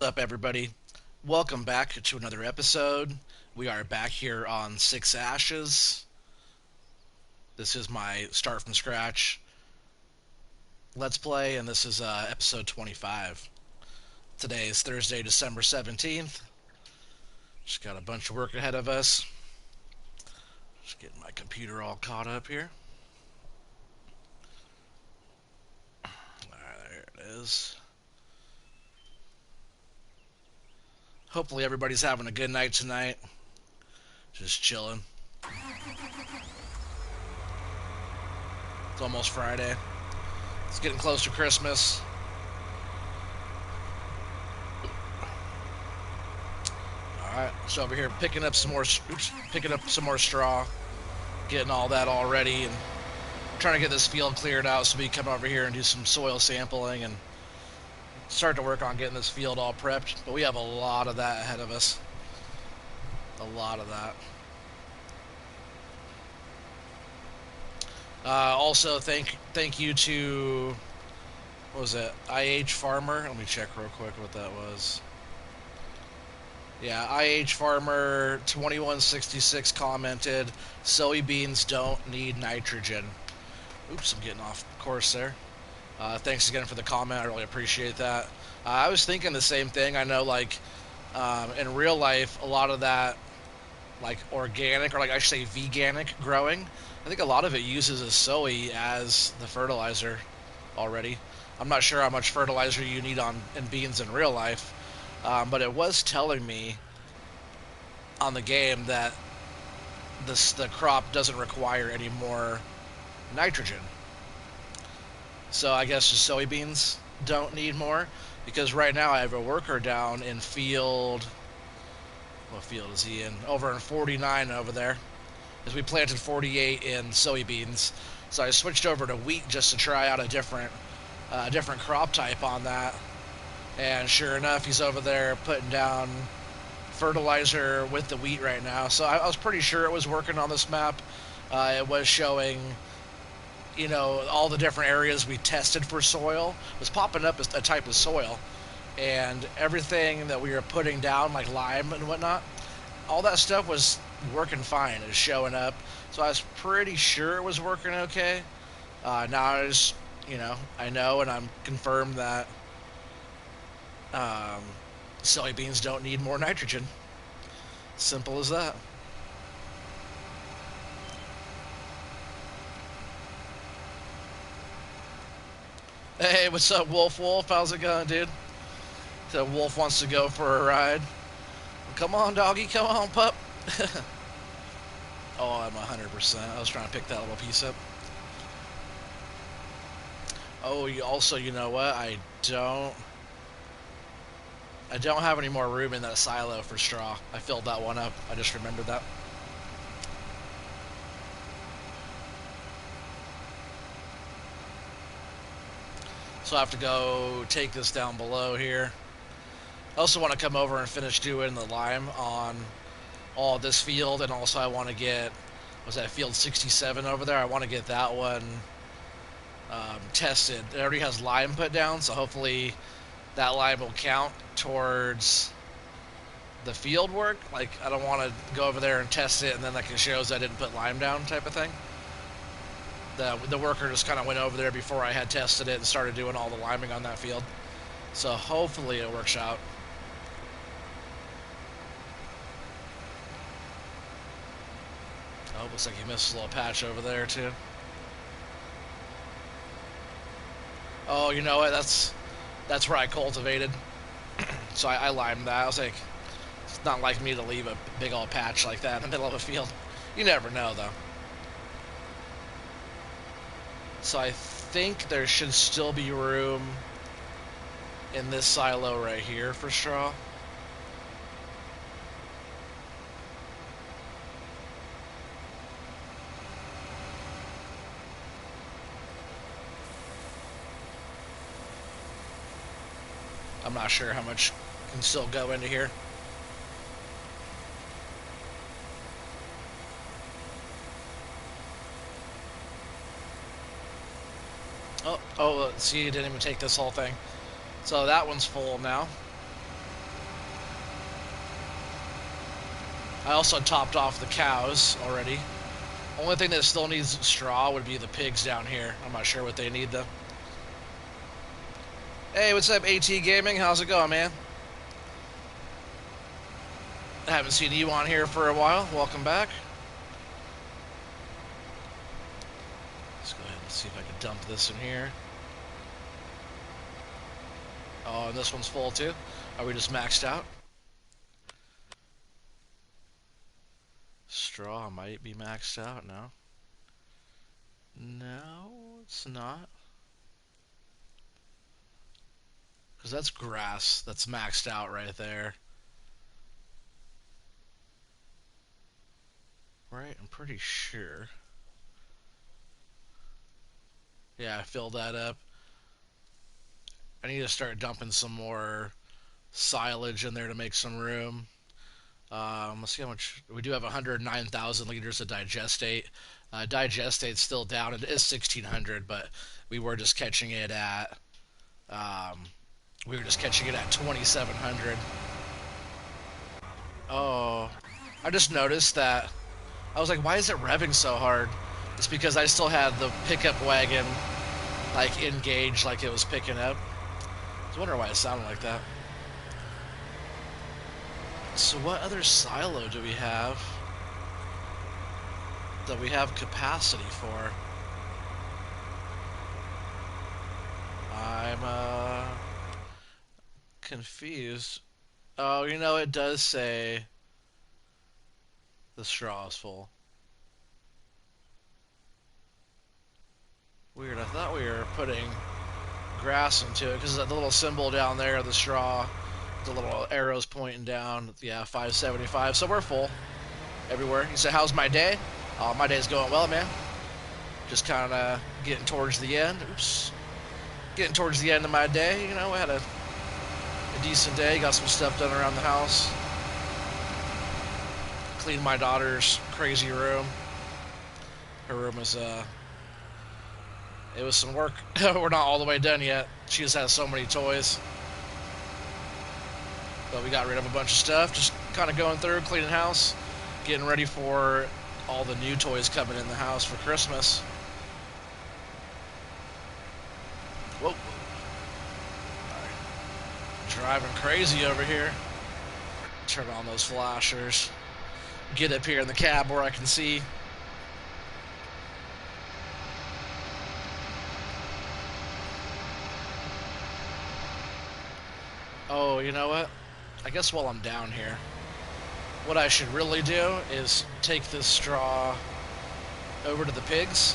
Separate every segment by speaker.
Speaker 1: Up, everybody? Welcome back to another episode. We are back here on Six Ashes. This is my start from scratch Let's Play, and this is episode 25. Today is Thursday, December 17th. Just got a bunch of work ahead of us. Just getting my computer all caught up here. Alright, there it is. Hopefully, everybody's having a good night tonight. Just chilling. It's almost Friday. It's getting close to Christmas. Alright, so over here picking up some more straw, getting all that all ready, and trying to get this field cleared out so we can come over here and do some soil sampling and start to work on getting this field all prepped. But we have a lot of that ahead of us. A lot of that. Also, thank you to, what was it, IH Farmer? Let me check real quick what that was. Yeah, IH Farmer 2166 commented, soybeans don't need nitrogen. Oops, I'm getting off course there. Thanks again for the comment. I really appreciate that. I was thinking the same thing. I know, like, in real life, a lot of that, like, organic, or like I should say veganic growing, I think a lot of it uses a soy as the fertilizer already. I'm not sure how much fertilizer you need in beans in real life, but it was telling me on the game that the crop doesn't require any more nitrogen. So I guess the soybeans don't need more, because right now I have a worker down in field. What field is he in? Over in 49 over there. As we planted 48 in soybeans, so I switched over to wheat just to try out a different crop type on that. And sure enough, he's over there putting down fertilizer with the wheat right now. So I was pretty sure it was working on this map. It was showing, you know, all the different areas we tested for soil. It was popping up as a type of soil, and everything that we were putting down, like lime and whatnot, all that stuff was working fine. It was showing up, so I was pretty sure it was working okay. Now I just, you know, I know and I'm confirmed that soybeans don't need more nitrogen. Simple as that. Hey, what's up, Wolf? How's it going, dude? So Wolf wants to go for a ride. Come on, doggy. Come on, pup. Oh, I'm 100%. I was trying to pick that little piece up. Oh, you know what? I don't have any more room in that silo for straw. I filled that one up. I just remembered that. So I have to go take this down below here. I also want to come over and finish doing the lime on all this field, and also I want to get, was that field 67 over there? I want to get that one tested. It already has lime put down, so hopefully that lime will count towards the field work. Like, I don't want to go over there and test it and then like it shows I didn't put lime down type of thing. The worker just kind of went over there before I had tested it and started doing all the liming on that field. So hopefully it works out. Oh, looks like you missed a little patch over there too. Oh, you know what? That's where I cultivated. So I limed that. I was like, it's not like me to leave a big old patch like that in the middle of a field. You never know, though. So I think there should still be room in this silo right here for straw. I'm not sure how much can still go into here. Oh, see, you didn't even take this whole thing. So that one's full now. I also topped off the cows already. Only thing that still needs straw would be the pigs down here. I'm not sure what they need though. Hey, what's up, AT Gaming? How's it going, man? I haven't seen you on here for a while. Welcome back. Let's go ahead and see if I can dump this in here. Oh, and this one's full too. Are we just maxed out? Straw might be maxed out now. No, it's not. Because that's grass. That's maxed out right there. Right? I'm pretty sure. Yeah, I filled that up. I need to start dumping some more silage in there to make some room. Let's see how much. We do have 109,000 liters of digestate. Digestate's still down. It is 1,600, but we were just catching it at. We were just catching it at 2,700. Oh, I just noticed that. I was like, why is it revving so hard? It's because I still had the pickup wagon like engaged, like it was picking up. I was wondering why it sounded like that. So what other silo do we have that we have capacity for? I'm confused. Oh, you know, it does say the straw is full. Weird, I thought we were putting grass into it because the little symbol down there, the straw, the little arrows pointing down. Yeah, 575. So we're full everywhere. You say, how's my day? Oh, my day's going well, man. Just kind of getting towards the end. Oops. Getting towards the end of my day. You know, I had a decent day. Got some stuff done around the house. Cleaned my daughter's crazy room. Her room is, it was some work. We're not all the way done yet. She just has so many toys. But we got rid of a bunch of stuff. Just kind of going through, cleaning house. Getting ready for all the new toys coming in the house for Christmas. Whoa. Right. Driving crazy over here. Turn on those flashers. Get up here in the cab where I can see. Oh, you know what? I guess while I'm down here, what I should really do is take this straw over to the pigs.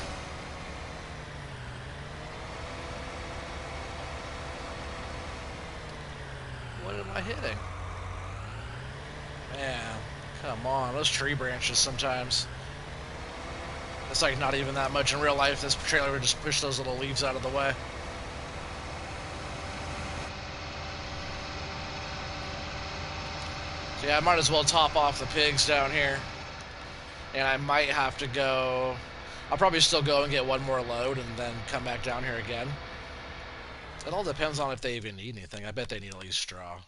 Speaker 1: What am I hitting? Man, come on. Those tree branches sometimes. It's like not even that much in real life. This trailer would just push those little leaves out of the way. So yeah, I might as well top off the pigs down here. And I might have to go... I'll probably still go and get one more load and then come back down here again. It all depends on if they even need anything. I bet they need at least straw.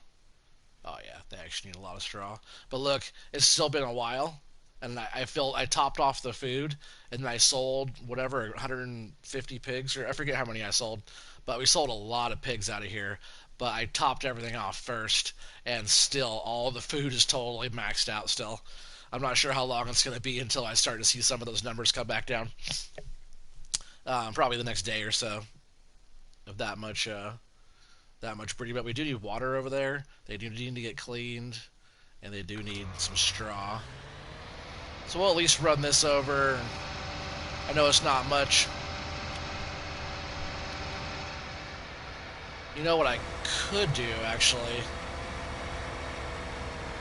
Speaker 1: Oh yeah, they actually need a lot of straw. But look, it's still been a while. And I topped off the food, and then I sold whatever 150 pigs, or I forget how many I sold, but we sold a lot of pigs out of here. But I topped everything off first, and still all the food is totally maxed out. Still, I'm not sure how long it's going to be until I start to see some of those numbers come back down. Probably the next day or so. Of that much breeding, but we do need water over there. They do need to get cleaned, and they do need some straw. So we'll at least run this over. I know it's not much. You know what I could do, actually?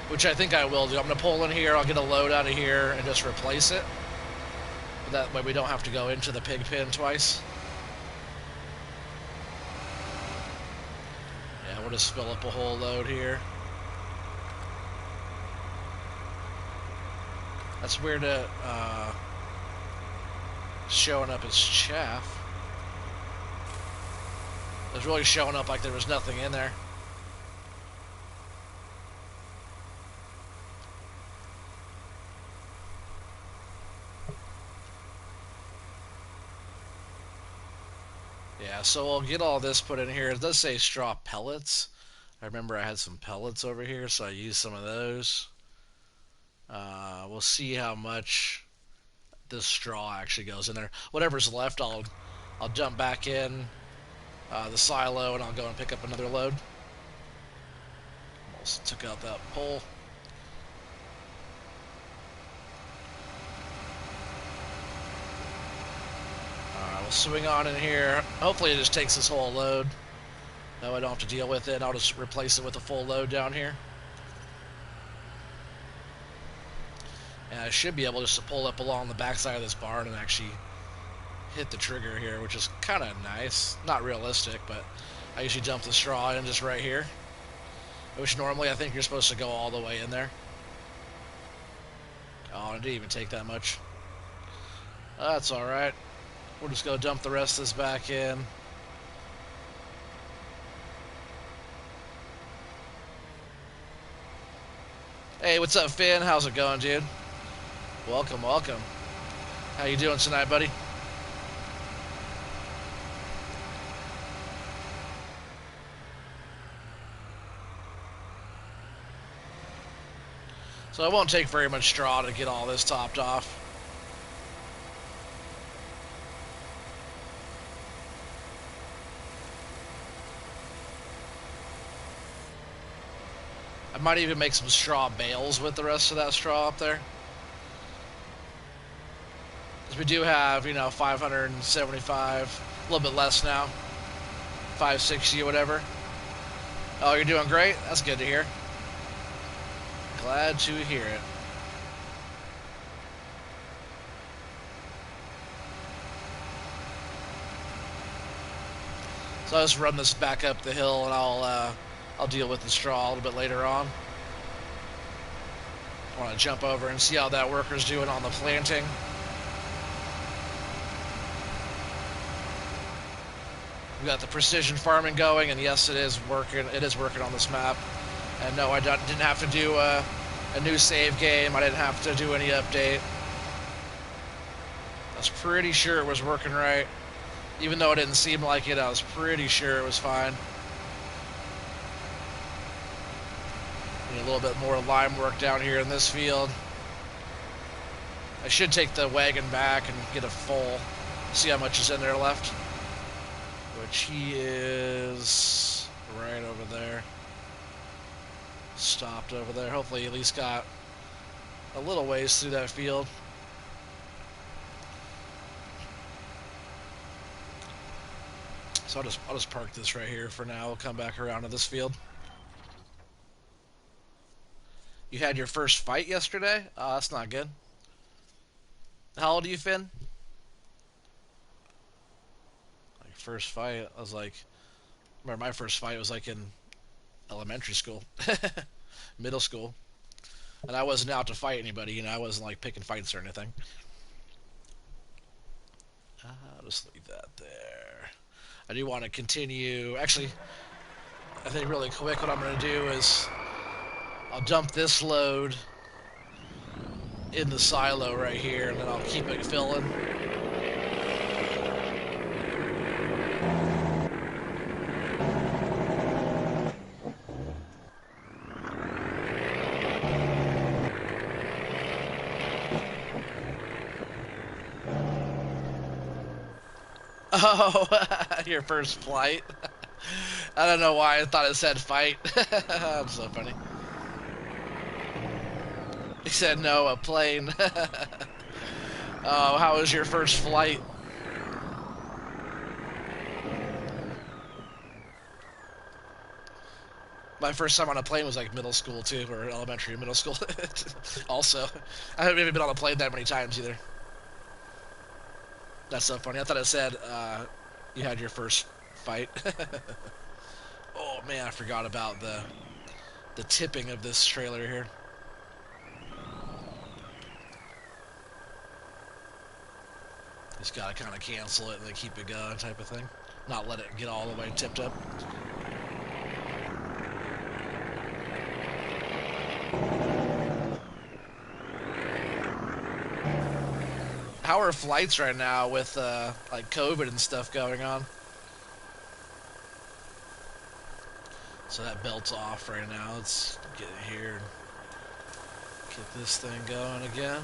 Speaker 1: Which I think I will do. I'm going to pull in here, I'll get a load out of here, and just replace it. That way we don't have to go into the pig pen twice. Yeah, we'll just fill up a whole load here. That's weird that showing up as chaff. It was really showing up like there was nothing in there. Yeah, so we'll get all this put in here. It does say straw pellets. I remember I had some pellets over here, so I used some of those. We'll see how much this straw actually goes in there. Whatever's left, I'll jump back in the silo and I'll go and pick up another load. Almost took out that pole. Alright, we'll swing on in here. Hopefully it just takes this whole load. No, I don't have to deal with it. I'll just replace it with a full load down here. And I should be able just to pull up along the backside of this barn and actually hit the trigger here, which is kind of nice. Not realistic, but I usually dump the straw in just right here, which normally I think you're supposed to go all the way in there. Oh, it didn't even take that much. That's alright. We'll just go dump the rest of this back in. Hey, what's up, Finn? How's it going, dude? Welcome, welcome. How you doing tonight, buddy? So it won't take very much straw to get all this topped off. I might even make some straw bales with the rest of that straw up there. Because we do have, 575, a little bit less now. 560 or whatever. Oh, you're doing great? That's good to hear. Glad to hear it. So I'll just run this back up the hill and I'll deal with the straw a little bit later on. I want to jump over and see how that worker's doing on the planting. We got the precision farming going, and yes, it is working. It is working on this map. And no, I didn't have to do a new save game. I didn't have to do any update. I was pretty sure it was working right. Even though it didn't seem like it, I was pretty sure it was fine. Need a little bit more lime work down here in this field. I should take the wagon back and get a full, see how much is in there left. Which he is right over there. Stopped over there. Hopefully at least got a little ways through that field. So I'll just park this right here for now. We'll come back around to this field. You had your first fight yesterday? Oh, that's not good. How old are you, Finn? Like first fight, I was like, remember my first fight was like in elementary school, middle school, and I wasn't out to fight anybody. I wasn't like picking fights or anything. I'll just leave that there. I do want to continue. Actually, I think really quick what I'm going to do is I'll dump this load in the silo right here, and then I'll keep it filling. Oh, your first flight. I don't know why I thought it said fight. That's so funny. He said no, a plane. Oh, how was your first flight? My first time on a plane was like middle school too, or elementary, middle school. Also, I haven't even been on a plane that many times either. That's so funny. I thought it said you had your first fight. Oh man, I forgot about the tipping of this trailer here. Just gotta kind of cancel it and then keep it going type of thing. Not let it get all the way tipped up. How are flights right now with like COVID and stuff going on? So that belt's off right now. Let's get in here and get this thing going again.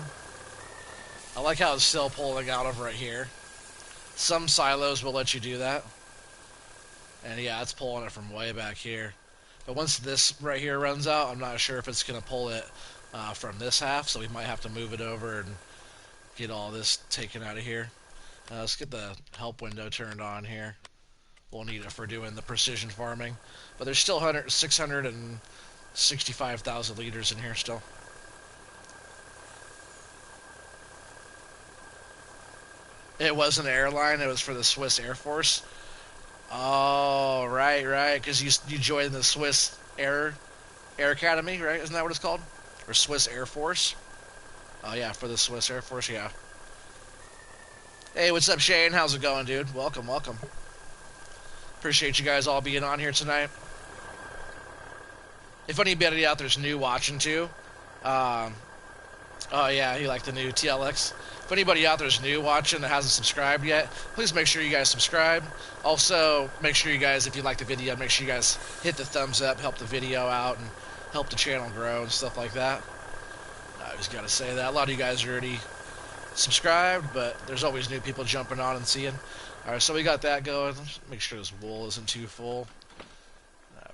Speaker 1: I like how it's still pulling out of right here. Some silos will let you do that. And yeah, it's pulling it from way back here. But once this right here runs out, I'm not sure if it's going to pull it from this half, so we might have to move it over and get all this taken out of here. Let's get the help window turned on here. We'll need it for doing the precision farming. But there's still 665,000 liters in here still. It wasn't an airline, it was for the Swiss Air Force. Oh, right, because you joined the Swiss Air Academy, right? Isn't that what it's called? Or Swiss Air Force? Oh, yeah, for the Swiss Air Force, yeah. Hey, what's up, Shane? How's it going, dude? Welcome. Appreciate you guys all being on here tonight. If anybody out there's new watching, too, oh, yeah, you like the new TLX? If anybody out there's new watching that hasn't subscribed yet, please make sure you guys subscribe. Also, make sure you guys, if you like the video, make sure you guys hit the thumbs up, help the video out, and help the channel grow and stuff like that. I just gotta say that. A lot of you guys are already subscribed, but there's always new people jumping on and seeing. Alright, so we got that going. Make sure this wool isn't too full.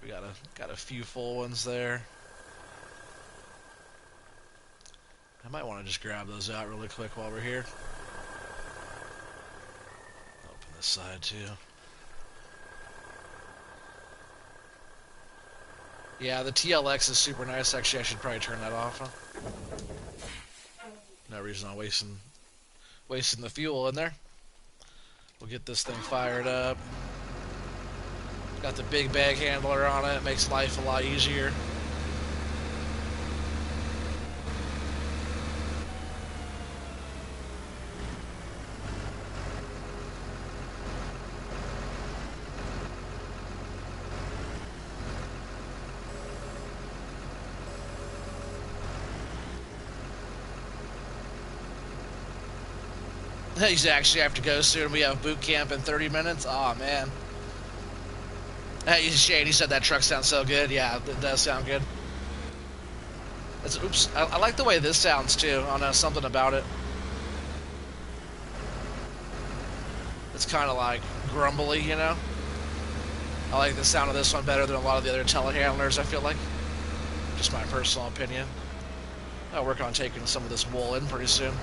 Speaker 1: We got a few full ones there. I might want to just grab those out really quick while we're here. Open this side too. Yeah, the TLX is super nice. Actually, I should probably turn that off. Huh? No reason I'm wasting the fuel in there. We'll get this thing fired up. Got the big bag handler on it. Makes life a lot easier. He's actually have to go soon. We have boot camp in 30 minutes. Oh man. Hey, Shane, he said that truck sounds so good. Yeah, it does sound good. Oops. I like the way this sounds too. I don't know, something about it. It's kind of like grumbly, you know? I like the sound of this one better than a lot of the other telehandlers, I feel like. Just my personal opinion. I'll work on taking some of this wool in pretty soon.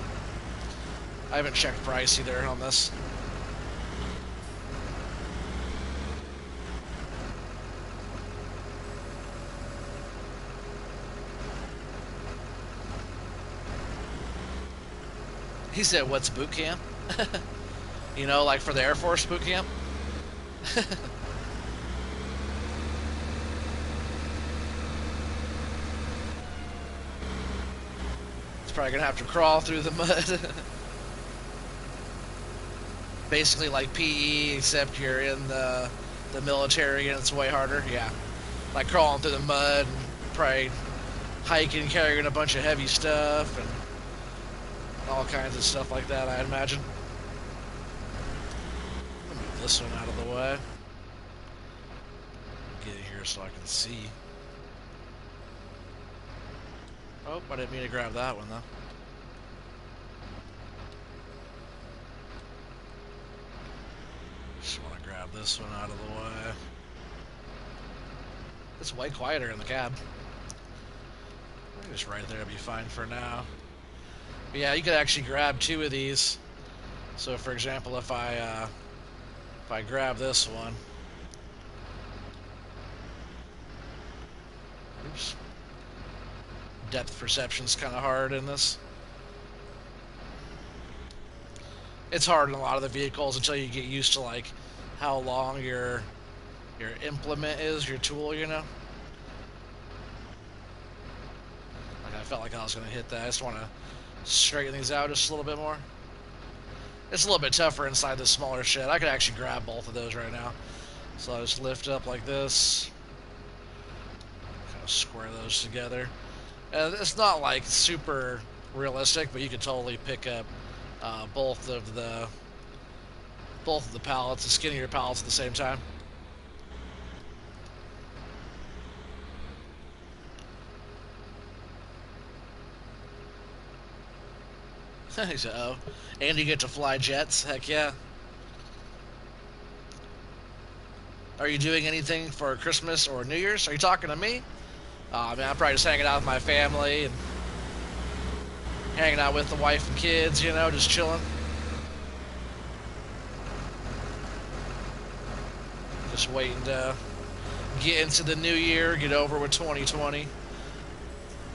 Speaker 1: I haven't checked price either on this. He said, what's boot camp? You know, like for the Air Force boot camp? It's probably gonna have to crawl through the mud. Basically like PE, except you're in the military and it's way harder. Yeah, like crawling through the mud and probably hiking, carrying a bunch of heavy stuff and all kinds of stuff like that, I'd imagine. Let me move this one out of the way. Get in here so I can see. Oh, I didn't mean to grab that one though. Just want to grab this one out of the way. It's way quieter in the cab. Just right there will be fine for now. But yeah, you could actually grab two of these. So for example, if I grab this one. Oops. Depth perception's kind of hard in this. It's hard in a lot of the vehicles until you get used to like how long your implement is, your tool, you know. Like I felt like I was gonna hit that. I just want to straighten these out just a little bit more. It's a little bit tougher inside the smaller shed. I could actually grab both of those right now. So I just lift up like this. Kind of square those together. It's not like super realistic, but you could totally pick up both of the pallets, the skinnier pallets at the same time. So, and you get to fly jets. Heck yeah. Are you doing anything for Christmas or New Year's? Are you talking to me? Man, I'm probably just hanging out with my family and hanging out with the wife and kids, you know, just chilling. Just waiting to get into the new year, get over with 2020.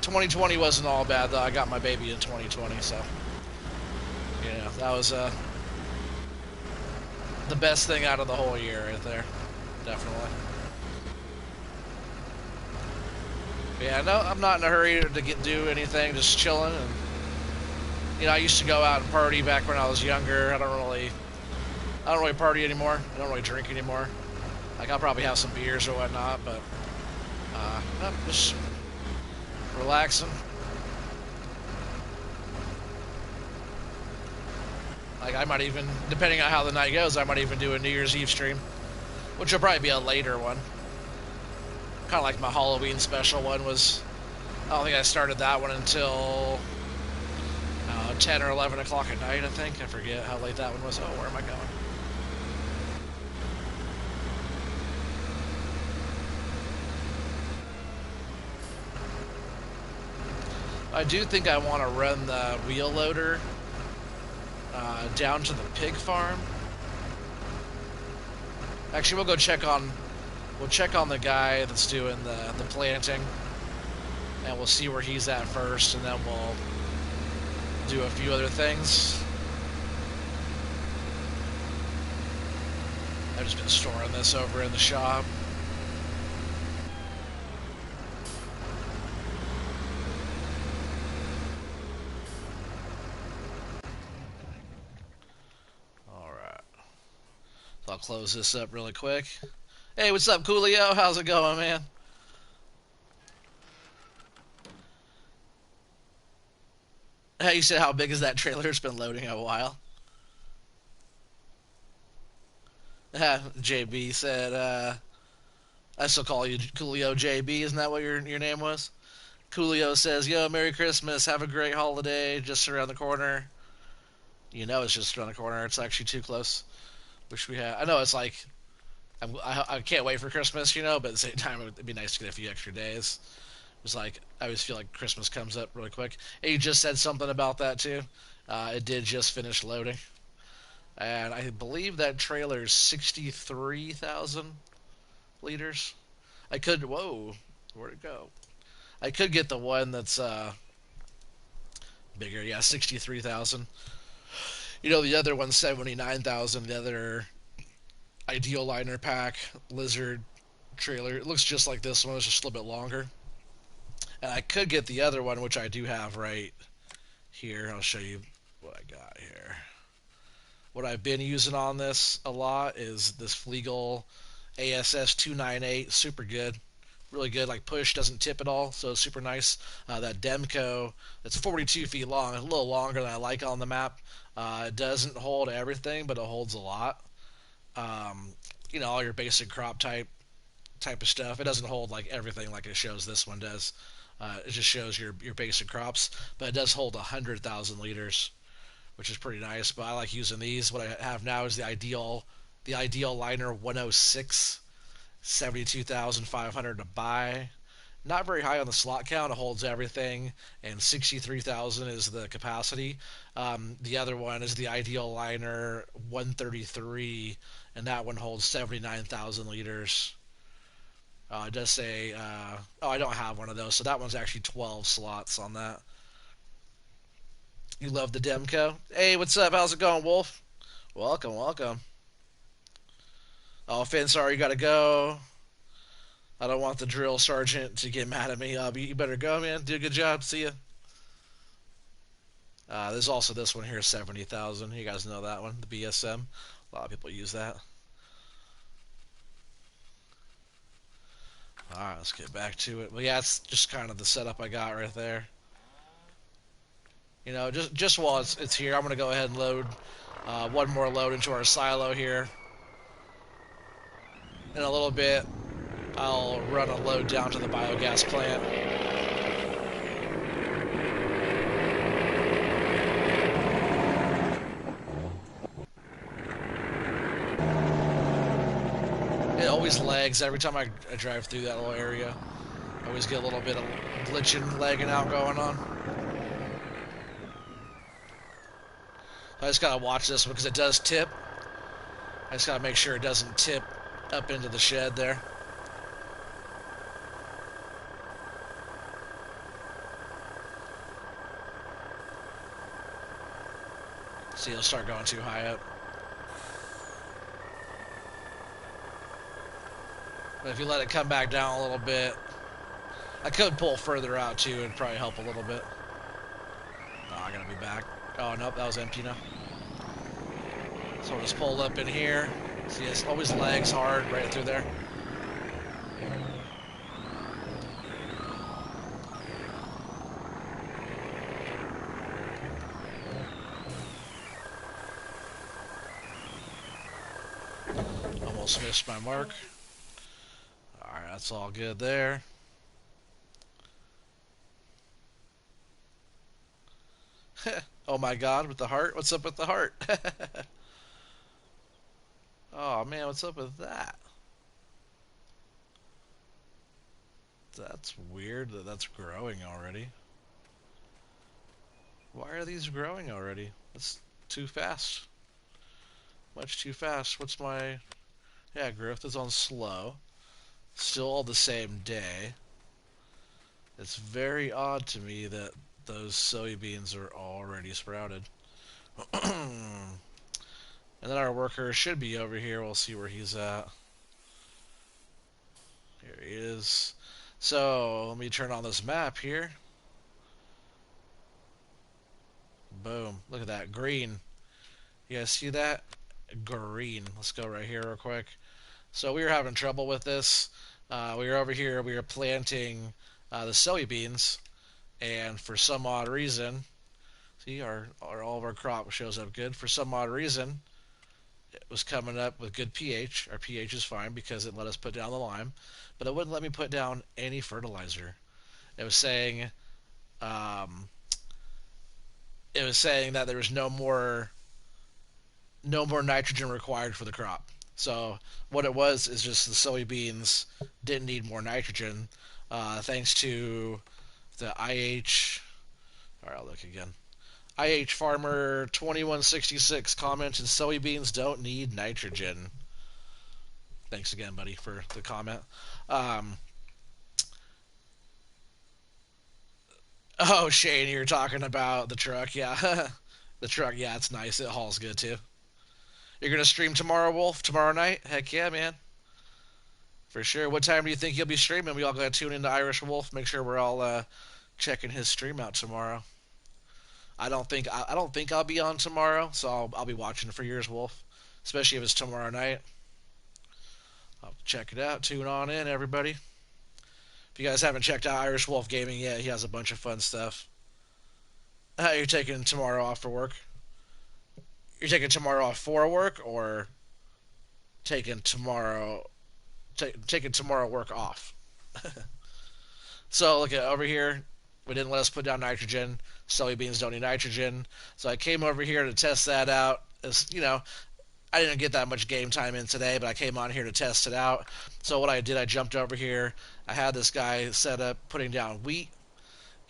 Speaker 1: 2020 wasn't all bad, though. I got my baby in 2020, so, yeah, that was the best thing out of the whole year right there. Definitely. Yeah, no, I'm not in a hurry to do anything, just chilling. And, you know, I used to go out and party back when I was younger. I don't really party anymore. I don't really drink anymore. Like, I'll probably have some beers or whatnot, but no, just relaxing. Like, I might even, depending on how the night goes, I might even do a New Year's Eve stream, which will probably be a later one. Kind of like my Halloween special one was. I don't think I started that one until 10 or 11 o'clock at night, I think. I forget how late that one was. Oh, where am I going? I do think I want to run the wheel loader down to the pig farm. Actually, we'll check on the guy that's doing the planting, and we'll see where he's at first, and then we'll do a few other things. I've just been storing this over in the shop. Alright. So I'll close this up really quick. Hey, what's up, Coolio? How's it going, man? Hey, you said how big is that trailer? It's been loading a while. JB said, I still call you Coolio JB. Isn't that what your name was? Coolio says, yo, Merry Christmas. Have a great holiday. Just around the corner. You know it's just around the corner. It's actually too close. Wish we had. I know it's like, I can't wait for Christmas, you know, but at the same time, it'd be nice to get a few extra days. It's like, I always feel like Christmas comes up really quick. Hey, you just said something about that, too. It did just finish loading. And I believe that trailer is 63,000 liters. Whoa, where'd it go? I could get the one that's bigger. Yeah, 63,000. You know, the other one's 79,000. The other ideal liner pack lizard trailer. It looks just like this one. It's just a little bit longer. And I could get the other one, which I do have right here. I'll show you what I got here. What I've been using on this a lot is this Flegel ASS 298. Super good. Really good. Like push, doesn't tip at all, so it's super nice. That Demco, it's 42 feet long, a little longer than I like on the map. It doesn't hold everything, but it holds a lot. You know, all your basic crop type of stuff. It doesn't hold like everything like it shows this one does. It just shows your basic crops, but it does hold 100,000 liters, which is pretty nice. But I like using these. What I have now is the ideal liner 106, 72,500 to buy. Not very high on the slot count. It holds everything, and 63,000 is the capacity. The other one is the ideal liner 133, and that one holds 79,000 liters. It does say, oh, I don't have one of those, so that one's actually 12 slots on that. You love the Demco? Hey, what's up? How's it going, Wolf? Welcome, welcome. Oh, Finn, sorry, you gotta go. I don't want the drill sergeant to get mad at me. You better go, man. Do a good job. See ya. There's also this one here, 70,000. You guys know that one, the BSM. A lot of people use that. Alright, let's get back to it. Well, yeah, it's just kind of the setup I got right there. You know, just while it's here, I'm going to go ahead and load one more load into our silo here. In a little bit, I'll run a load down to the biogas plant. always lags every time I drive through that little area. I always get a little bit of glitching, lagging out going on. I just gotta watch this because it does tip. I just gotta make sure it doesn't tip up into the shed there. See, it'll start going too high up. But if you let it come back down a little bit, I could pull further out too. It'd probably help a little bit. Oh, I gotta be back. Oh, nope, that was empty now. So I'll just pull up in here. See, it always lags hard right through there. Almost missed my mark. Alright, that's all good there. Oh my god, with the heart? What's up with the heart? Oh man, what's up with that? That's weird that that's growing already. Why are these growing already? That's too fast. Much too fast. What's my... Yeah, growth is on slow. Still all the same day. It's very odd to me that those soybeans are already sprouted. And then our worker should be over here. We'll see where he's at. Here he is. So, let me turn on this map here. Boom. Look at that. Green. You guys see that? Green. Let's go right here real quick. So we were having trouble with this. We were over here. We were planting the soybeans. And for some odd reason, see, all of our crop shows up good. For some odd reason, it was coming up with good pH. Our pH is fine because it let us put down the lime. But it wouldn't let me put down any fertilizer. It was saying... it was saying that there was no more nitrogen required for the crop. So what it was is just the soybeans didn't need more nitrogen, thanks to the IH. All right, I'll look again. IH Farmer 2166 commented soybeans don't need nitrogen. Thanks again, buddy, for the comment. Oh, Shane, you're talking about the truck, yeah. The truck, yeah, it's nice. It hauls good too. You're gonna stream tomorrow, Wolf? Tomorrow night? Heck yeah, man. For sure. What time do you think you'll be streaming? We all gotta tune into Irish Wolf. Make sure we're all checking his stream out tomorrow. I don't think I'll be on tomorrow, so I'll be watching for yours, Wolf. Especially if it's tomorrow night. I'll check it out. Tune on in, everybody. If you guys haven't checked out Irish Wolf Gaming yet, he has a bunch of fun stuff. You're taking tomorrow off for work? You're taking tomorrow off for work, or taking tomorrow taking tomorrow work off? So look at over here. We didn't let us put down nitrogen. Soybeans don't need nitrogen. So I came over here to test that out. As you know, I didn't get that much game time in today, but I came on here to test it out. So what I did, I jumped over here. I had this guy set up putting down wheat,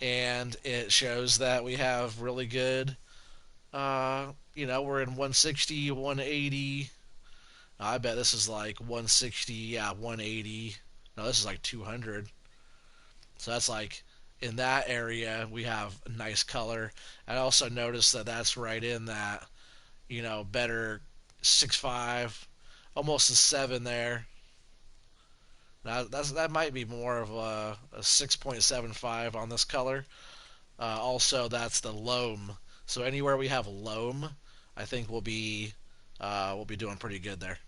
Speaker 1: and it shows that we have really good. We're in 160, 180. I bet this is like 160, yeah, 180. No, this is like 200. So that's like in that area we have a nice color. I also noticed that that's right in that, better 6.5, almost a 7 there. Now that might be more of a 6.75 on this color. Also, that's the loam. So anywhere we have loam, I think we'll be doing pretty good there.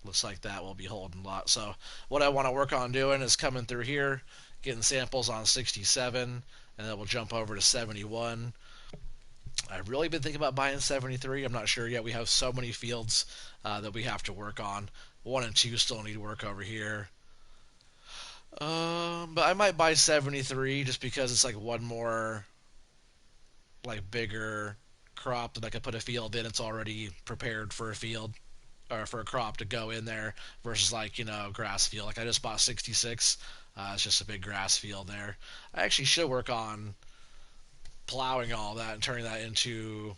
Speaker 1: Looks like that will be holding a lot. So what I want to work on doing is coming through here, getting samples on 67, and then we'll jump over to 71. I've really been thinking about buying 73. I'm not sure yet. We have so many fields that we have to work on. 1 and 2 still need work over here. But I might buy 73 just because it's like one more like bigger crop that I could put a field in. It's already prepared for a field. or for a crop to go in there versus like, you know, grass field. Like I just bought 66. It's just a big grass field there. I actually should work on plowing all that and turning that into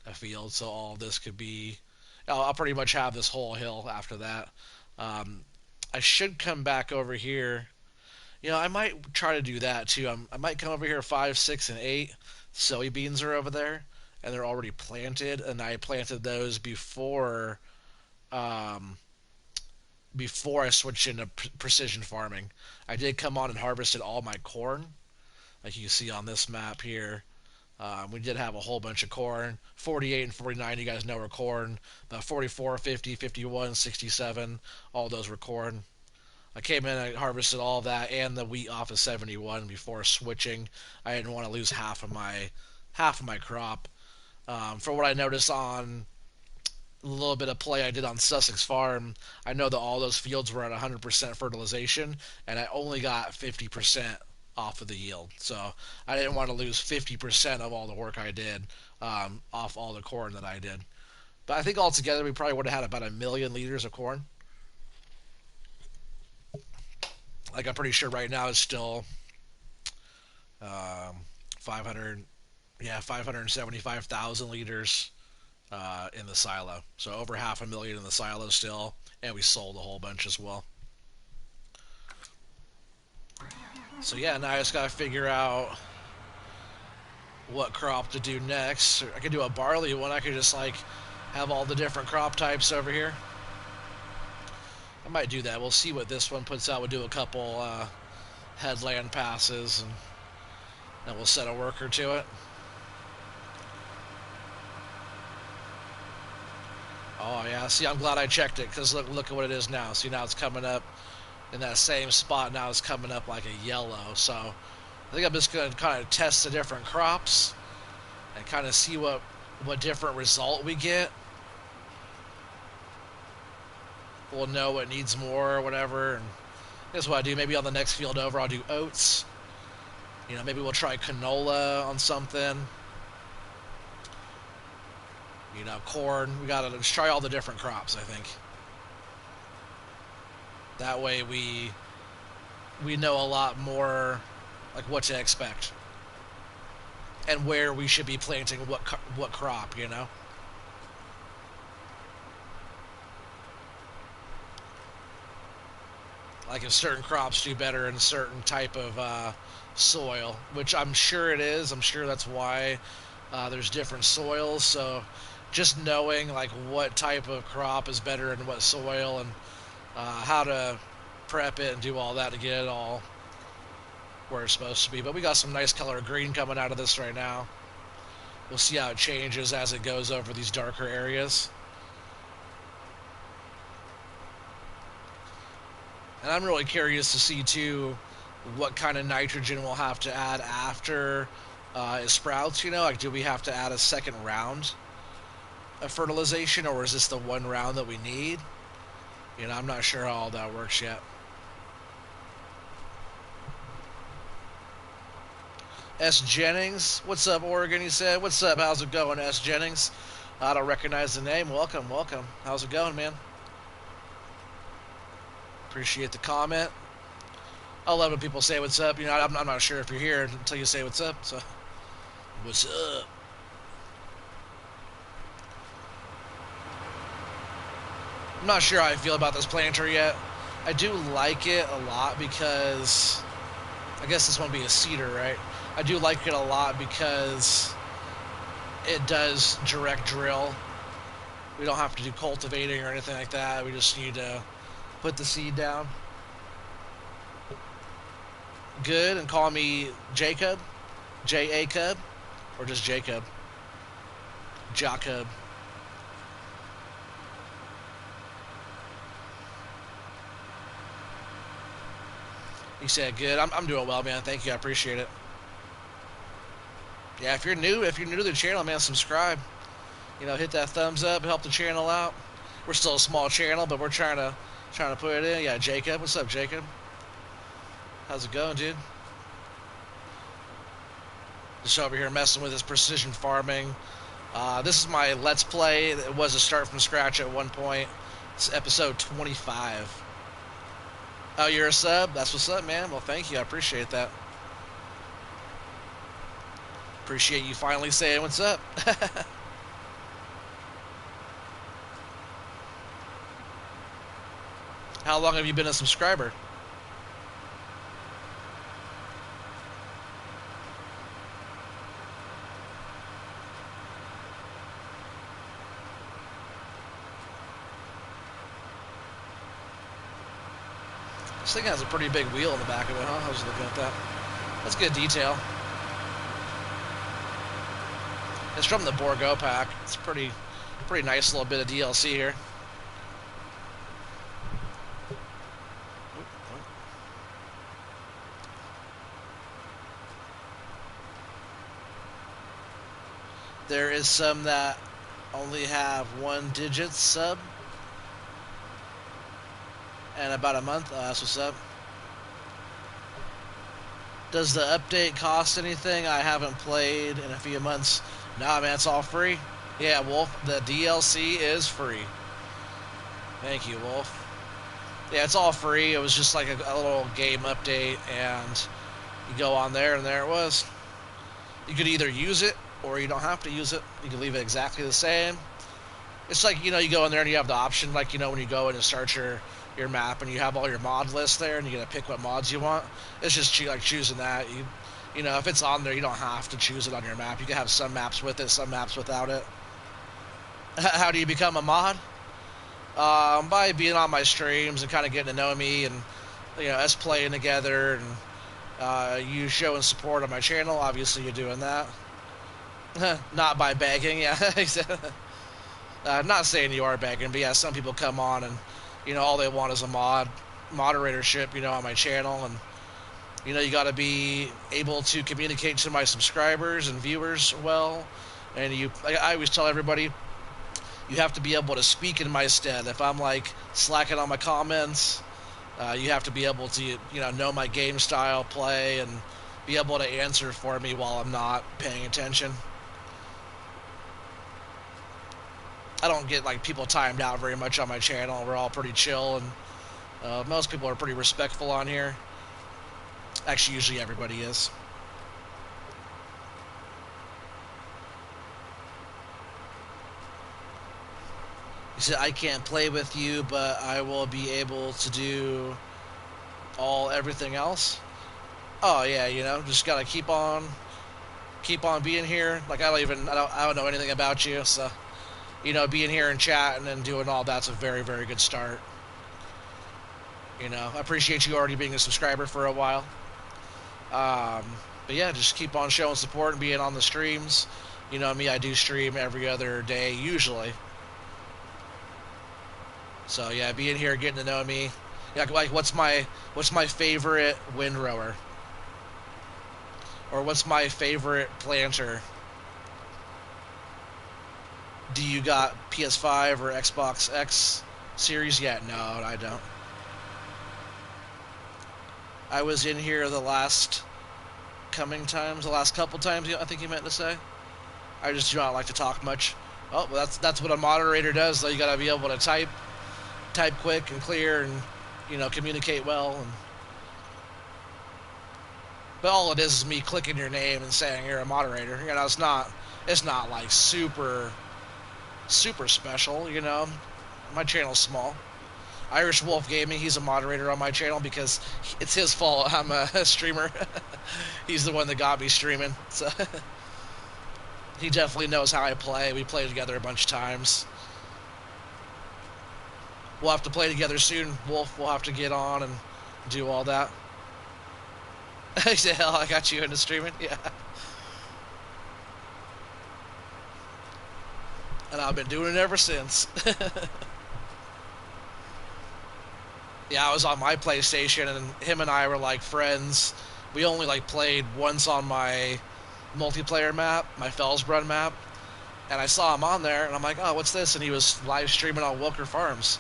Speaker 1: a field, so all this could be. I'll pretty much have this whole hill after that. Um, I should come back over here. You know, I might try to do that too. I might come over here 5, 6, and 8. Soybeans are over there, and they're already planted, and I planted those um, before I switched into precision farming. I did come on and harvested all my corn, like you can see on this map here. We did have a whole bunch of corn. 48 and 49, you guys know, were corn. The 44, 50, 51, 67, all those were corn. I came in and harvested all of that and the wheat off of 71 before switching. I didn't want to lose half of my crop. From what I noticed on a little bit of play I did on Sussex Farm, I know that all those fields were at 100% fertilization, and I only got 50% off of the yield. So I didn't want to lose 50% of all the work I did off all the corn that I did. But I think altogether we probably would have had about 1,000,000 liters of corn. Like I'm pretty sure right now it's still 500, yeah, 575,000 liters in the silo. So over 500,000 in the silo still, and we sold a whole bunch as well. So yeah, now I just gotta figure out what crop to do next. I could do a barley one. I could just like have all the different crop types over here. I might do that. We'll see what this one puts out. We'll do a couple headland passes, and then we'll set a worker to it. Oh yeah, see, I'm glad I checked it, because look at what it is now. See, now it's coming up in that same spot. Now it's coming up like a yellow. So I think I'm just going to kind of test the different crops and kind of see what different result we get. We'll know what needs more or whatever. And that's what I do. Maybe on the next field over, I'll do oats. You know, maybe we'll try canola on something. You know, corn. We gotta just try all the different crops, I think. That way we know a lot more, like what to expect and where we should be planting what crop, you know. Like if certain crops do better in a certain type of soil, which I'm sure it is. I'm sure that's why there's different soils. So just knowing like what type of crop is better in what soil, and how to prep it and do all that to get it all where it's supposed to be. But we got some nice color green coming out of this right now. We'll see how it changes as it goes over these darker areas. And I'm really curious to see too what kind of nitrogen we'll have to add after it sprouts. You know, like do we have to add a second round of fertilization, or is this the one round that we need? You know, I'm not sure how all that works yet. S. Jennings, what's up, Oregon? He said, what's up? How's it going, S. Jennings? I don't recognize the name. Welcome, welcome. How's it going, man? Appreciate the comment. I love when people say what's up. You know, I'm not sure if you're here until you say what's up. So, what's up? I'm not sure how I feel about this planter yet. I do like it a lot because I guess this won't be a cedar, right? I do like it a lot because it does direct drill. We don't have to do cultivating or anything like that. We just need to put the seed down. Good, and call me Jacob, J-A-Cub, or just Jacob. Jacob. He said, good. I'm doing well, man. Thank you. I appreciate it. Yeah, if you're new to the channel, man, subscribe. You know, hit that thumbs up, help the channel out. We're still a small channel, but we're trying to put it in. Yeah, Jacob. What's up, Jacob? How's it going, dude? Just over here messing with this precision farming. This is my Let's Play. It was a start from scratch at one point. It's episode 25. Oh, you're a sub? That's what's up, man. Well, thank you. I appreciate that. Appreciate you finally saying what's up. How long have you been a subscriber? This thing has a pretty big wheel in the back of it, huh? I was looking at that. That's good detail. It's from the Borgo pack. It's pretty nice little bit of DLC here. There is some that only have 1 digit sub and about a month. That's what's up. Does the update cost anything? I haven't played in a few months. Nah, man, it's all free. Yeah, Wolf, the DLC is free. Thank you, Wolf. Yeah, it's all free. It was just like a little game update, and you go on there, and there it was. You could either use it, or you don't have to use it. You can leave it exactly the same. It's like, you know, you go in there and you have the option, like, you know, when you go in and start your map and you have all your mod lists there and you get to pick what mods you want. It's just like choosing that. You know, if it's on there, you don't have to choose it on your map. You can have some maps with it, some maps without it. How do you become a mod? By being on my streams and kind of getting to know me, and, you know, us playing together, and you showing support on my channel. Obviously, you're doing that. Not by begging, yeah. Not saying you are begging, but yeah, some people come on and, you know, all they want is a moderatorship, you know, on my channel, and, you know, you got to be able to communicate to my subscribers and viewers well, and I always tell everybody, you have to be able to speak in my stead. If I'm, like, slacking on my comments, you have to be able to, you know my game style, play, and be able to answer for me while I'm not paying attention. I don't get, like, people timed out very much on my channel. We're all pretty chill, and most people are pretty respectful on here. Actually, usually everybody is. He said, I can't play with you, but I will be able to do everything else. Oh, yeah, you know, just gotta keep on being here. Like, I don't know anything about you, so, you know, being here and chatting and doing all that's a very, very good start. You know, I appreciate you already being a subscriber for a while. But yeah, just keep on showing support and being on the streams. You know me, I do stream every other day, usually. So yeah, being here, getting to know me. Yeah, like, what's my favorite windrower? Or what's my favorite planter? Do you got PS5 or Xbox X series yet? No, I don't. I was in here the last couple times, I think you meant to say. I just do not like to talk much. Oh, well, that's what a moderator does, though. You gotta be able to type quick and clear, and, you know, communicate well. But all it is me clicking your name and saying you're a moderator. You know, it's not like super special, you know. My channel's small. Irish Wolf Gaming, he's a moderator on my channel because it's his fault I'm a streamer. He's the one that got me streaming, so he definitely knows how I play. We played together a bunch of times. We'll have to play together soon, Wolf. We'll have to get on and do all that. He said, hell, I got you into streaming? Yeah. And I've been doing it ever since. Yeah, I was on my PlayStation, and him and I were, like, friends. We only, like, played once on my multiplayer map, my Fellsbrunn map. And I saw him on there, and I'm like, oh, what's this? And he was live streaming on Wilker Farms.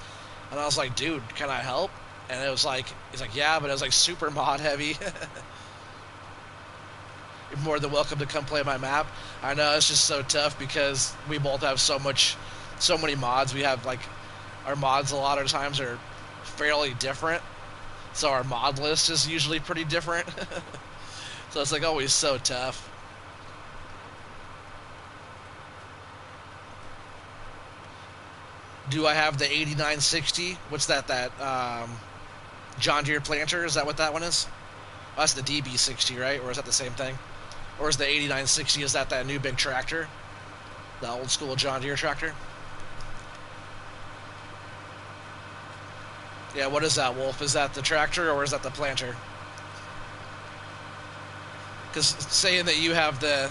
Speaker 1: And I was like, dude, can I help? And it was like, he's like, yeah, but it was like super mod heavy. You're more than welcome to come play my map. I know, it's just so tough because we both have so many mods. We have like our mods a lot of times are fairly different, so our mod list is usually pretty different. So it's like always so tough. Do I have the 8960? What's that? John Deere planter? Is that what that one is? Oh, that's the DB60, right? Or is that the same thing? Or is the 8960, is that new big tractor? The old school John Deere tractor? Yeah, what is that, Wolf? Is that the tractor or is that the planter? Because saying that do you have the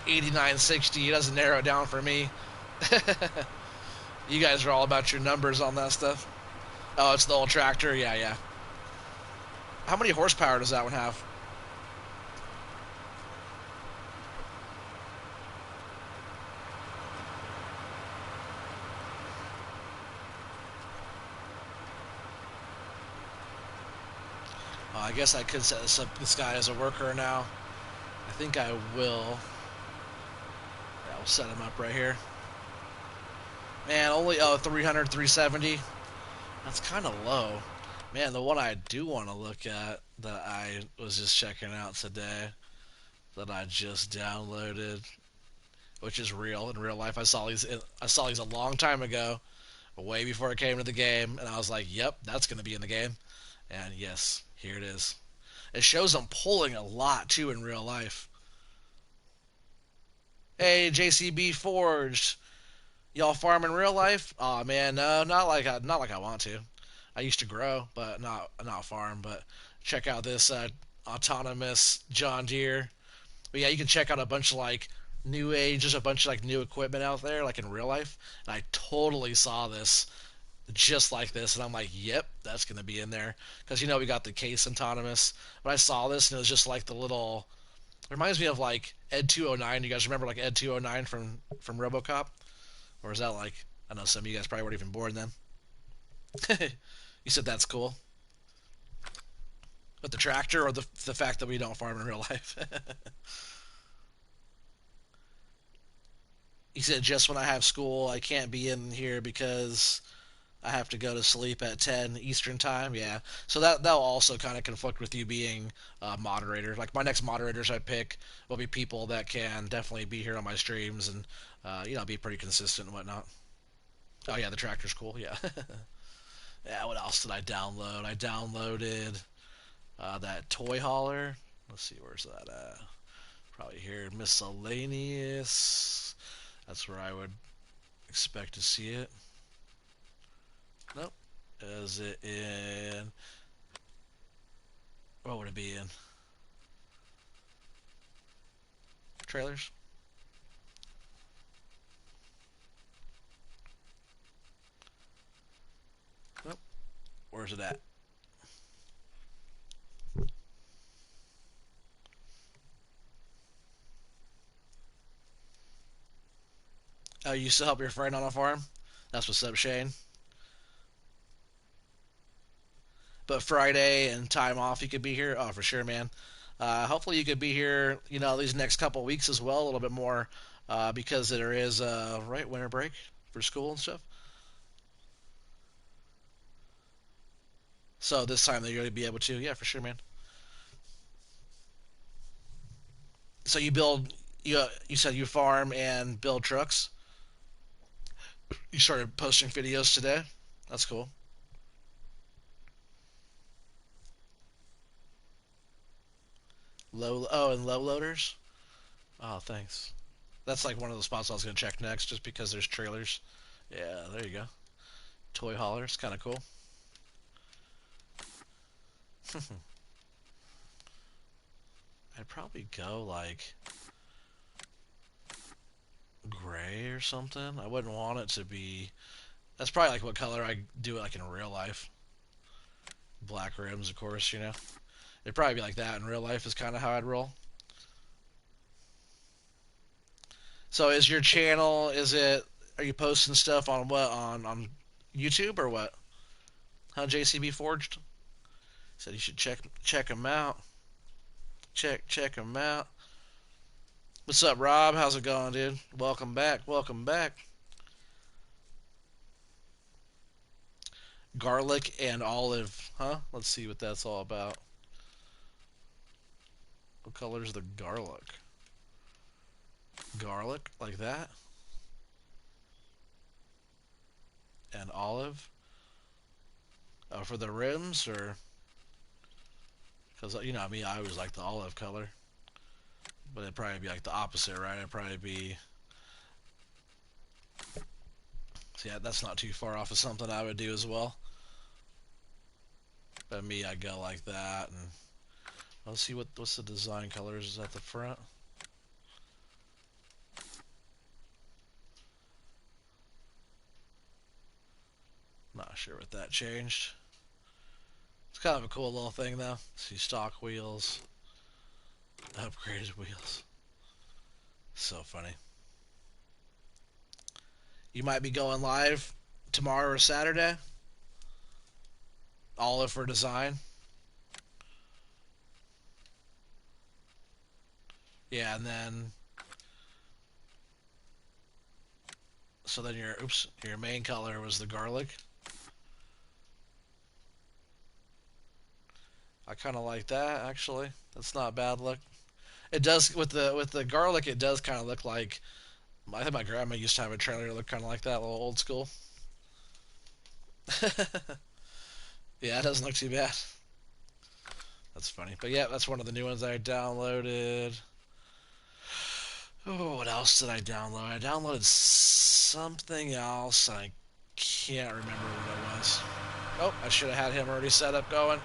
Speaker 1: 8960, it doesn't narrow it down for me. You guys are all about your numbers on that stuff. Oh, it's the old tractor? Yeah, yeah. How many horsepower does that one have? I guess I could set this guy as a worker now. I think I will. Yeah, we'll set him up right here. Man, only 300, 370. That's kind of low. Man, the one I do want to look at that I was just checking out today that I just downloaded, which is real in real life. I saw these a long time ago, way before it came to the game, and I was like, "Yep, that's going to be in the game." And yes, here it is. It shows them pulling a lot too in real life. Hey, JCB Forged, y'all farm in real life? Oh man, no, not like I want to. I used to grow, but not farm. But check out this autonomous John Deere. But yeah, you can check out a bunch of like new age, just a bunch of like new equipment out there, like in real life. And I totally saw this just like this, and I'm like, yep, that's gonna be in there because we got the case autonomous. But I saw this and it was just like the little. It reminds me of like Ed 209. You guys remember like Ed 209 from RoboCop, or is that like I know some of you guys probably weren't even born then. You said that's cool. But the tractor or the fact that we don't farm in real life? He said just when I have school, I can't be in here because I have to go to sleep at 10 Eastern time. Yeah, so that'll also kind of conflict with you being a moderator. Like my next moderators I pick will be people that can definitely be here on my streams and be pretty consistent and whatnot. Oh yeah, the tractor's cool. Yeah. Yeah. What else did I download? I downloaded that toy hauler. Let's see, where's that at? Probably here, miscellaneous. That's where I would expect to see it. Nope. Is it in? What would it be in? Trailers? Nope. Where's it at? Oh, you used to help your friend on a farm? That's what's up, Shane. But Friday and time off, you could be here. Oh, for sure, man. Hopefully, you could be here. These next couple weeks as well, a little bit more, because there is right winter break for school and stuff. So this time that you're gonna be able to, yeah, for sure, man. So you said you farm and build trucks. You started posting videos today. That's cool. And low loaders. Oh, thanks. That's like one of the spots I was gonna check next, just because there's trailers. Yeah, there you go. Toy haulers, kind of cool. I'd probably go like gray or something. I wouldn't want it to be. That's probably like what color I do it like in real life. Black rims, of course. It'd probably be like that in real life. Is kind of how I'd roll. So, is your channel? Is it? Are you posting stuff on what on YouTube or what? Huh, JCB Forged said you should check him out. Check him out. What's up, Rob? How's it going, dude? Welcome back. Welcome back. Garlic and olive, huh? Let's see what that's all about. What color is the garlic? Garlic, like that? And olive? Oh, for the rims, or because you know me, I always like the olive color, but it'd probably be like the opposite, right? It'd probably be. So yeah, that's not too far off of something I would do as well. But me, I go like that, and let's see what's the design colors at the front. Not sure what that changed. It's kind of a cool little thing though. See stock wheels, upgraded wheels. So funny. You might be going live tomorrow or Saturday. Olive for design. Yeah, and then so then your main color was the garlic. I kind of like that actually. That's not a bad look. It does with the garlic. It does kind of look like I think my grandma used to have a trailer that looked kind of like that, a little old school. Yeah, it doesn't look too bad. That's funny. But yeah, that's one of the new ones I downloaded. Oh, what else did I download? I downloaded something else. I can't remember what it was. Oh, I should have had him already set up going.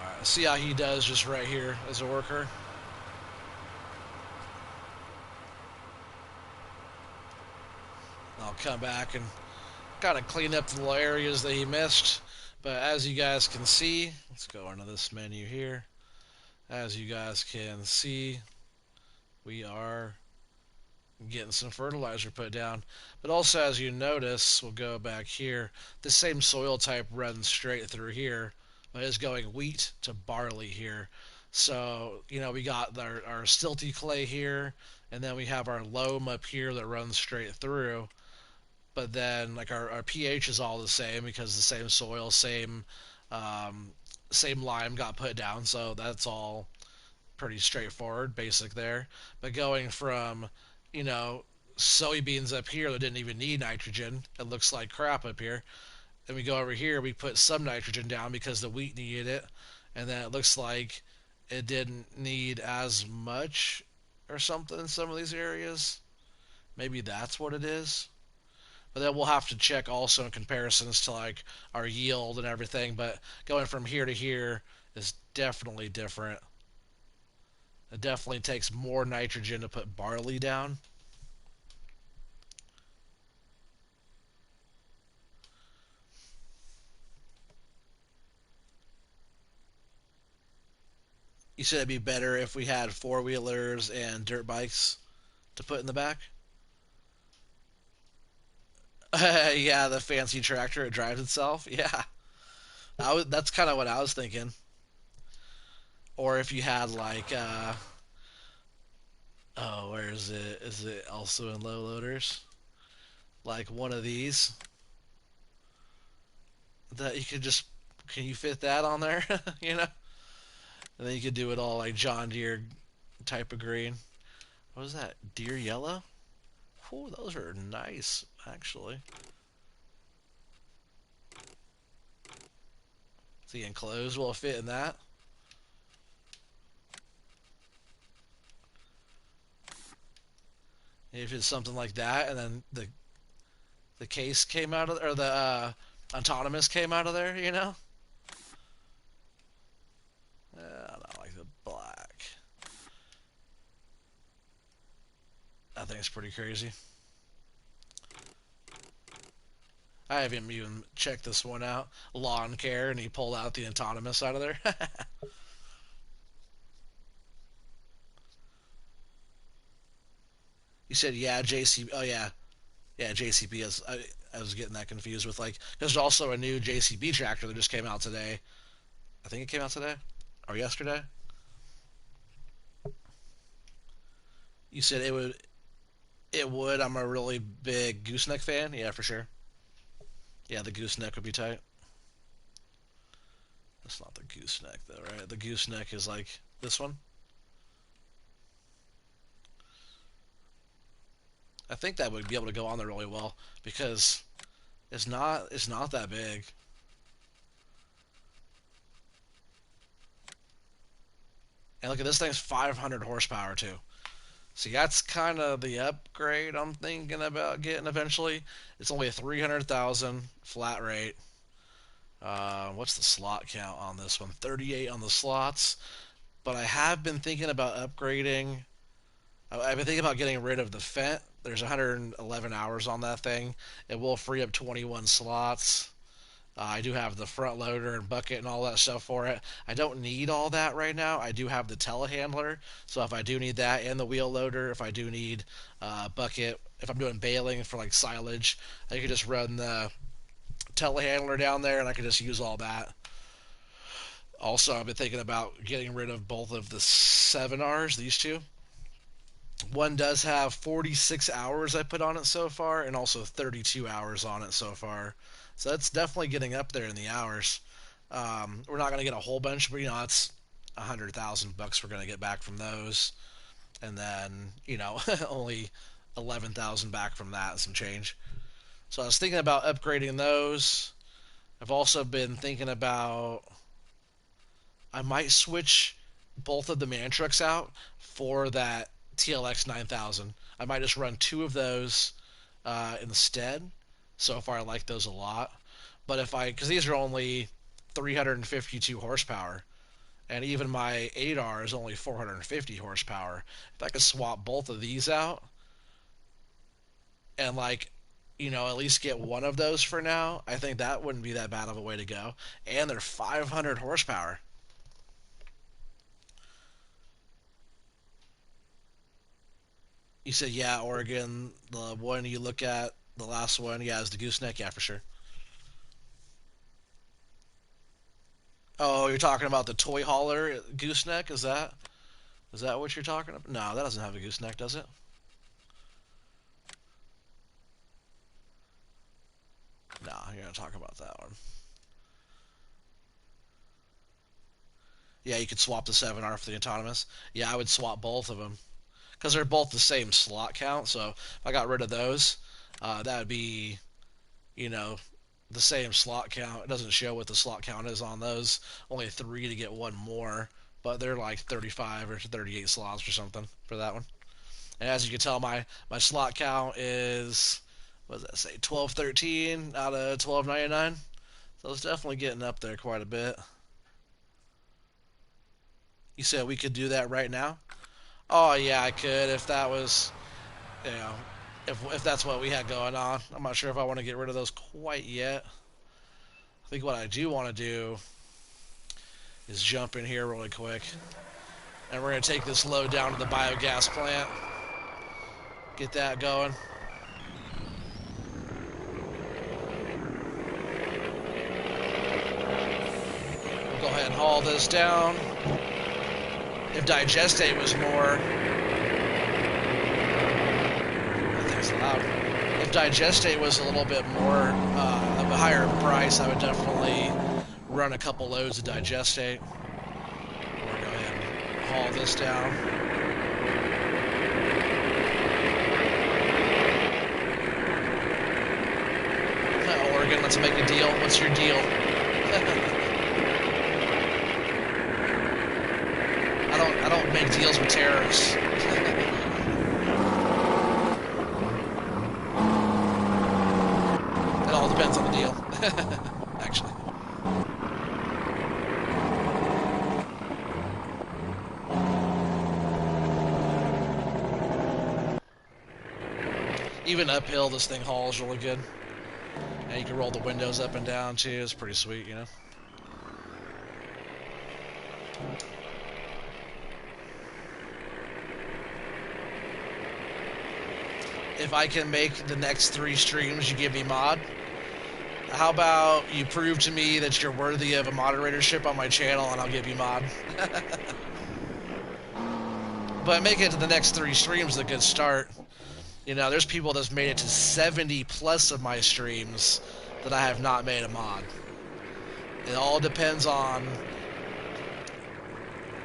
Speaker 1: Alright, see how he does just right here as a worker. I'll come back and kind of clean up the little areas that he missed. But as you guys can see, let's go into this menu here. As you guys can see, we are getting some fertilizer put down. But also, as you notice, we'll go back here, the same soil type runs straight through here, but it's going wheat to barley here. So, you know, we got our silty clay here, and then we have our loam up here that runs straight through. But then, like, our pH is all the same because the same soil, um, same lime got put down, so that's all pretty straightforward, basic there. But going from, you know, soybeans up here that didn't even need nitrogen, it looks like crap up here. Then we go over here, we put some nitrogen down because the wheat needed it, and then it looks like it didn't need as much or something in some of these areas. Maybe that's what it is. But then we'll have to check also in comparisons to like our yield and everything. But going from here to here is definitely different. It definitely takes more nitrogen to put barley down. You said it'd be better if we had four wheelers and dirt bikes to put in the back. Yeah, the fancy tractor it drives itself. Yeah, that's kind of what I was thinking. Or if you had like, oh, where is it? Is it also in low loaders? Like one of these that you could just can you fit that on there? You know, and then you could do it all like John Deere type of green. What was that? Deer yellow? Oh, those are nice, actually. The enclosed will fit in that. If it's something like that, and then the case came out of or the autonomous came out of there, you know. I don't like the black. I think it's pretty crazy. I haven't even checked this one out. Lawn care, and he pulled out the autonomous out of there. You said yeah, JCB. Oh yeah, yeah, JCB. I was getting that confused with like there's also a new JCB tractor that just came out today. I think it came out today or yesterday. You said it would. It would. I'm a really big gooseneck fan. Yeah, for sure. Yeah, the gooseneck would be tight. That's not the gooseneck though, right? The gooseneck is like this one. I think that would be able to go on there really well because it's not that big. And look at this thing's 500 horsepower too. See, that's kind of the upgrade I'm thinking about getting eventually. It's only a 300,000 flat rate. What's the slot count on this one? 38 on the slots. But I have been thinking about upgrading. I've been thinking about getting rid of the Fent. There's 111 hours on that thing. It will free up 21 slots. I do have the front loader and bucket and all that stuff for it. I don't need all that right now. I do have the telehandler, so if I do need that and the wheel loader, if I do need bucket, if I'm doing baling for like silage, I can just run the telehandler down there and I can just use all that. Also, I've been thinking about getting rid of both of the 7Rs, these two. One does have 46 hours I put on it so far, and also 32 hours on it so far. So that's definitely getting up there in the hours. We're not going to get a whole bunch, but it's 100,000 bucks we're going to get back from those, and then only 11,000 back from that and some change. So I was thinking about upgrading those. I've also been thinking about I might switch both of the man trucks out for that TLX 9000. I might just run two of those instead. So far, I like those a lot. But because these are only 352 horsepower, and even my 8R is only 450 horsepower. If I could swap both of these out and at least get one of those for now, I think that wouldn't be that bad of a way to go. And they're 500 horsepower. You said, yeah, Oregon. The one you look at, the last one, yeah, is the gooseneck. Yeah, for sure. Oh, you're talking about the toy hauler gooseneck? Is that what you're talking about? No, that doesn't have a gooseneck, does it? No, you're gonna talk about that one. Yeah, you could swap the 7R for the autonomous. Yeah, I would swap both of them because they're both the same slot count. So if I got rid of those, that would be you know the same slot count. It doesn't show what the slot count is on those. Only three to get one more, but they're like 35 or 38 slots or something for that one. And as you can tell, my slot count is what does that say? 1213 out of 1299. So it's definitely getting up there quite a bit. You said we could do that right now? Oh yeah, I could if that was you know if that's what we had going on. I'm not sure if I want to get rid of those quite yet. I think what I do want to do is jump in here really quick, and we're gonna take this load down to the biogas plant. Get that going. We'll go ahead and haul this down. If digestate was more, that thing's loud. If digestate was a little bit more of a higher price, I would definitely run a couple loads of digestate. We'll go ahead and haul this down. Oregon, let's make a deal. What's your deal? I don't make deals with terrorists. It all depends on the deal. Actually. Even uphill, this thing hauls really good. And you can roll the windows up and down too. It's pretty sweet, If I can make the next 3 streams you give me mod, how about you prove to me that you're worthy of a moderatorship on my channel and I'll give you mod. But make it to the next 3 streams a good start. You know, there's people that's made it to 70 plus of my streams that I have not made a mod. It all depends on,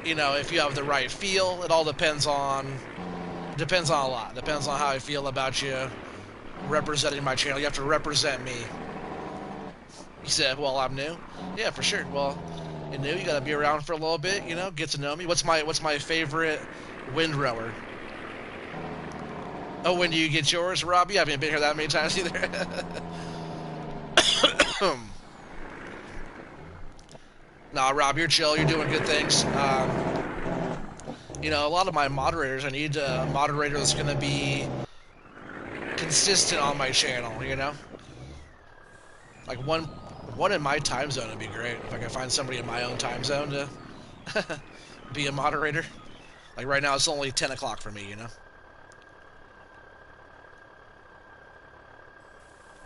Speaker 1: you know, if you have the right feel. It all depends on a lot. Depends on how I feel about you representing my channel. You have to represent me. He said, "Well, I'm new." Yeah, for sure. Well, you're new. You got to be around for a little bit. You know, get to know me. What's my favorite windrower? Oh, when do you get yours, Rob? You haven't been here that many times either. Nah, Rob, you're chill. You're doing good things. You know, a lot of my moderators, I need a moderator that's going to be consistent on my channel. You know, like one in my time zone would be great if I could find somebody in my own time zone to be a moderator. Like right now, it's only 10 o'clock for me. You know.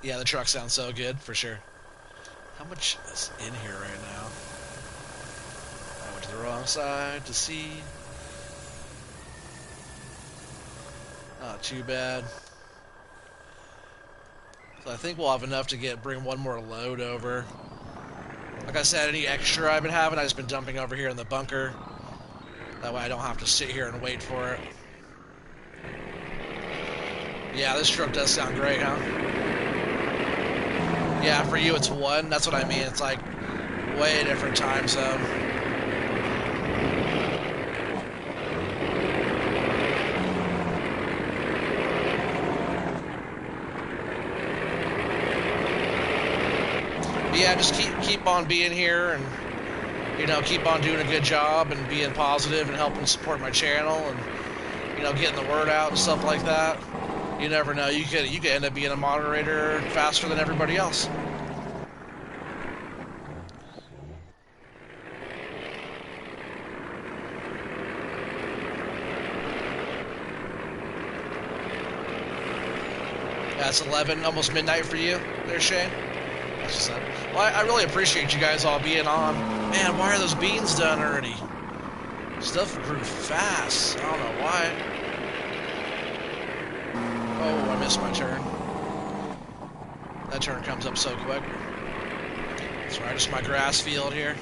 Speaker 1: Yeah, the truck sounds so good for sure. How much is in here right now? I went to the wrong side to see. Not too bad. So I think we'll have enough to bring one more load over. Like I said, any extra I've been having, I've just been dumping over here in the bunker. That way I don't have to sit here and wait for it. Yeah, this truck does sound great, huh? Yeah, for you it's 1. That's what I mean. It's like way different time zone. But yeah, just keep on being here and, you know, keep on doing a good job and being positive and helping support my channel and, you know, getting the word out and stuff like that. You never know. You could end up being a moderator faster than everybody else. Yeah, it's 11, almost midnight for you there, Shane. That's just that. Well, I really appreciate you guys all being on. Man, why are those beans done already? Stuff grew fast. I don't know why. Oh, I missed my turn. That turn comes up so quick. It's right, just my grass field here.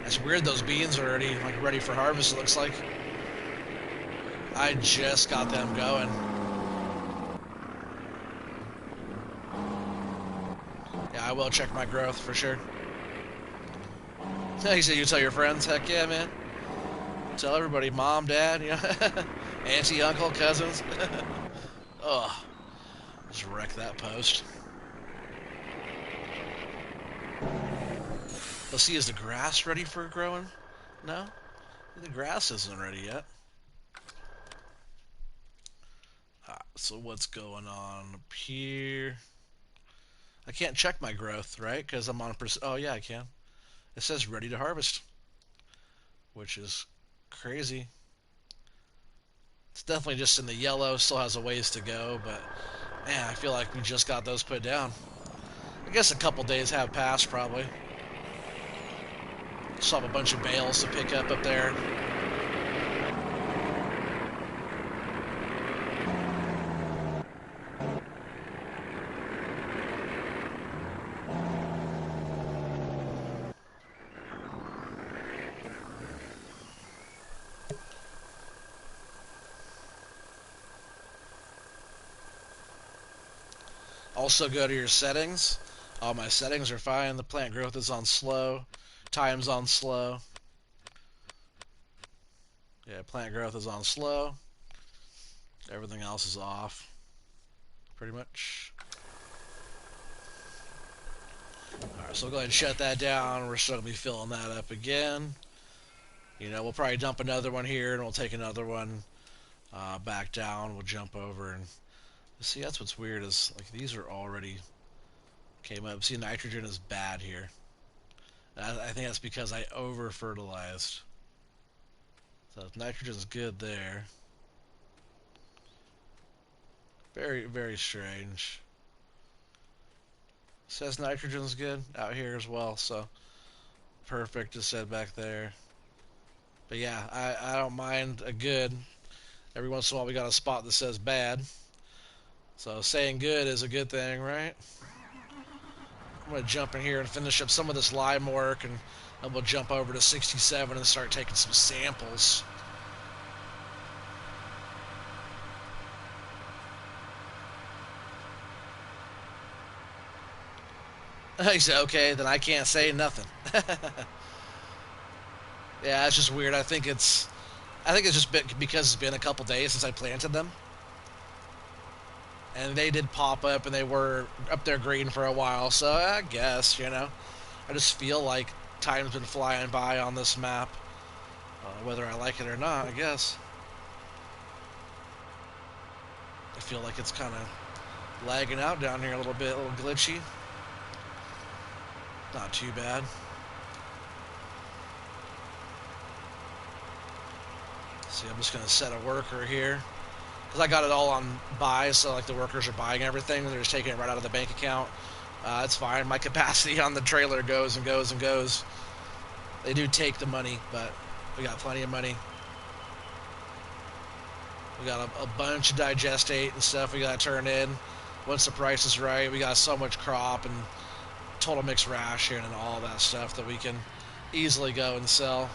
Speaker 1: That's weird, those beans are already like ready for harvest, it looks like. I just got them going. Yeah, I will check my growth for sure. You said you tell your friends? Heck yeah, man. Tell everybody, mom, dad, you know, auntie, uncle, cousins. Ugh. Just wreck that post. Let's see, is the grass ready for growing? No? The grass isn't ready yet. So what's going on up here? I can't check my growth, right? Because I'm on oh, yeah, I can. It says ready to harvest, which is crazy. It's definitely just in the yellow, still has a ways to go, but man, I feel like we just got those put down. I guess a couple days have passed, probably. Still have a bunch of bales to pick up there. Also go to your settings. All my settings are fine. The plant growth is on slow. Time's on slow. Yeah, plant growth is on slow. Everything else is off. Pretty much. Alright, so we'll go ahead and shut that down. We're still going to be filling that up again. You know, we'll probably dump another one here and we'll take another one back down. We'll jump over and see, that's what's weird is like these are already came up. See, nitrogen is bad here. I think that's because I over fertilized. So nitrogen's good there. Very, very strange. Says nitrogen's good out here as well, so perfect, just said back there. But yeah, I don't mind a good. Every once in a while, we got a spot that says bad. So saying good is a good thing, right? I'm going to jump in here and finish up some of this lime work, and then we'll jump over to 67 and start taking some samples. He said, okay, then I can't say nothing. Yeah, it's just weird. I think it's just because it's been a couple days since I planted them, and they did pop up, and they were up there green for a while. So I guess I just feel like time's been flying by on this map, whether I like it or not. I guess I feel like it's kind of lagging out down here a little bit, a little glitchy. Not too bad. See, I'm just gonna set a worker here because I got it all on buy, so like the workers are buying everything. They're just taking it right out of the bank account. It's fine. My capacity on the trailer goes and goes and goes. They do take the money, but we got plenty of money. We got a bunch of digestate and stuff we got to turn in. Once the price is right, we got so much crop and total mixed ration and all that stuff that we can easily go and sell.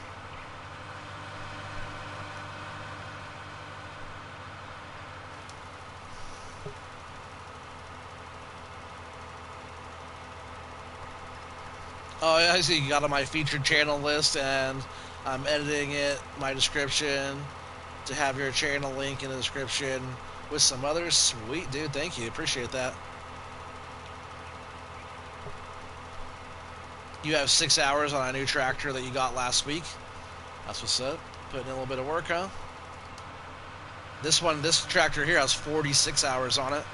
Speaker 1: Oh, I see you got on my featured channel list, and I'm editing it, my description, to have your channel link in the description with some others. Sweet, dude. Thank you. Appreciate that. You have 6 hours on a new tractor that you got last week. That's what's up. Putting in a little bit of work, huh? This tractor here has 46 hours on it.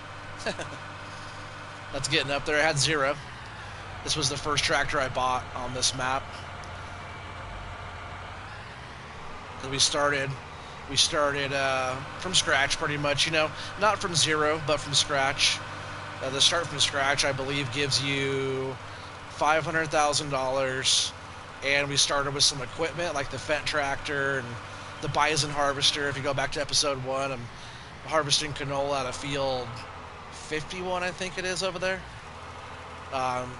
Speaker 1: That's getting up there. I had 0. This was the first tractor I bought on this map. We started from scratch, pretty much. Not from 0, but from scratch. The start from scratch, I believe, gives you $500,000, and we started with some equipment like the Fendt tractor and the Bison harvester. If you go back to episode 1, I'm harvesting canola out of field 51, I think it is over there.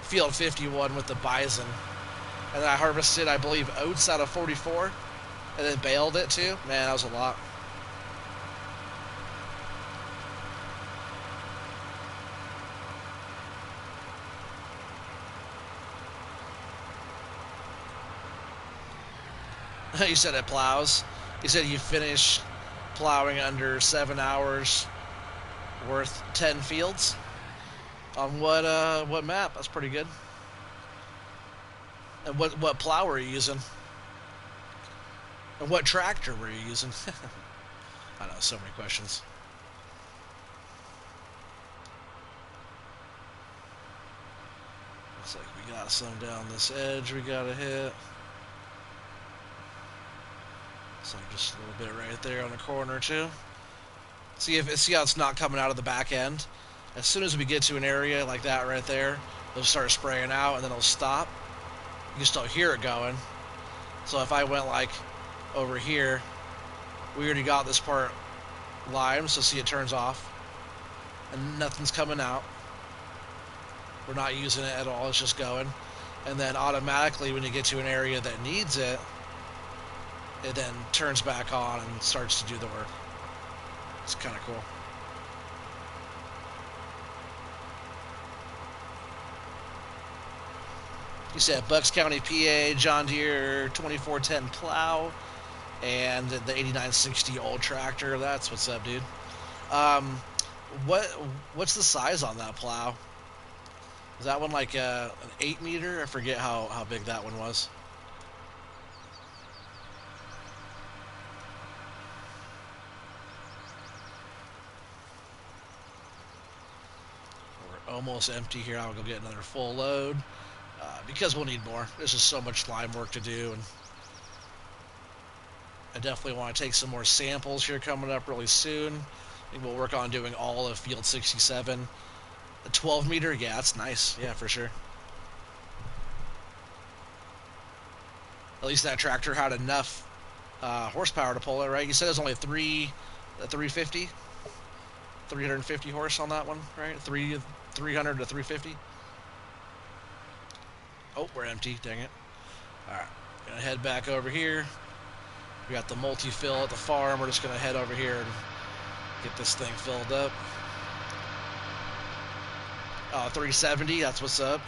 Speaker 1: Field 51 with the Bison, and then I harvested, I believe, Oats out of 44, and then baled it too. Man, that was a lot. You said it plows. You said you finished plowing under 7 hours, worth 10 fields. On what map? That's pretty good. And what plow were you using? And what tractor were you using? I know, so many questions. Looks like we got some down this edge we gotta hit. So just a little bit right there on the corner too. See how it's not coming out of the back end. As soon as we get to an area like that right there, it'll start spraying out and then it'll stop. You can still hear it going. So if I went like over here, we already got this part limed, so see it turns off and nothing's coming out. We're not using it at all, it's just going. And then automatically when you get to an area that needs it, it then turns back on and starts to do the work. It's kind of cool. You said Bucks County, PA, John Deere 2410 plow, and the 8960 old tractor. That's what's up, dude. What's the size on that plow? Is that one like an 8 meter? I forget how big that one was. We're almost empty here. I'll go get another full load. Because we'll need more. There's just so much lime work to do, and I definitely want to take some more samples here coming up really soon. I think we'll work on doing all of field 67. A 12 meter, yeah, that's nice. Yeah, for sure. At least that tractor had enough horsepower to pull it, right? You said it was only 350, 350 horse on that one, right? 300 to 350. Oh, we're empty. Dang it. All right, gonna head back over here. We got the multi-fill at the farm. We're just gonna head over here and get this thing filled up. 370. That's what's up.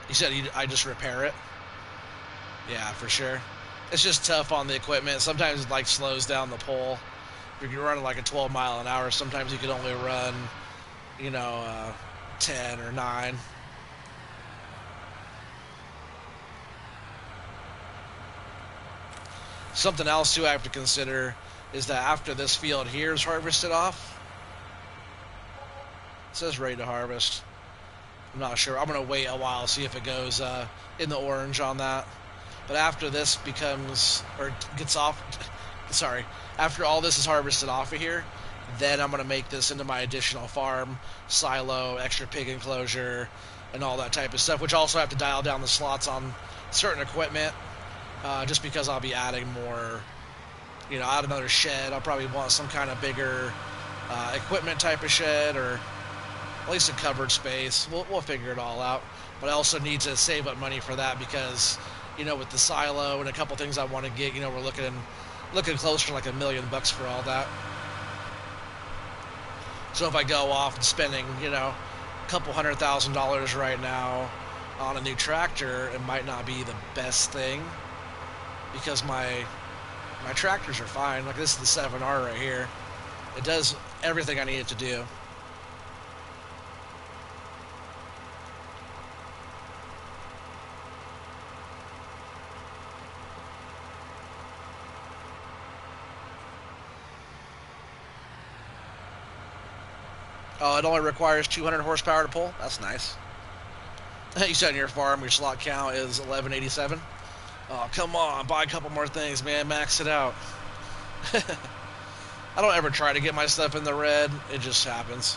Speaker 1: You said I just repair it. Yeah, for sure. It's just tough on the equipment. Sometimes it like slows down the pull. If you're running like a 12 mile an hour, sometimes you can only run, 10 or 9. Something else too I have to consider is that after this field here is harvested off, it says ready to harvest. I'm not sure. I'm going to wait a while, see if it goes in the orange on that. But after this becomes, or gets off, sorry, after all this is harvested off of here, then I'm going to make this into my additional farm, silo, extra pig enclosure, and all that type of stuff, which also have to dial down the slots on certain equipment, just because I'll be adding more, add another shed. I'll probably want some kind of bigger equipment type of shed, or at least a covered space. We'll figure it all out. But I also need to save up money for that because, with the silo and a couple things I want to get, we're looking closer to like $1 million for all that. So if I go off and spending, a couple $100,000 right now on a new tractor, it might not be the best thing because my tractors are fine. Like this is the 7R right here. It does everything I need it to do. Oh, it only requires 200 horsepower to pull? That's nice. You said in your farm your slot count is 1187? Oh, come on, buy a couple more things, man. Max it out. I don't ever try to get my stuff in the red. It just happens.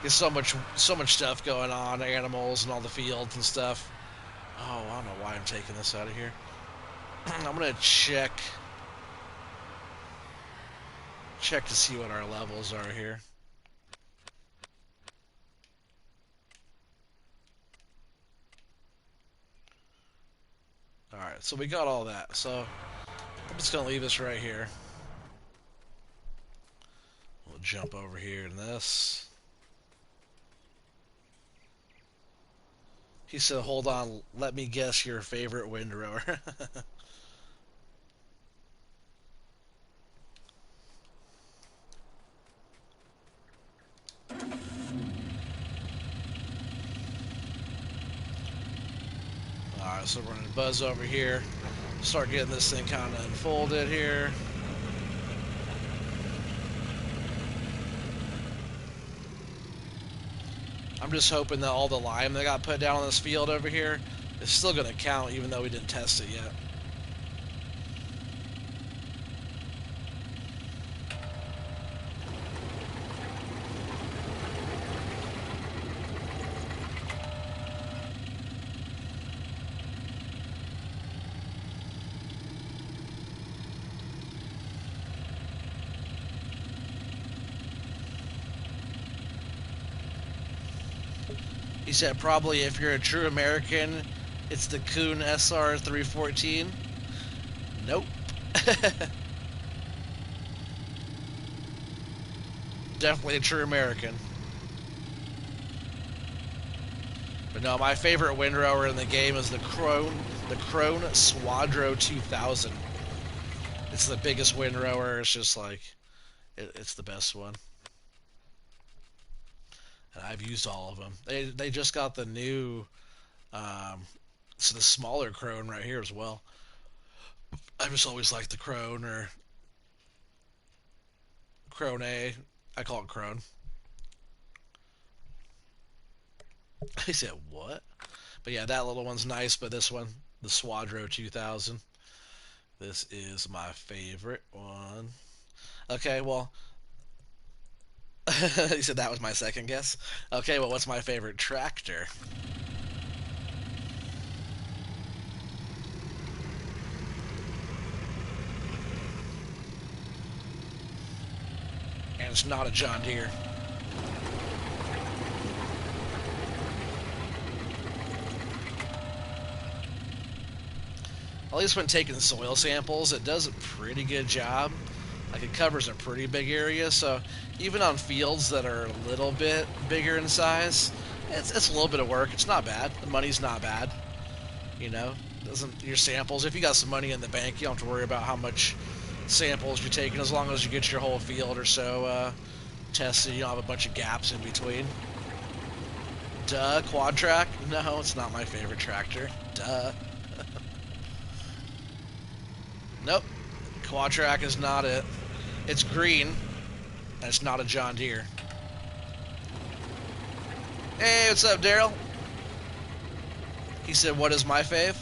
Speaker 1: There's so much stuff going on, animals and all the fields and stuff. Oh, I don't know why I'm taking this out of here. I'm gonna check to see what our levels are here. Alright, so we got all that. So I'm just gonna leave this right here. We'll jump over here in this. He said, hold on, let me guess your favorite windrower. Alright, so we're going to buzz over here. Start getting this thing kind of unfolded here. I'm just hoping that all the lime that got put down on this field over here is still going to count even though we didn't test it yet. He said probably if you're a true American, it's the Kuhn SR 314. Nope. Definitely a true American. But no, my favorite windrower in the game is the Krone Swadro 2000. It's the biggest windrower. It's just like, it's the best one. And I've used all of them. They just got the new, so the smaller Krone right here as well. I've just always liked the Krone or Krone A. I call it Krone. He said, what? But yeah, that little one's nice, but this one, the Swadro 2000, this is my favorite one. Okay, well, he said that was my second guess. Okay, well, what's my favorite tractor? And it's not a John Deere. At least when taking soil samples, it does a pretty good job. Like, it covers a pretty big area, so even on fields that are a little bit bigger in size, it's a little bit of work. It's not bad. The money's not bad. You know, doesn't your samples? If you got some money in the bank, you don't have to worry about how much samples you're taking, as long as you get your whole field or so tested. You don't have a bunch of gaps in between. Duh, quad track? No, it's not my favorite tractor. Duh. Nope, quad track is not it. It's green, and it's not a John Deere. Hey, what's up, Daryl? He said, what is my fave?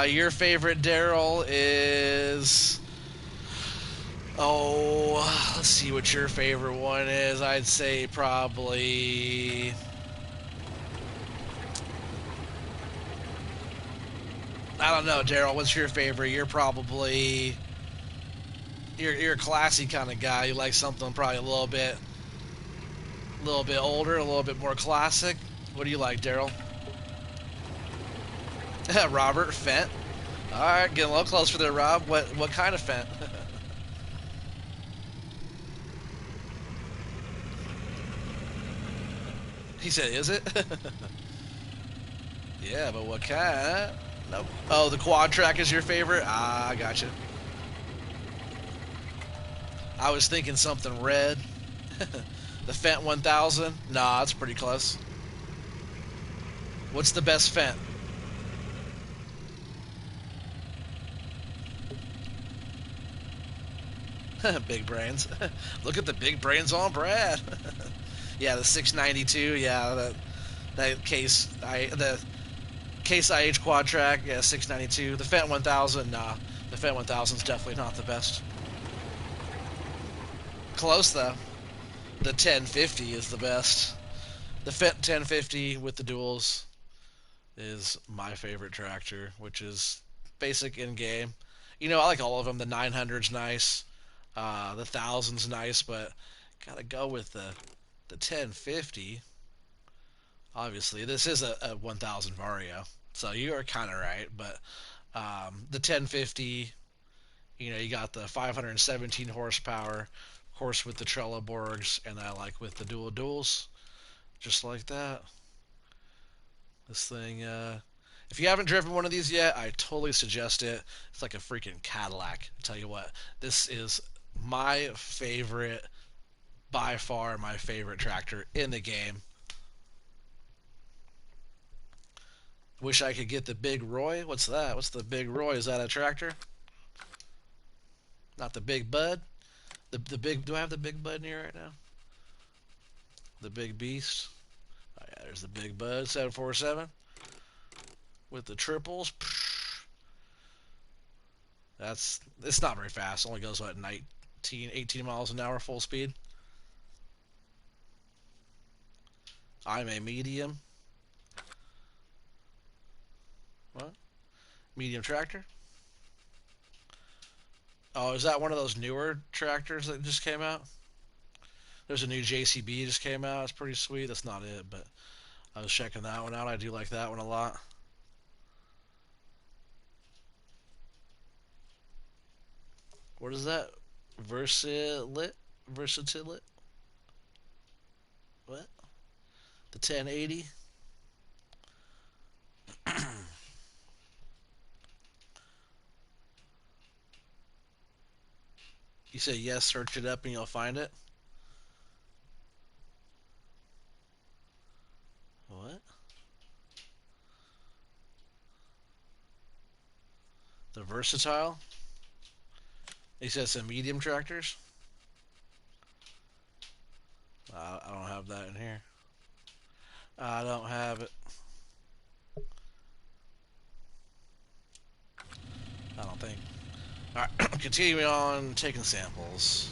Speaker 1: Your favorite, Daryl, is... Oh, let's see what your favorite one is. I'd say probably... I don't know, Daryl. What's your favorite? You're probably... You're a classy kind of guy. You like something probably a little bit older, a little bit more classic. What do you like, Daryl? Robert, Fent. Alright, getting a little close for there, Rob. What kind of Fent? He said, is it? Yeah, but what kind? Nope. Oh, the quad track is your favorite? Ah, I gotcha. I was thinking something red. The Fent 1000? Nah, it's pretty close. What's the best Fent? Big brains. Look at the big brains on Brad. Yeah, the 692. Yeah, the case IH quad track. Yeah, 692. The Fent 1000. Nah, the Fent 1000 is definitely not the best. Close though. The 1050 is the best. The Fent 1050 with the duals is my favorite tractor, which is basic in game. You know, I like all of them. The 900's nice. The 1000's nice, but gotta go with the 1050. Obviously, this is a 1000 Vario, so you are kind of right. But the 1050, you know, you got the 517 horsepower, of course, with the Trelleborgs, and I like with the duals, just like that. This thing, if you haven't driven one of these yet, I totally suggest it. It's like a freaking Cadillac. I tell you what, this is my favorite, by far my favorite tractor in the game. Wish I could get the Big Roy. What's that? What's the Big Roy? Is that a tractor? Not the Big Bud? The big... Do I have the Big Bud in here right now? The Big Beast. Oh yeah, there's the Big Bud 747 with the triples. It's not very fast. It only goes what, 18 miles an hour full speed. I'm a medium. What? Medium tractor? Oh, is that one of those newer tractors that just came out? There's a new JCB just came out. It's pretty sweet. That's not it, but I was checking that one out. I do like that one a lot. What is that? Versatility? What? The 1080? You say yes, search it up and you'll find it? What? The Versatile? He says some medium tractors? I don't have that in here. I don't have it. I don't think. Alright, continuing on taking samples.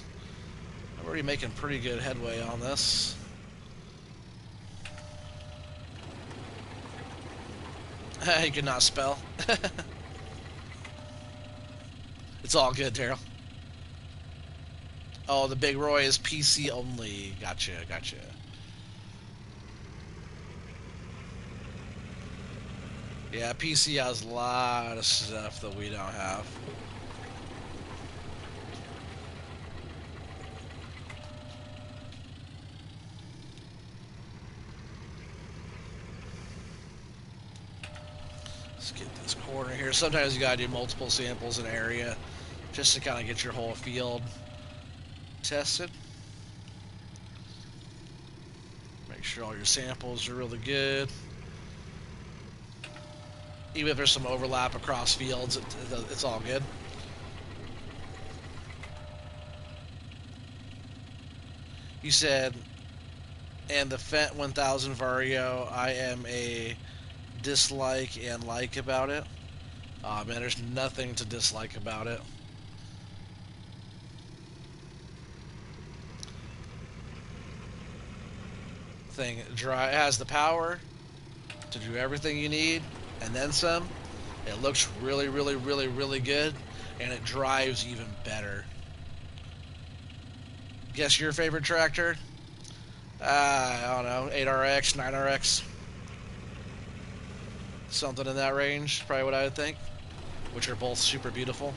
Speaker 1: I'm already making pretty good headway on this. He could not spell. It's all good, Daryl. Oh, the Big Roy is PC only. Gotcha, gotcha. Yeah, PC has a lot of stuff that we don't have. Let's get this corner here. Sometimes you gotta do multiple samples in an area just to kind of get your whole field tested. Make sure all your samples are really good. Even if there's some overlap across fields, it's all good. You said, and the Fent 1000 Vario, I am a dislike and like about it. Man, there's nothing to dislike about it. Thing dry it has the power to do everything you need and then some. It looks really, really, really, really good, and it drives even better. Guess your favorite tractor? I don't know, 8RX, 9RX, something in that range. Probably what I would think. Which are both super beautiful.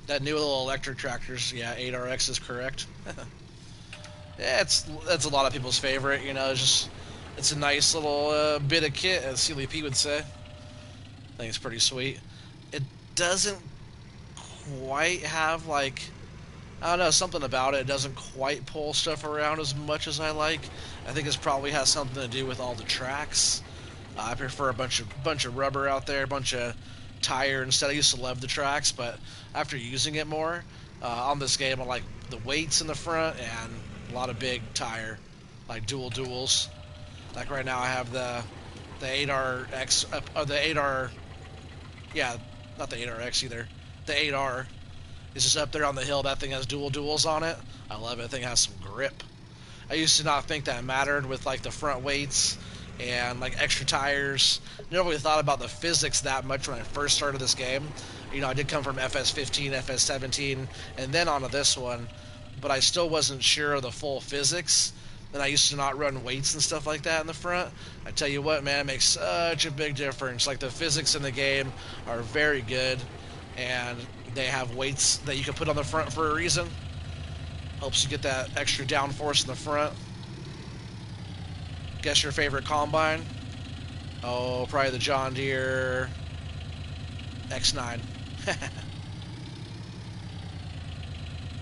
Speaker 1: That new little electric tractors, yeah, 8RX is correct. Yeah, that's a lot of people's favorite. You know, it's a nice little bit of kit, as CLP would say. I think it's pretty sweet. It doesn't quite have like I don't know something about it. It doesn't quite pull stuff around as much as I like. I think this probably has something to do with all the tracks. I prefer a bunch of rubber out there, a bunch of tire instead. I used to love the tracks, but after using it more on this game, I like the weights in the front and a lot of big tire, like duals. Like right now, I have the 8RX, the 8R, yeah, not the 8RX either. The 8R is just up there on the hill. That thing has duals on it. I love it. That thing has some grip. I used to not think that mattered with like the front weights and like extra tires. Never really thought about the physics that much when I first started this game. You know, I did come from FS15, FS17, and then onto this one, but I still wasn't sure of the full physics. And I used to not run weights and stuff like that in the front. I tell you what, man, it makes such a big difference. Like the physics in the game are very good, and they have weights that you can put on the front for a reason. Helps you get that extra downforce in the front. Guess your favorite combine? Oh, probably the John Deere X9.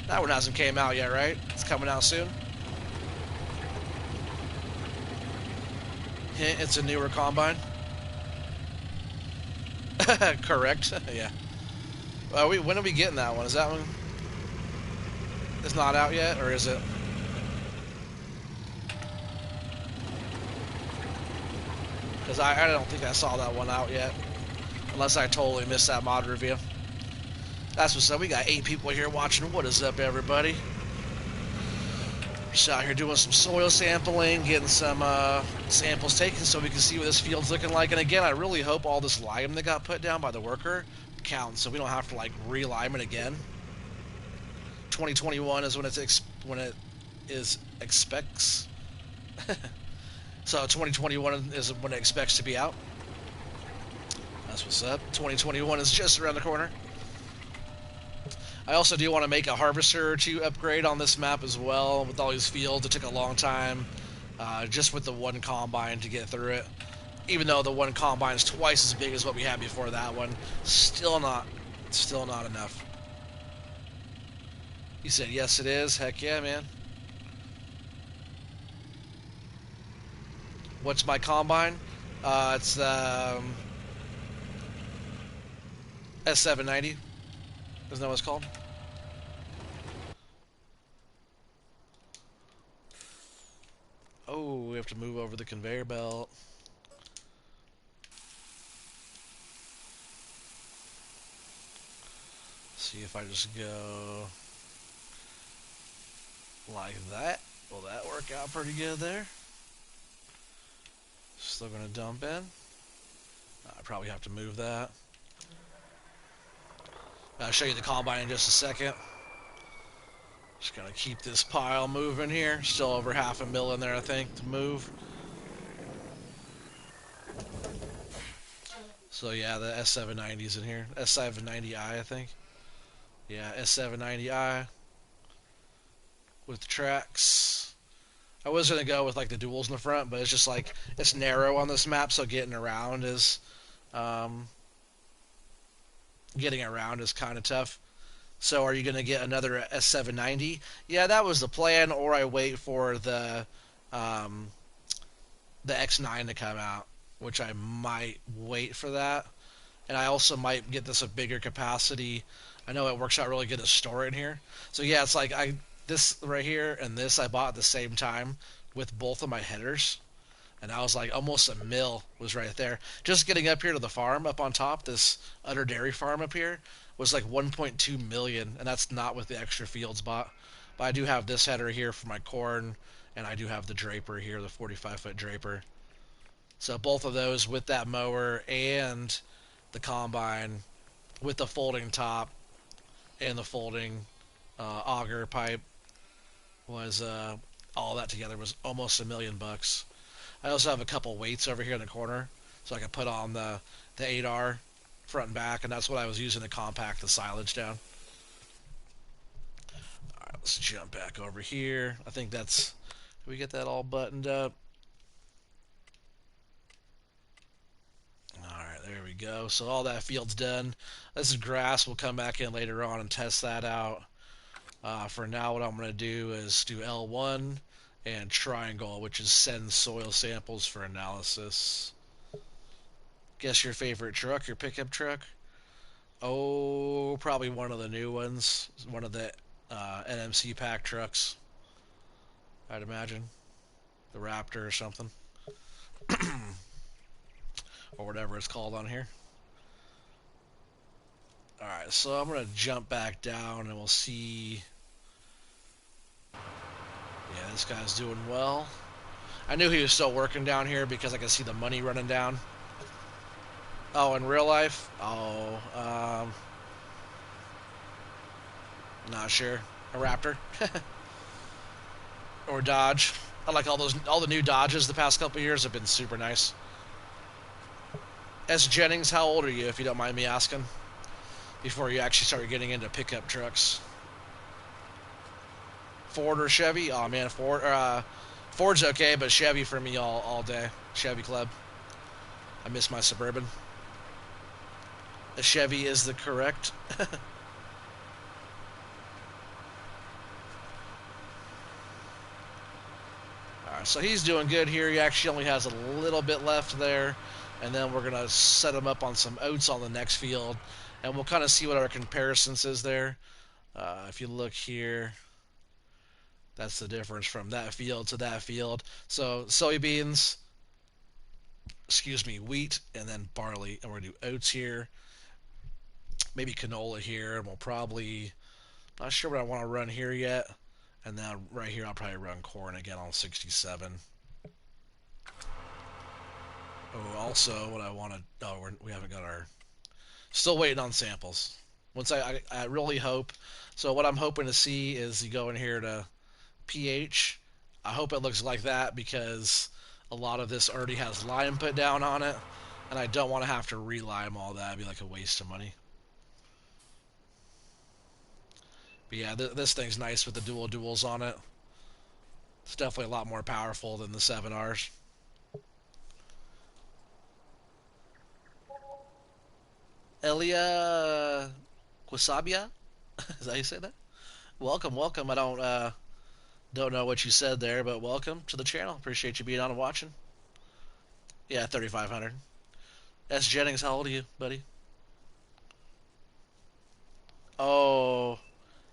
Speaker 1: That one hasn't came out yet, right? It's coming out soon. Hint, it's a newer combine. Correct. Yeah. When are we getting that one? Is that one? It's not out yet, or is it? Because I don't think I saw that one out yet. Unless I totally missed that mod review. That's what's up. We got 8 people here watching. What is up, everybody? Just out here doing some soil sampling, getting some samples taken so we can see what this field's looking like. And again, I really hope all this lime that got put down by the worker counts, so we don't have to like re-lime it again. 2021 is when it is expects. So 2021 is when it expects to be out. That's what's up. 2021 is just around the corner. I also do want to make a harvester or two upgrade on this map as well. With all these fields, it took a long time just with the one combine to get through it. Even though the one combine is twice as big as what we had before that one, still not enough. You said yes, it is. Heck yeah, man. What's my combine? It's S790. Isn't that what it's called? Oh, we have to move over the conveyor belt. See if I just go like that. Will that work out pretty good there? Still going to dump in. I probably have to move that. I'll show you the combine in just a second. Just going to keep this pile moving here. Still over half a mil in there, I think, to move. So yeah, the S790 is in here. S790i, I think. Yeah, S790i with the tracks. I was gonna go with like the duals in the front, but it's just like it's narrow on this map, so um, getting around is kind of tough. So are you gonna get another S790? Yeah, that was the plan. Or I wait for um, the X9 to come out, which I might wait for that. And I also might get this a bigger capacity. I know it works out really good to store in here. So yeah, it's like this right here and this I bought at the same time with both of my headers, and I was like almost a mil was right there. Just getting up here to the farm up on top, this Utter Dairy farm up here was like 1.2 million, and that's not with the extra fields bought. But I do have this header here for my corn, and I do have the draper here, the 45-foot draper. So both of those with that mower and the combine with the folding top and the folding auger pipe was all that together was almost $1 million. I also have a couple weights over here in the corner, so I can put on the 8R front and back, and that's what I was using to compact the silage down. All right, let's jump back over here. I think that's. Did we get that all buttoned up? Alright, there we go. So all that field's done. This is grass. We'll come back in later on and test that out. For now, what I'm going to do is do L1 and triangle, which is send soil samples for analysis. Guess your favorite truck, your pickup truck? Oh, probably one of the new ones. One of the NMC pack trucks, I'd imagine. The Raptor or something. Or whatever it's called on here. Alright, so I'm going to jump back down and we'll see. Yeah, this guy's doing well. I knew he was still working down here because I could see the money running down. Oh, in real life? Oh, not sure. A Raptor. Or Dodge. I like all the new Dodges the past couple years have been super nice. S. Jennings, how old are you, if you don't mind me asking? Before you actually started getting into pickup trucks. Ford or Chevy? Oh man, Ford's okay, but Chevy for me all day. Chevy Club. I miss my Suburban. A Chevy is the correct. Alright, so he's doing good here. He actually only has a little bit left there. And then we're going to set him up on some oats on the next field. And we'll kind of see what our comparisons is there. If you look here, that's the difference from that field to that field. So soybeans, wheat, and then barley. And we're going to do oats here. Maybe canola here. And we'll probably, not sure what I want to run here yet. And then right here, I'll probably run corn again on 67. Oh, also, what I want to... Oh, we haven't got our... Still waiting on samples. Once I really hope... So what I'm hoping to see is you go in here to pH. I hope it looks like that because a lot of this already has lime put down on it. And I don't want to have to re-lime all that. It'd be like a waste of money. But yeah, this thing's nice with the duals on it. It's definitely a lot more powerful than the 7Rs. Elia Quasabia? Is that how you say that? Welcome, welcome. I don't know what you said there, but welcome to the channel. Appreciate you being on and watching. Yeah, 3,500. S. Jennings, how old are you, buddy? Oh,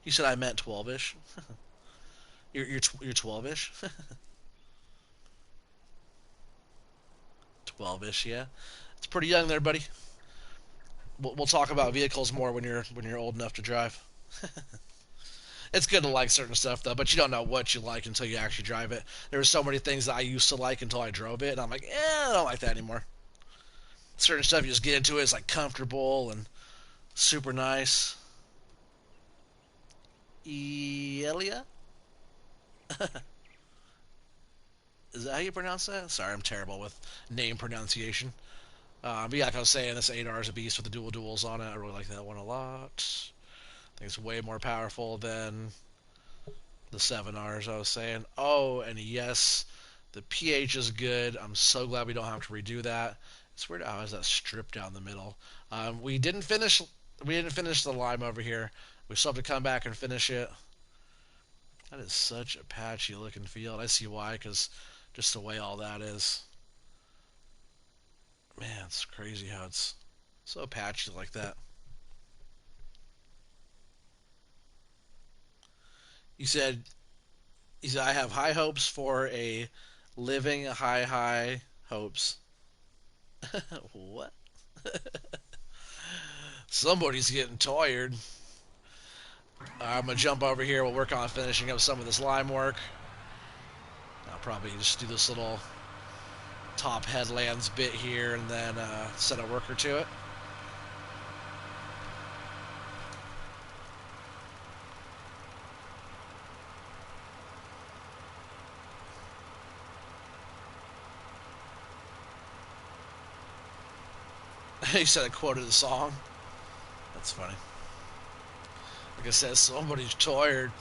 Speaker 1: you said I meant 12-ish. You're 12-ish. 12-ish, yeah. It's pretty young there, buddy. We'll talk about vehicles more when you're old enough to drive. It's good to like certain stuff though, but you don't know what you like until you actually drive it. There were so many things that I used to like until I drove it, and I'm like, I don't like that anymore. Certain stuff you just get into it, it's like comfortable and super nice. Elia? Is that how you pronounce that? Sorry, I'm terrible with name pronunciation. But yeah, like I was saying, this 8R is a beast with the dual duals on it. I really like that one a lot. I think it's way more powerful than the 7Rs I was saying. Oh, and yes, the PH is good. I'm so glad we don't have to redo that. It's weird how it has that strip down the middle. We didn't finish. We didn't finish the lime over here. We still have to come back and finish it. That is such a patchy looking field. I see why, because just the way all that is. Man, it's crazy how it's so patchy like that. You said, you said I have high hopes for a living high hopes. What? Somebody's getting tired. I'm gonna jump over here. We'll work on finishing up some of this lime work. I'll probably just do this little top headlands bit here and then set a worker to it. He said I quoted a song. That's funny. Like I said, somebody's tired.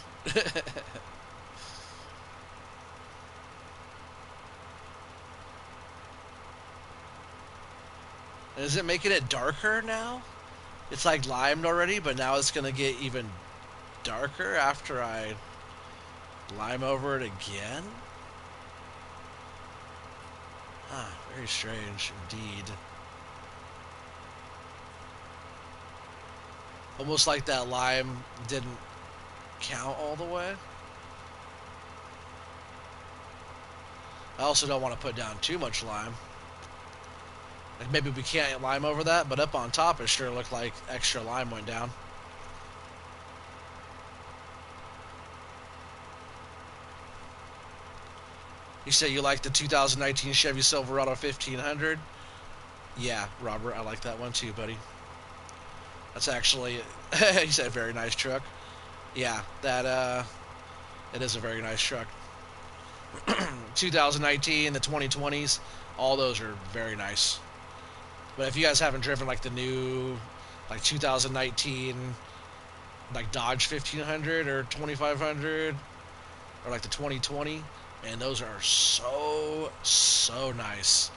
Speaker 1: Is it making it darker now? It's like limed already, but now it's gonna get even darker after I lime over it again? Ah, very strange indeed. Almost like that lime didn't count all the way. I also don't want to put down too much lime. Like maybe we can't lime over that, but up on top it sure looked like extra lime went down. You say you like the 2019 Chevy Silverado 1500? Yeah, Robert, I like that one too, buddy. That's actually, he said, a very nice truck. Yeah, that, it is a very nice truck. 2019, the 2020s, all those are very nice. But if you guys haven't driven like the new, like 2019, like Dodge 1500 or 2500, or like the 2020, man, those are so nice.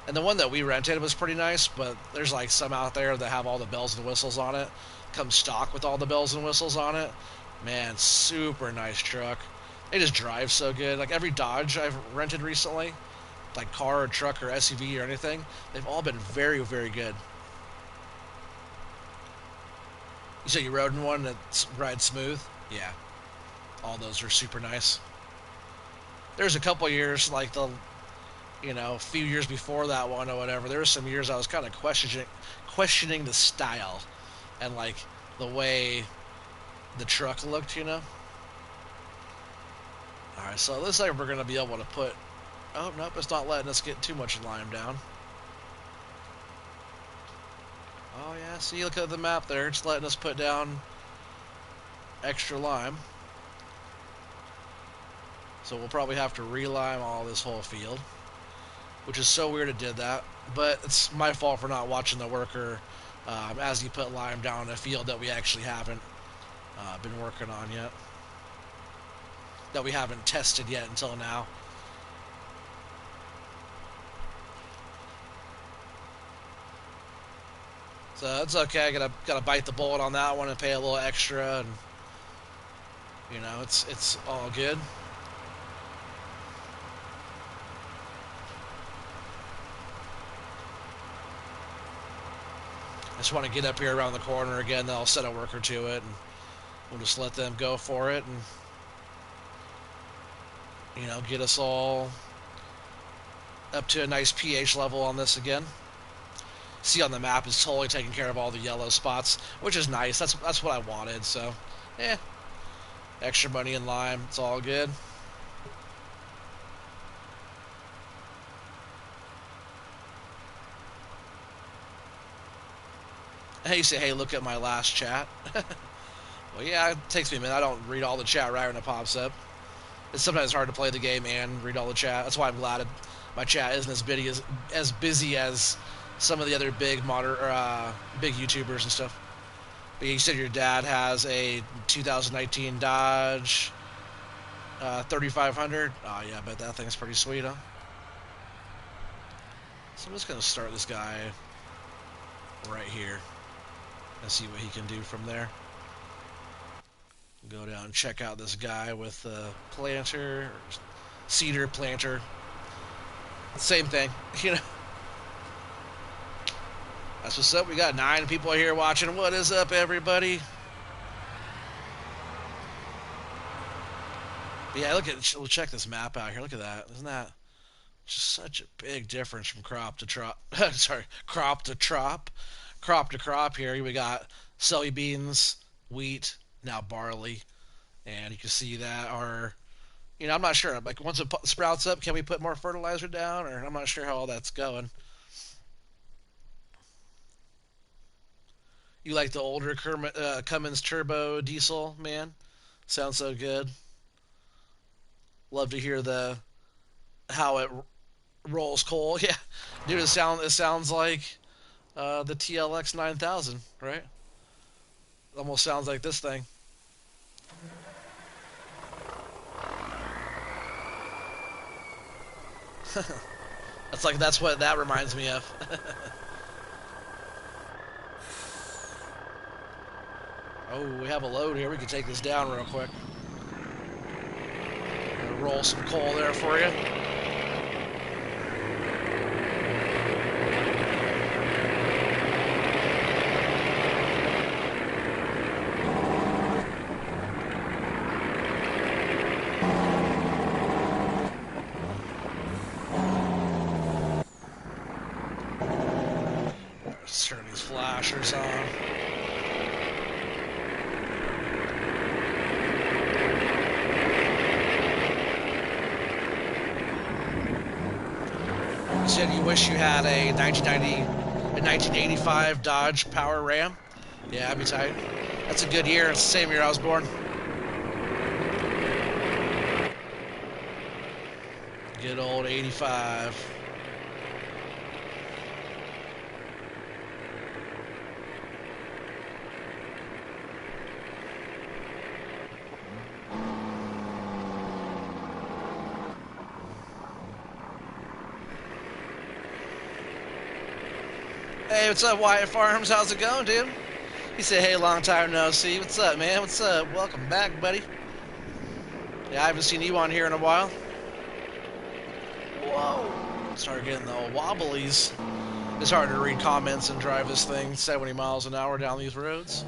Speaker 1: And the one that we rented was pretty nice, but there's like some out there that have all the bells and whistles on it. Comes stock with all the bells and whistles on it. Man, super nice truck. They just drive so good. Like every Dodge I've rented recently, like car or truck or SUV or anything, they've all been very good. You said you rode in one that rides smooth? Yeah. All those are super nice. There's a couple years, like a few years before that one or whatever, there were some years I was kind of questioning the style and like the way the truck looked. Alright, so it looks like we're going to be able to put... Oh, nope, it's not letting us get too much lime down. Oh, yeah, see, look at the map there. It's letting us put down extra lime. So we'll probably have to re-lime all this whole field, which is so weird it did that. But it's my fault for not watching the worker as he put lime down in a field that we actually haven't been working on yet. That we haven't tested yet until now. So it's okay. I gotta bite the bullet on that one and pay a little extra, and it's all good. I just want to get up here around the corner again. Then I'll set a worker to it, and we'll just let them go for it, and get us all up to a nice pH level on this again. See on the map is totally taking care of all the yellow spots, which is nice. That's what I wanted. So, Extra money in lime. It's all good. Hey, you say, hey, look at my last chat. Well, yeah, it takes me a minute. I don't read all the chat right when it pops up. It's sometimes hard to play the game and read all the chat. That's why I'm glad my chat isn't as busy as some of the other big big YouTubers and stuff. But you said your dad has a 2019 Dodge 3500. Oh yeah, I bet that thing's pretty sweet, huh? So I'm just gonna start this guy right here and see what he can do from there. Go down and check out this guy with the planter, cedar planter. Same thing, you know. That's what's up. We got 9 people here watching. What is up, everybody? But yeah, we'll check this map out here. Look at that. Isn't that just such a big difference from crop to crop? Sorry, crop to crop. Crop to crop here. We got soybeans, wheat, now barley. And you can see that I'm not sure. Like, once it sprouts up, can we put more fertilizer down? Or I'm not sure how all that's going. You like the older Cummins turbo diesel, man? Sounds so good. Love to hear how it rolls coal. Yeah, dude, it sounds like the TLX 9000, right? Almost sounds like this thing. That's what that reminds me of. Oh, we have a load here. We can take this down real quick. Roll some coal there for you. Let's turn these flashers on. You said you wish you had a 1985 Dodge Power Ram. Yeah, that'd be tight. That's a good year. It's the same year I was born. Good old 85. Hey, what's up, Wyatt Farms? How's it going, dude? He said, hey, long time no see. What's up, man? What's up? Welcome back, buddy. Yeah, I haven't seen you on here in a while. Whoa. Started getting the old wobblies. It's hard to read comments and drive this thing 70 miles an hour down these roads.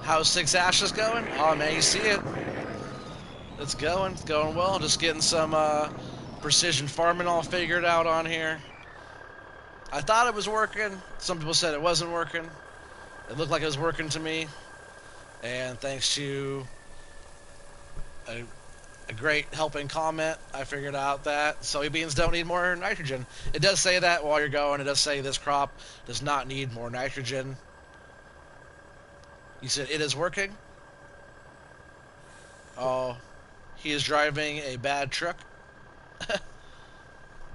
Speaker 1: How's Six Ashes going? Oh man, you see it. It's going well. Just getting some precision farming all figured out on here. I thought it was working. Some people said it wasn't working. It looked like it was working to me. And thanks to a great helping comment, I figured out that soybeans don't need more nitrogen. It does say that while you're going. It does say this crop does not need more nitrogen. You said it is working? Oh, he is driving a bad truck.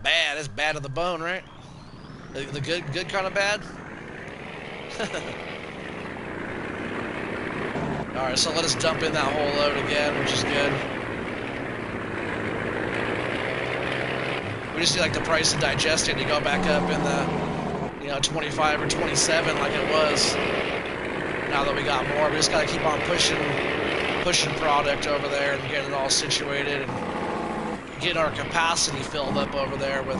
Speaker 1: Bad, it's bad to the bone, right? The good kind of bad? Alright, so let us dump in that whole load again, which is good. We just need like the price of digesting to go back up in the 25 or 27 like it was. Now that we got more, we just got to keep on pushing product over there and getting it all situated and getting our capacity filled up over there with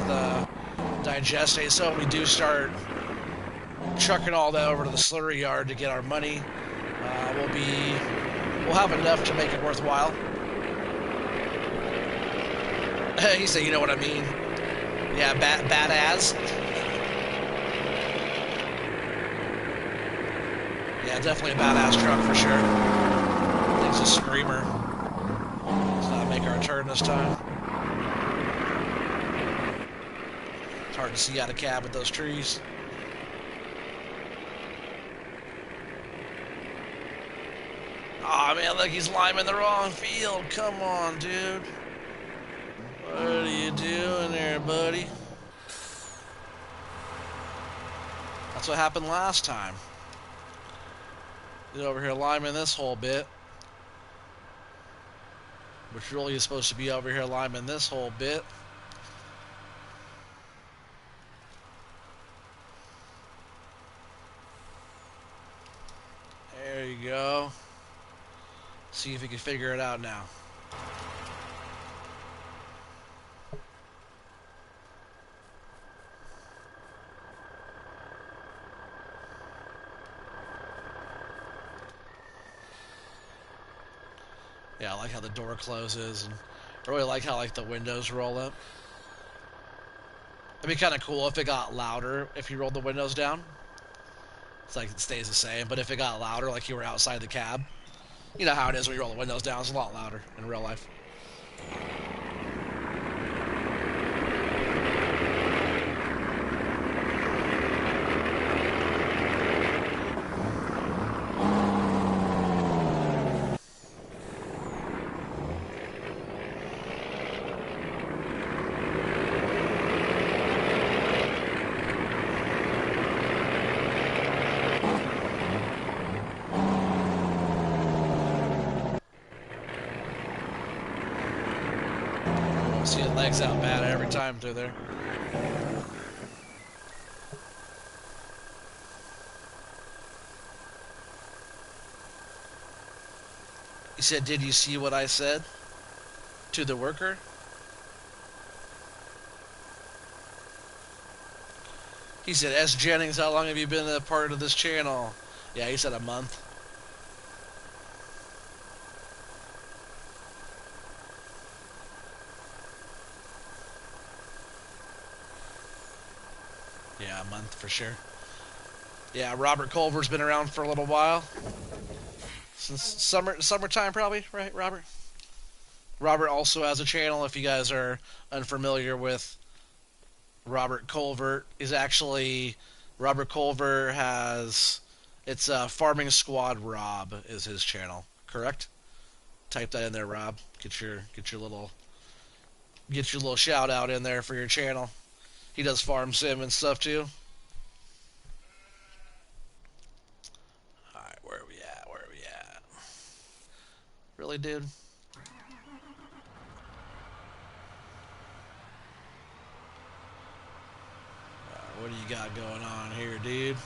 Speaker 1: digestate. So when we do start trucking all that over to the slurry yard to get our money, we'll have enough to make it worthwhile. He said, you know what I mean? Yeah, badass. Yeah, definitely a badass truck for sure. Thing's a screamer. Let's not make our turn this time. It's hard to see out of cab with those trees. Aw, man, look, he's liming the wrong field. Come on, dude. What are you doing there, buddy? That's what happened last time. Get over here liming this whole bit. Which really is supposed to be over here liming this whole bit. There you go. See if you can figure it out now. Yeah, I like how the door closes, and I really like how like the windows roll up. It'd be kind of cool if it got louder if you rolled the windows down. It's like it stays the same, but if it got louder, like you were outside the cab, you know how it is when you roll the windows down. It's a lot louder in real life. See, it legs out bad every time through there. He said, did you see what I said to the worker? He said, S. Jennings, how long have you been a part of this channel? Yeah, he said a month. Yeah, a month for sure. Yeah, Robert Culver's been around for a little while. Since summertime probably, right, Robert? Robert also has a channel, if you guys are unfamiliar with Robert Culver. Is actually, Robert Culver has, it's Farming Squad Rob is his channel, correct? Type that in there, Rob. Get your little shout out in there for your channel. He does farm sim and stuff too. Alright, where are we at? Where are we at? Really, dude? What do you got going on here, dude?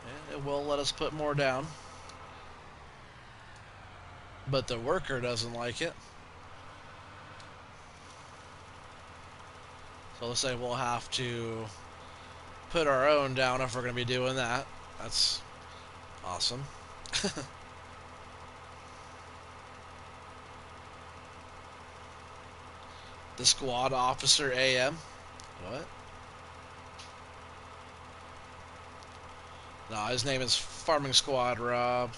Speaker 1: And it will let us put more down. But the worker doesn't like it. So let's say we'll have to put our own down if we're going to be doing that. That's awesome. The squad officer AM. What? No, his name is Farming Squad Rob.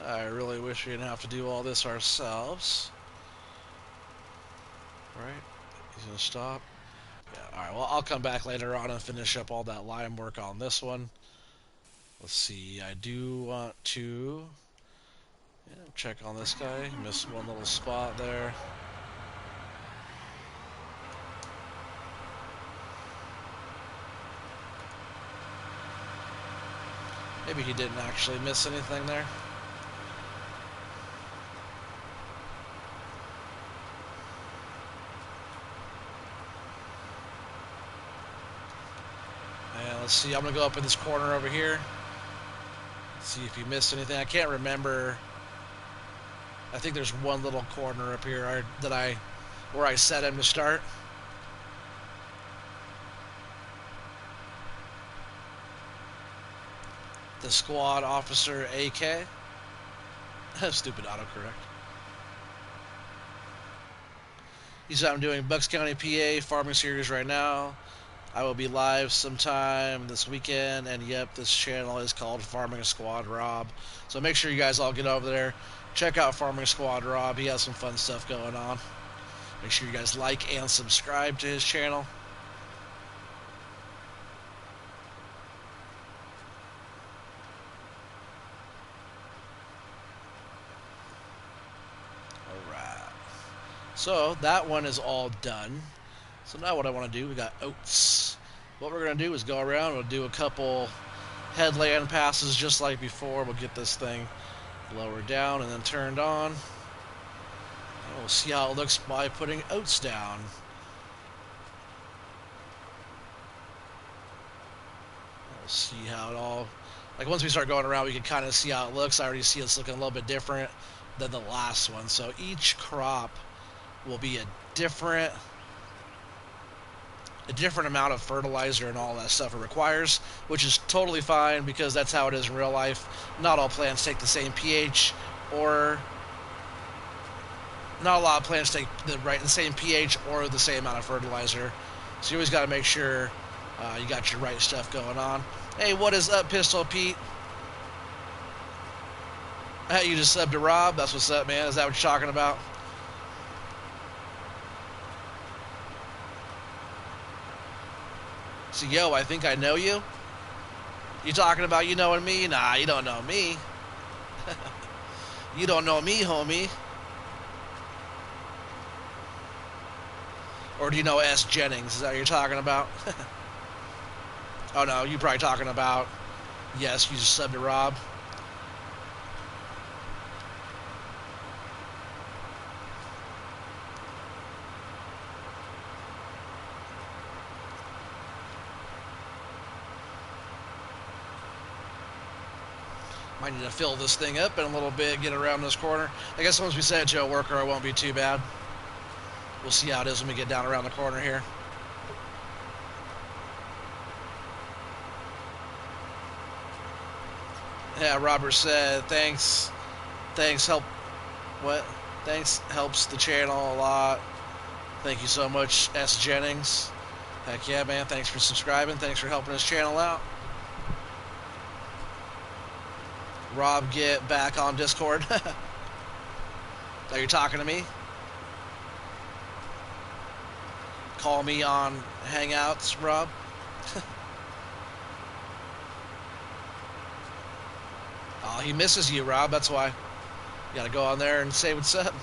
Speaker 1: I really wish we didn't have to do all this ourselves. Right? He's gonna stop. Yeah, alright, well, I'll come back later on and finish up all that lime work on this one. Let's see, I do want to check on this guy. Missed one little spot there. Maybe he didn't actually miss anything there. And let's see, I'm going to go up in this corner over here. See if he missed anything. I can't remember. I think there's one little corner up here where I set him to start. The squad officer AK. Stupid autocorrect. I'm doing Bucks County, PA farming series right now. I will be live sometime this weekend, and yep, this channel is called Farming Squad Rob. So make sure you guys all get over there. Check out Farming Squad Rob. He has some fun stuff going on. Make sure you guys like and subscribe to his channel. So that one is all done. So now what I want to do, we got Oats. What we're going to do is go around, we'll do a couple headland passes just like before. We'll get this thing lowered down and then turned on. And we'll see how it looks by putting Oats down. We'll see how it all, like once we start going around, we can kind of see how it looks. I already see it's looking a little bit different than the last one. So each crop will be a different amount of fertilizer and all that stuff it requires, which is totally fine because that's how it is in real life. Not all plants take the same pH, or not a lot of plants take the same pH or the same amount of fertilizer. So you always got to make sure you got your right stuff going on. Hey, what is up, Pistol Pete? You just subbed to Rob. That's what's up, man. Is that what you're talking about? So, yo, I think I know you. You talking about you knowing me? Nah, you don't know me. You don't know me, homie. Or do you know S. Jennings? Is that what you're talking about? Oh, no, you're probably talking about, yes, you just subbed to Rob. Might need to fill this thing up in a little bit, get around this corner. I guess once we set it to a worker, it won't be too bad. We'll see how it is when we get down around the corner here. Yeah, Robert said, thanks helps the channel a lot. Thank you so much, S. Jennings. Heck yeah, man, thanks for subscribing, thanks for helping this channel out. Rob, get back on Discord. Are you talking to me? Call me on Hangouts, Rob. Oh, he misses you, Rob. That's why. You gotta go on there and say what's up.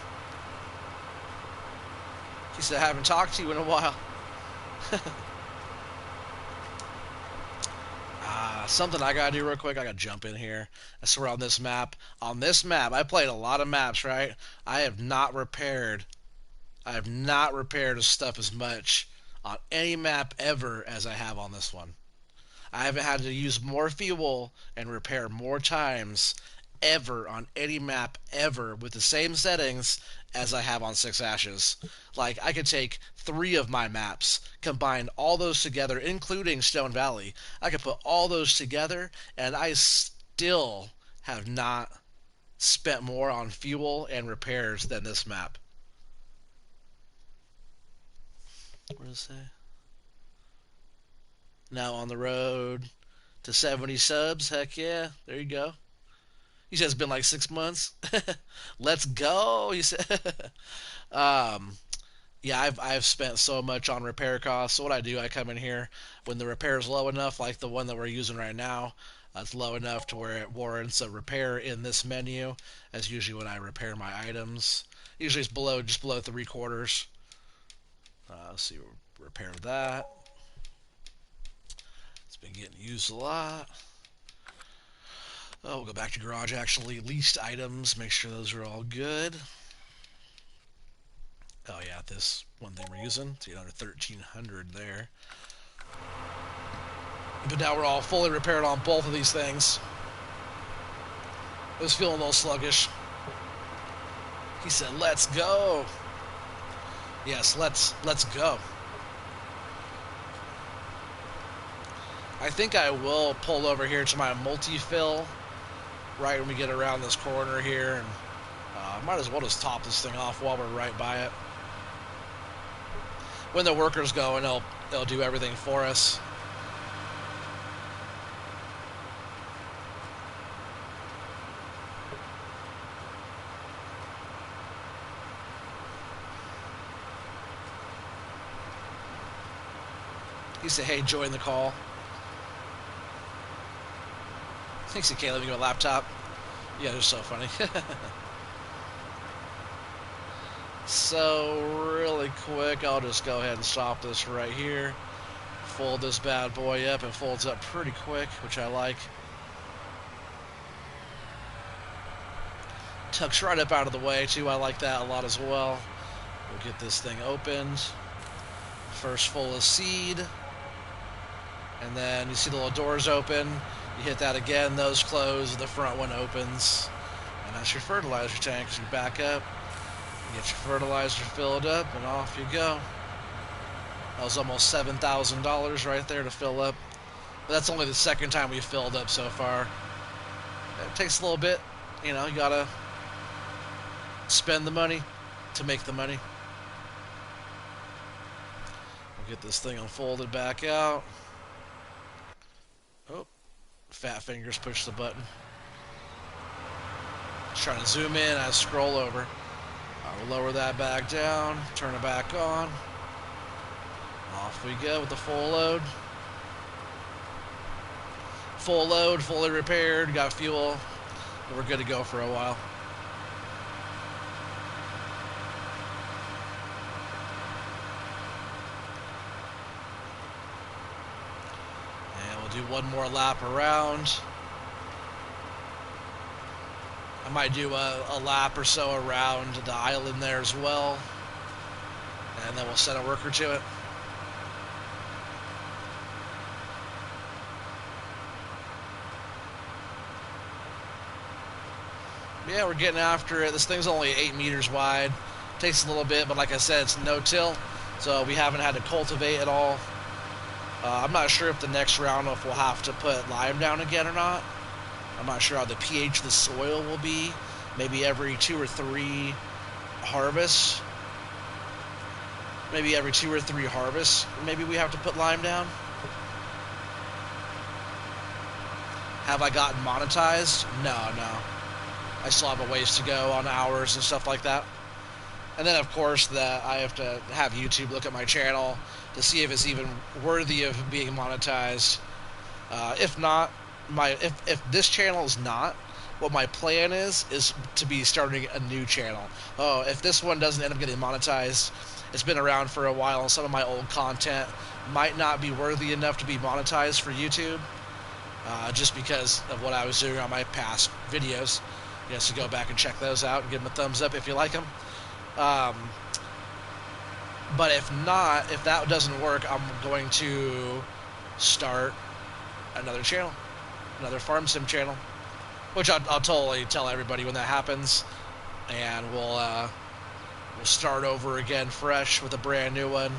Speaker 1: He said, I haven't talked to you in a while. Something I gotta do real quick. I gotta jump in here. I swear on this map, I played a lot of maps, right? I have not repaired stuff as much on any map ever as I have on this one. I haven't had to use more fuel and repair more times ever on any map ever with the same settings as I have on Six Ashes. Like, I could take 3 of my maps, combine all those together, including Stone Valley. I could put all those together, and I still have not spent more on fuel and repairs than this map. What does it say? Now on the road to 70 subs. Heck yeah. There you go. He said it's been like 6 months. Let's go. He said. Yeah, I've spent so much on repair costs. So what I do, I come in here when the repair is low enough, like the one that we're using right now. It's low enough to where it warrants a repair in this menu. That's usually when I repair my items. Usually it's just below 3/4. Let's see, repair that. It's been getting used a lot. Oh, we'll go back to garage actually. Leased items, make sure those are all good. Oh yeah, this one thing we're using, it's under 1,300 there. But now we're all fully repaired on both of these things. I was feeling a little sluggish. He said, "Let's go." Yes, let's go. I think I will pull over here to my multi-fill right when we get around this corner here, and might as well just top this thing off while we're right by it. When the workers go, and they'll do everything for us. He said, "Hey, join the call." Thanks to Caleb, you got a laptop. Yeah, they're so funny. So, really quick, I'll just go ahead and stop this right here. Fold this bad boy up. It folds up pretty quick, which I like. Tucks right up out of the way, too. I like that a lot as well. We'll get this thing opened. First full of seed. And then you see the little doors open. You hit that again, those close, the front one opens. And that's your fertilizer tank. So you back up, get your fertilizer filled up, and off you go. That was almost $7,000 right there to fill up. But that's only the second time we filled up so far. It takes a little bit. You know, you gotta spend the money to make the money. We'll get this thing unfolded back out. Oh, fat fingers push the button. Just trying to zoom in, I scroll over. We'll lower that back down, turn it back on. Off we go with the full load. Full load, fully repaired, got fuel. We're good to go for a while. And we'll do one more lap around. I might do a lap or so around the island there as well. And then we'll send a worker to it. Yeah, we're getting after it. This thing's only 8 meters wide. Takes a little bit, but like I said, it's no-till, so we haven't had to cultivate at all. I'm not sure if the next round if we'll have to put lime down again or not. I'm not sure how the pH of the soil will be. Maybe every 2 or 3 harvests. Maybe every 2 or 3 harvests, maybe we have to put lime down. Have I gotten monetized? No. I still have a ways to go on hours and stuff like that. And then, of course, I have to have YouTube look at my channel to see if it's even worthy of being monetized. If not, if this channel is not, what my plan is to be starting a new channel. Oh, if this one doesn't end up getting monetized, it's been around for a while, and some of my old content might not be worthy enough to be monetized for YouTube, just because of what I was doing on my past videos. You guys should go back and check those out and give them a thumbs up if you like them. But if not, if that doesn't work, I'm going to start another channel, another farm sim channel, which I'll totally tell everybody when that happens, and we'll start over again fresh with a brand new one.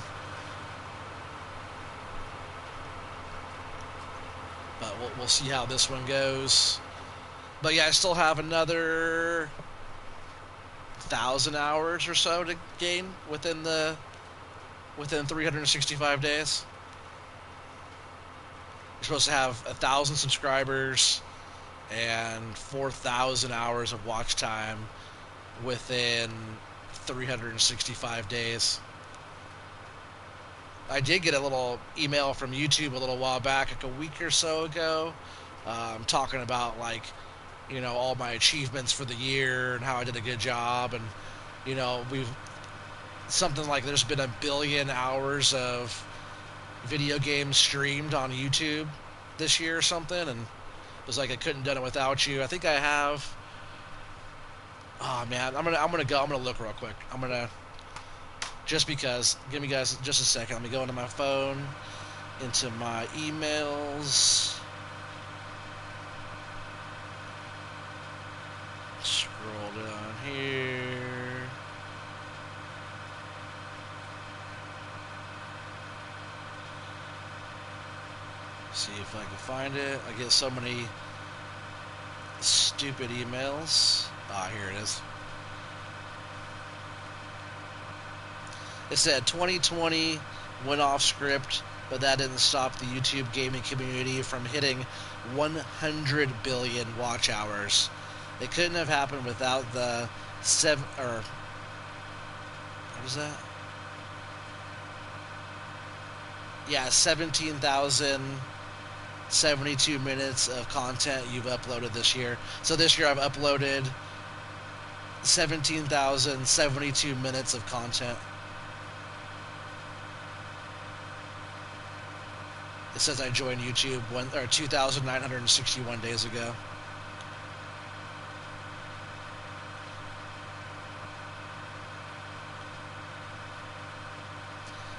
Speaker 1: But we'll see how this one goes. But yeah, I still have another 1,000 hours or so to gain within 365 days. You're supposed to have 1,000 subscribers and 4,000 hours of watch time within 365 days. I did get a little email from YouTube a little while back, like a week or so ago, talking about, like, you know, all my achievements for the year and how I did a good job, and, you know, something like there's been 1 billion hours of video games streamed on YouTube this year or something, and It was like I couldn't have done it without you. I think I have. Oh man, I'm gonna look real quick. Just because. Give me guys just a second. Let me go into my phone, into my emails. Scroll down here. See if I can find it. I get so many stupid emails. Ah, here it is. It said 2020 went off script, but that didn't stop the YouTube gaming community from hitting 100 billion watch hours. It couldn't have happened without the what was that? Yeah, 17,072 minutes of content you've uploaded this year. So this year I've uploaded 17,072 minutes of content. It says I joined YouTube 2,961 days ago.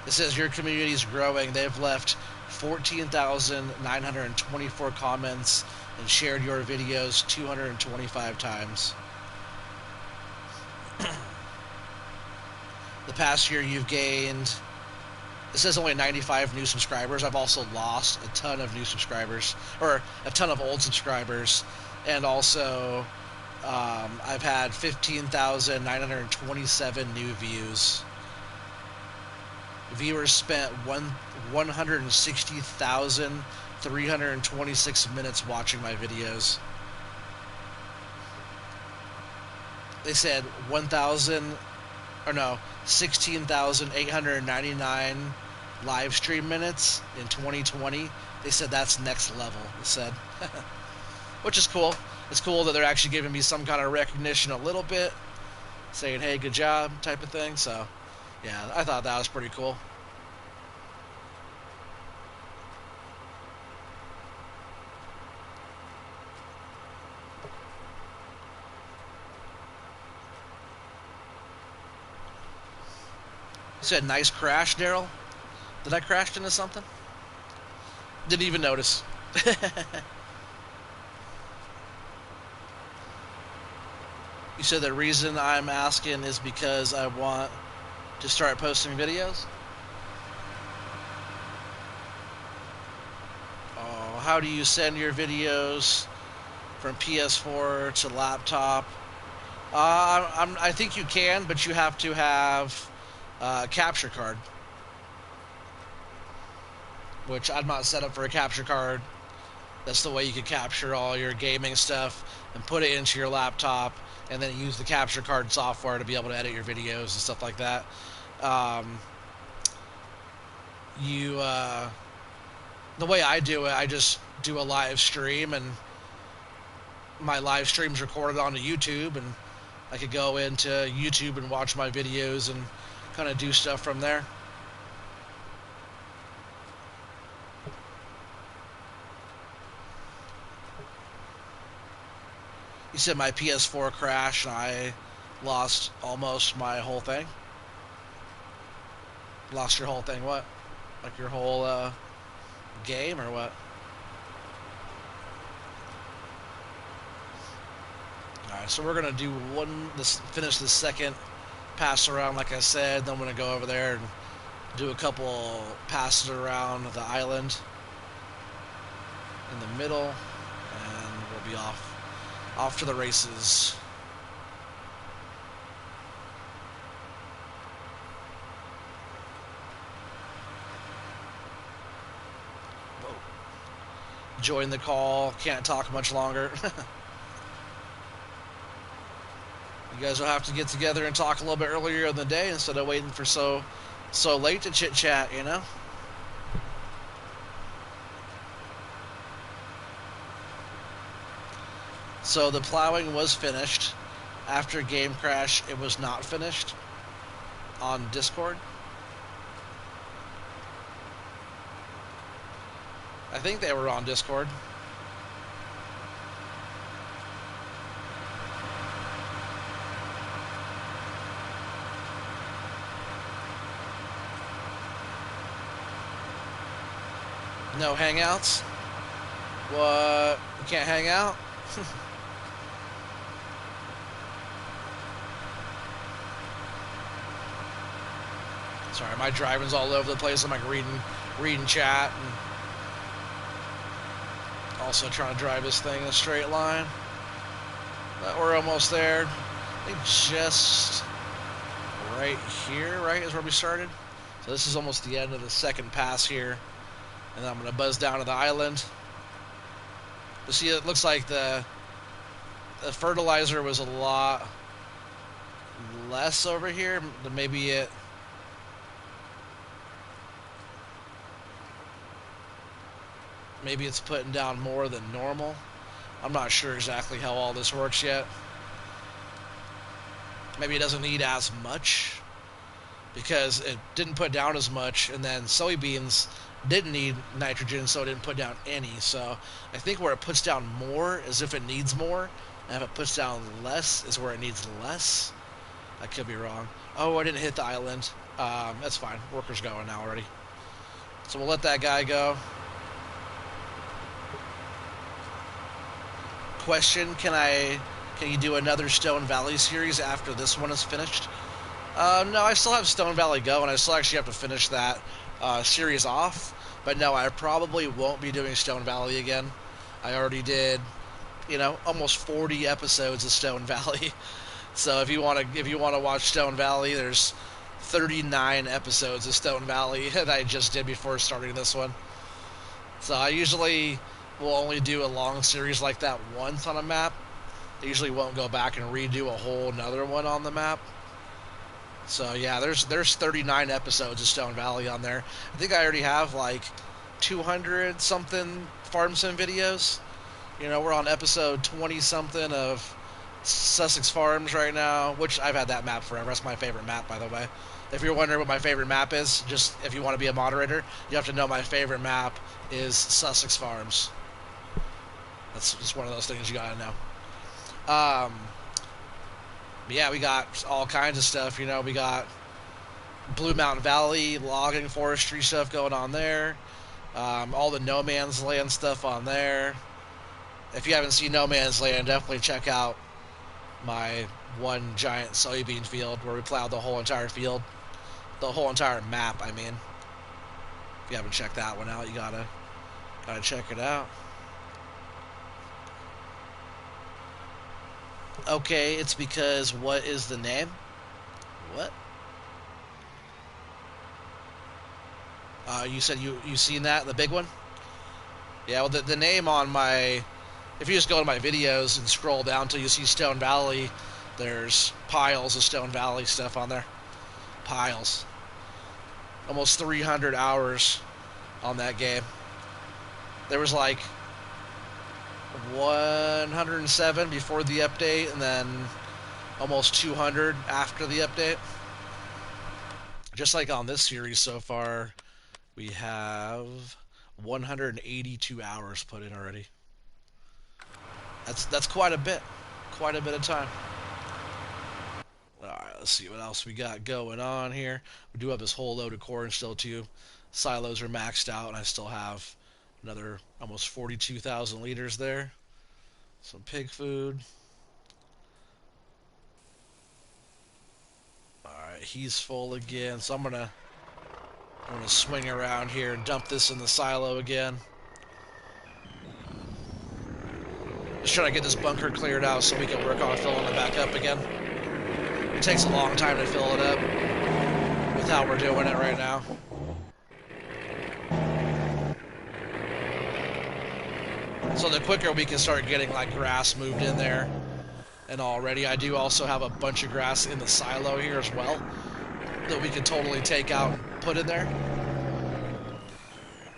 Speaker 1: It says your community is growing. They've left 14,924 comments and shared your videos 225 times. The past year you've gained, it says only 95 new subscribers. I've also lost a ton of new subscribers, or a ton of old subscribers, and also I've had 15,927 new views. Viewers spent 160,326 minutes watching my videos. They said 16,899 live stream minutes in 2020. They said that's next level, it said. Which is cool. It's cool that they're actually giving me some kind of recognition a little bit, saying, hey, good job, type of thing. So, yeah, I thought that was pretty cool. You said nice crash, Daryl? Did I crash into something? Didn't even notice. You said the reason I'm asking is because I want to start posting videos? Oh, how do you send your videos from PS4 to laptop? I think you can, but you have to have a capture card, which I'm not set up for a capture card. That's the way you could capture all your gaming stuff and put it into your laptop, and then use the capture card software to be able to edit your videos and stuff like that. The way I do it, I just do a live stream, and my live stream's recorded onto YouTube, and I could go into YouTube and watch my videos and kind of do stuff from there. You said my PS4 crashed and I lost almost my whole thing. Lost your whole thing, what? Like your whole game or what? Alright, so we're gonna do finish the second pass around like I said, then I'm gonna go over there and do a couple passes around the island in the middle, and we'll be off to the races. Whoa. Join the call, can't talk much longer. You guys will have to get together and talk a little bit earlier in the day instead of waiting for so late to chit chat, you know? So the plowing was finished. After game crash, it was not finished on Discord. I think they were on Discord. No hangouts? What? You can't hang out? Sorry, my driving's all over the place. I'm like reading chat and also trying to drive this thing in a straight line. But we're almost there. I think just right here, right, is where we started. So this is almost the end of the second pass here. And then I'm going to buzz down to the island. But see, it looks like the fertilizer was a lot less over here. Maybe it's putting down more than normal. I'm not sure exactly how all this works yet. Maybe it doesn't need as much because it didn't put down as much, and then soybeans didn't need nitrogen, so it didn't put down any. So I think where it puts down more is if it needs more, and if it puts down less is where it needs less. I could be wrong. Oh, I didn't hit the island. That's fine. Worker's going now already. So we'll let that guy go. Question, can you do another Stone Valley series after this one is finished? No, I still have Stone Valley go, and I still actually have to finish that series off. But no, I probably won't be doing Stone Valley again. I already did, almost 40 episodes of Stone Valley. So if you want to watch Stone Valley, there's 39 episodes of Stone Valley that I just did before starting this one. So I usually will only do a long series like that once on a map. I usually won't go back and redo a whole another one on the map. So yeah, there's 39 episodes of Stone Valley on there. I think I already have like 200 something farm sim videos. We're on episode 20 something of Sussex Farms right now, which I've had that map forever. That's my favorite map, by the way. If you're wondering what my favorite map is, just if you want to be a moderator, you have to know my favorite map is Sussex Farms. That's just one of those things you gotta know. Yeah, we got all kinds of stuff. We got Blue Mountain Valley, logging, forestry stuff going on there. All the No Man's Land stuff on there. If you haven't seen No Man's Land, definitely check out my one giant soybean field where we plowed the whole entire field. The whole entire map, I mean. If you haven't checked that one out, you gotta check it out. Okay, it's because what is the name? What? You said you seen that, the big one? Yeah, well, the name on my... If you just go to my videos and scroll down till you see Stone Valley, there's piles of Stone Valley stuff on there. Piles. Almost 300 hours on that game. There was like 107 before the update, and then almost 200 after the update. Just like on this series so far, we have 182 hours put in already. That's quite a bit of time. Alright, let's see what else we got going on here. We do have this whole load of corn still too. Silos are maxed out, and I still have another almost 42,000 liters there. Some pig food. Alright, he's full again, so I'm gonna swing around here and dump this in the silo again. Just trying to get this bunker cleared out so we can work on filling it back up again. It takes a long time to fill it up with how we're doing it right now. So the quicker we can start getting like grass moved in there and already. I do also have a bunch of grass in the silo here as well that we can totally take out and put in there,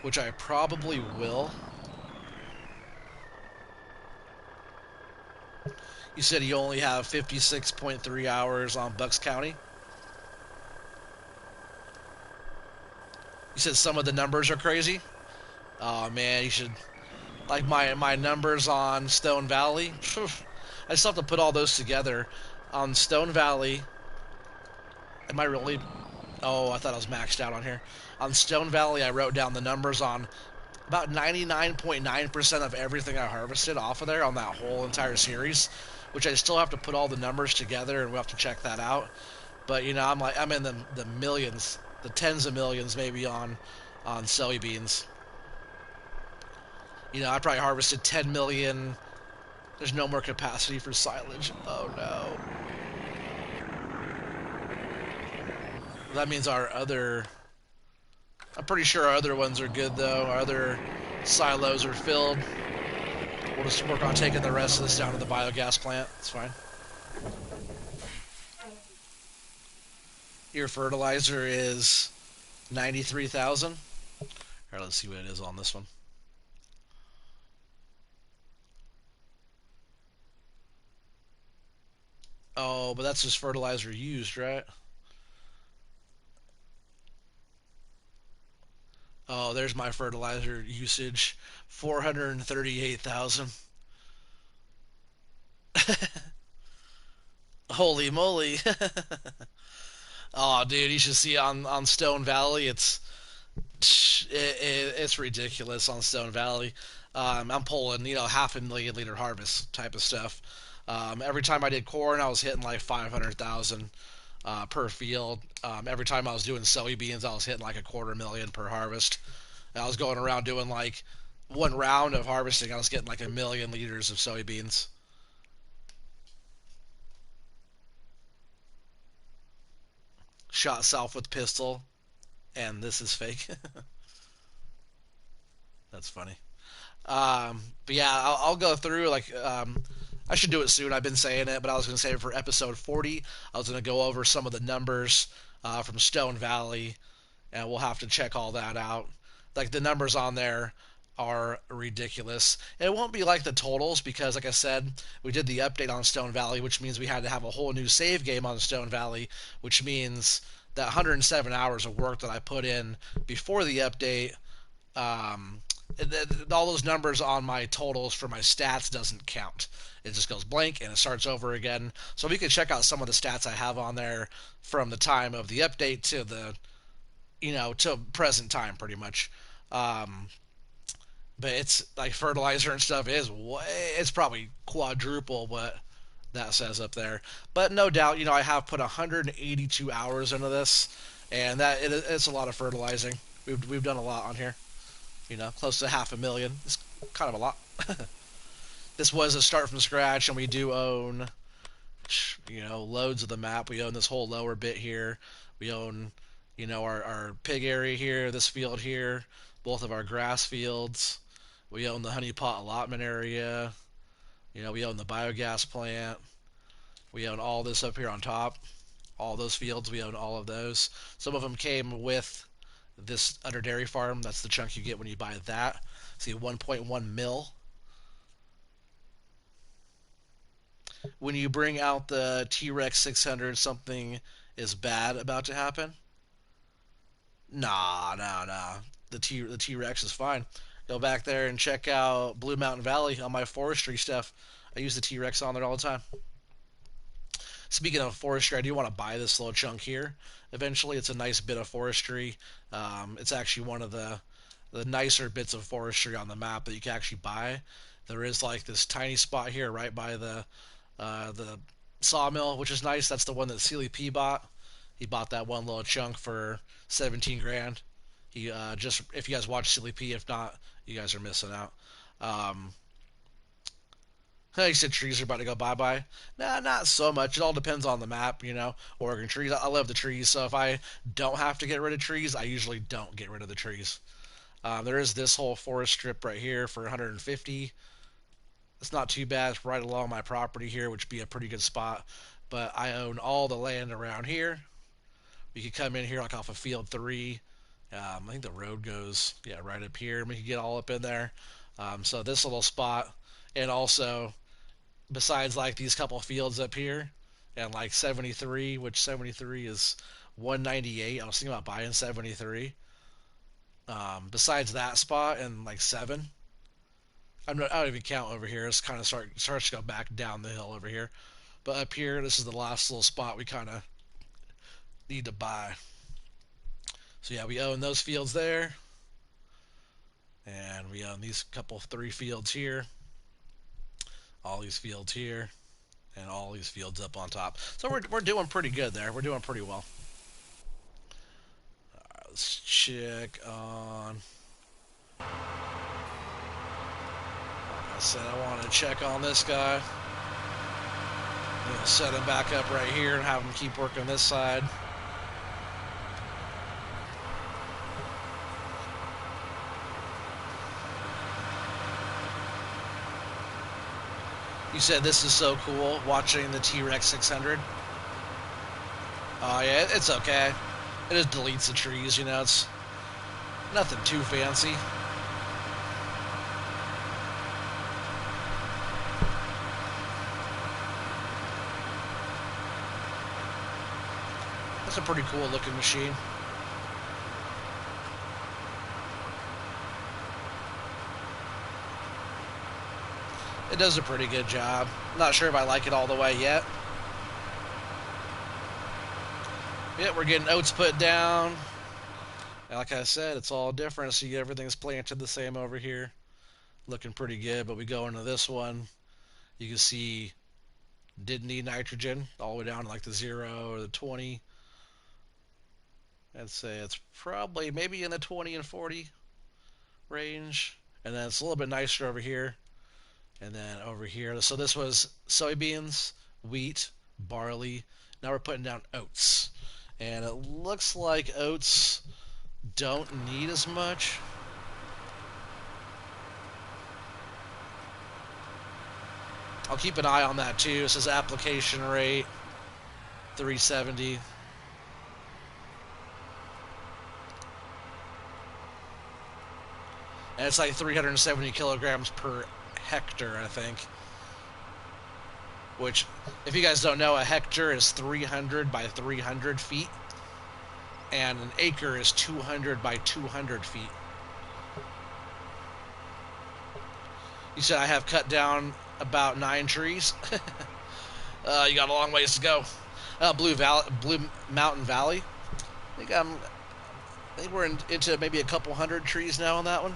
Speaker 1: which I probably will. You said you only have 56.3 hours on Bucks County. You said some of the numbers are crazy. Oh man, you should... Like my numbers on Stone Valley. I still have to put all those together. On Stone Valley... Am I really... Oh, I thought I was maxed out on here. On Stone Valley, I wrote down the numbers on about 99.9% of everything I harvested off of there on that whole entire series, which I still have to put all the numbers together and we'll have to check that out. But I'm in the millions, the tens of millions maybe on soybeans. I probably harvested 10 million. There's no more capacity for silage. Oh no. That means our other. I'm pretty sure our other ones are good though. Our other silos are filled. We'll just work on taking the rest of this down to the biogas plant. It's fine. Your fertilizer is 93,000. All right, let's see what it is on this one. Oh, but that's just fertilizer used, right? Oh, there's my fertilizer usage, 438,000. Holy moly! Oh, dude, you should see on Stone Valley. It's ridiculous on Stone Valley. I'm pulling, 500,000 liter harvest type of stuff. Every time I did corn, I was hitting like 500,000 per field. Every time I was doing soybeans, I was hitting like a 250,000 per harvest. And I was going around doing like one round of harvesting. I was getting like 1,000,000 liters of soybeans. Shot self with pistol, and this is fake. That's funny. But yeah, I'll go through I should do it soon. I've been saying it, but I was going to say it for episode 40. I was going to go over some of the numbers from Stone Valley, and we'll have to check all that out. Like the numbers on there are ridiculous. And it won't be like the totals because, like I said, we did the update on Stone Valley, which means we had to have a whole new save game on Stone Valley, which means that 107 hours of work that I put in before the update, um, all those numbers on my totals for my stats doesn't count. It just goes blank and it starts over again. So we can check out some of the stats I have on there from the time of the update to to present time, pretty much. Um, but it's like fertilizer and stuff is it's probably quadruple what that says up there. But no doubt, I have put 182 hours into this, and it's a lot of fertilizing. We've done a lot on here. Close to 500,000. It's kind of a lot. This was a start from scratch, and we do own, loads of the map. We own this whole lower bit here. We own, our pig area here, this field here, both of our grass fields. We own the honeypot allotment area. We own the biogas plant. We own all this up here on top. All those fields, we own all of those. Some of them came with this Udder Dairy Farm. That's the chunk you get when you buy that. See, 1.1 mil. When you bring out the T-Rex 600, something is bad about to happen. Nah, nah, nah. The T-Rex is fine. Go back there and check out Blue Mountain Valley on my forestry stuff. I use the T-Rex on there all the time. Speaking of forestry, I do want to buy this little chunk here. Eventually, it's a nice bit of forestry. It's actually one of the nicer bits of forestry on the map that you can actually buy. There is like this tiny spot here right by the sawmill, which is nice. That's the one that Sealy P bought. He bought that one little chunk for 17 grand. He just if you guys watch Sealy P, if not, you guys are missing out. Um, he said trees are about to go bye bye. Nah, not so much. It all depends on the map, Oregon trees. I love the trees, so if I don't have to get rid of trees, I usually don't get rid of the trees. There is this whole forest strip right here for 150. It's not too bad. It's right along my property here, which would be a pretty good spot. But I own all the land around here. We could come in here like off of field 3. I think the road goes right up here. We could get all up in there. So this little spot, and also besides like these couple fields up here, and like 73, which 73 is 198. I was thinking about buying 73. Besides that spot and like 7, I don't even count over here. It's kind of starts to go back down the hill over here. But up here, this is the last little spot we kind of need to buy. So yeah, we own those fields there, And we own these three fields here, all these fields here, and all these fields up on top. So we're doing pretty good there. We're doing pretty well. Let's check on. Like I said, I want to check on this guy. Set him back up right here and have him keep working this side. You said this is so cool, watching the T-Rex 600. Oh yeah, it's okay. It just deletes the trees, you know, it's nothing too fancy. That's a pretty cool looking machine. It does a pretty good job. Not sure if I like it all the way yet. Yeah, we're getting oats put down. And like I said, it's all different. See, everything's planted the same over here. Looking pretty good, but we go into this one. You can see didn't need nitrogen all the way down to like the 0 or the 20. I'd say it's probably maybe in the 20 and 40 range. And then it's a little bit nicer over here. And then over here, so this was soybeans, wheat, barley. Now we're putting down oats. And it looks like oats don't need as much. I'll keep an eye on that too. It says application rate 370. And it's like 370 kilograms per hectare, I think. Which, if you guys don't know, a hectare is 300 by 300 feet. And an acre is 200 by 200 feet. You said I have cut down about 9 trees. You got a long ways to go. Blue Mountain Valley. I think we're into maybe a couple hundred trees now on that one.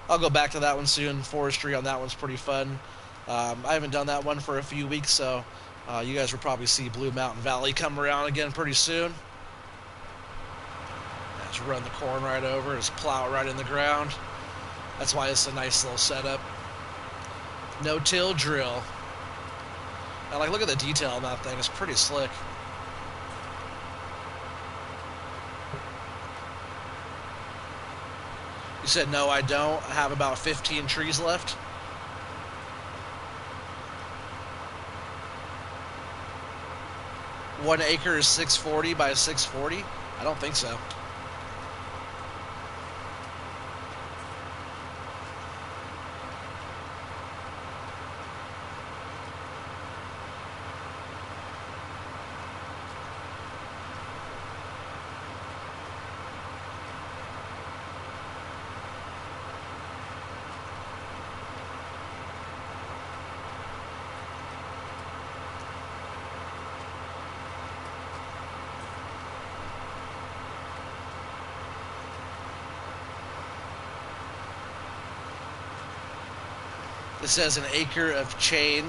Speaker 1: I'll go back to that one soon. Forestry on that one's pretty fun. I haven't done that one for a few weeks, so you guys will probably see Blue Mountain Valley come around again pretty soon. Just run the corn right over, just plow it right in the ground. That's why it's a nice little setup. No-till drill. And like, look at the detail on that thing. It's pretty slick. You said no, I don't. I have about 15 trees left. One acre is 640 by 640? I don't think so. It says an acre of chain